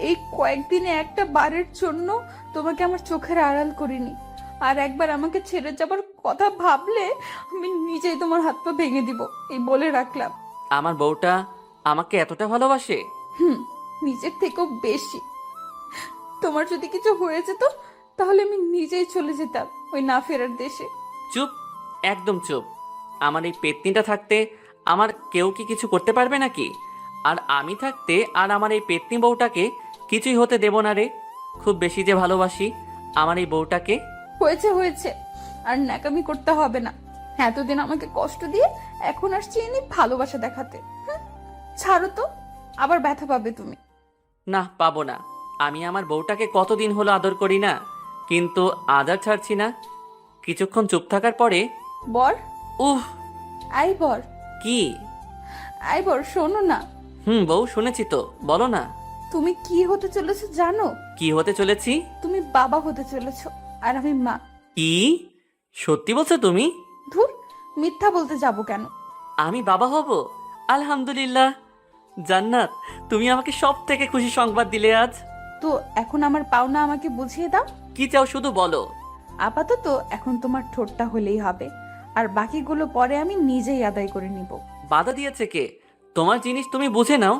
এই কয়েকদিনে একটা বারের জন্য তোমাকে আমার চোখের আড়াল করিনি। আর একবার আমাকে ছেড়ে যাবার কথা ভাবলে আমি নিজেই তোমার হাত পা ভেঙে দিব, এই বলে রাখলাম। আমার বউটা আমাকে এতটা ভালোবাসে? নিজের থেকেও বেশি। তোমার যদি কিছু হয়ে যেত তাহলে আমি নিজেই চলে যেতাম ওই না ফেরার দেশে। চুপ, একদম চুপ। আমার এই পেতনিটা থাকতে আমার কেউ কি কিছু করতে পারবে নাকি? আর আমি থাকতে আর আমার এই পেতনি বউটাকে কিছুই হতে দেব না রে। খুব বেশি যে ভালোবাসি আমার এই বউটাকে। হয়েছে হয়েছে, আর ন্যাকামি করতে হবে না। এতদিন আমাকে কষ্ট দিয়ে এখন আসছি এনে ভালোবাসা দেখাতে। ছাড়ো তো, আবার ব্যথা পাবে তুমি। না, পাবো না। আমি আমার বউটাকে কতদিন হলো আদর করি না, কিন্তু আজ আর ছাড়ছি না। কিছুক্ষণ চুপ থাকার পরে বর, উহ, আই বর, কি? আই বর, শোনো না। বউ, শুনেছি তো, বলো না। তুমি কি হতে চলেছো জানো? কি হতে চলেছি? তুমি বাবা হতে চলেছো আর আমি মা। কি? সত্যি বলছো তুমি? ধুর, মিথ্যা বলতে যাব কেন? আমি বাবা হব? আলহামদুলিল্লাহ। জান্নাত, তুমি আমাকে সব থেকে খুশি সংবাদ দিলে আজ। তো এখন আমার পাওনা আমাকে বুঝিয়ে দাও। কি চাও শুধু বলো। আপাতত এখন তোমার ঠোঁটটা হলেই হবে, আর বাকিগুলো পরে আমি নিজেই আদায় করে নিব। বাধা দিয়েছে কে? তোমার জিনিস তুমি বুঝে নাও।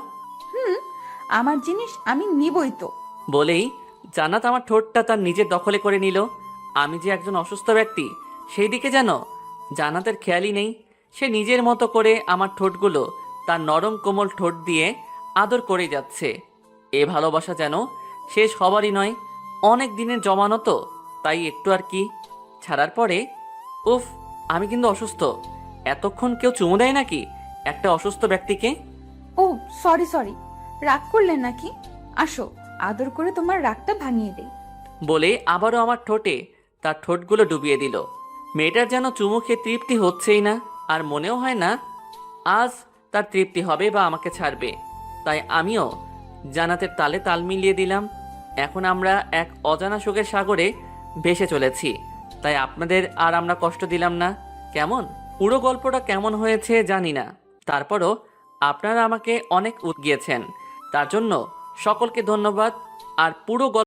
আমার জিনিস আমি নিবই তো। বলেই জান্নাত আমার ঠোঁটটা তার নিজের দখলে করে নিল। আমি যে একজন অসুস্থ ব্যক্তি সেই দিকে যেন জান্নাতের খেয়ালই নেই। সে নিজের মতো করে আমার ঠোঁটগুলো তার নরম কোমল ঠোঁট দিয়ে আদর করে যাচ্ছে। এ ভালোবাসা যেন শেষ হবারই নয়, অনেক দিনের জমানো তো, তাই একটু আর কি। ছাড়ার পরে উফ, আমি কিন্তু অসুস্থ। এতক্ষণ কেউ চুমু দেয় নাকি একটা অসুস্থ ব্যক্তিকে? ও সরি সরি, রাগ করলে নাকি? আসো, আদর করে তোমার রাগটা ভাঙিয়ে দেই। বলে আবারও আমার ঠোঁটে তার ঠোঁটগুলো ডুবিয়ে দিল। মেয়েটার যেন চুমু খেয়ে তৃপ্তি হচ্ছেই না, আর মনেও হয় না আজ তার তৃপ্তি হবে বা আমাকে ছাড়বে। তাই আমিও জান্নাতের তালে তাল মিলিয়ে দিলাম। এখন আমরা এক অজানা সুখের সাগরে ভেসে চলেছি। তাই আপনাদের আর আমরা কষ্ট দিলাম না। কেমন পুরো গল্পটা কেমন হয়েছে জানি না, তারপরও আপনারা আমাকে অনেক উৎগিয়েছেন, তার জন্য সকলকে ধন্যবাদ। আর পুরো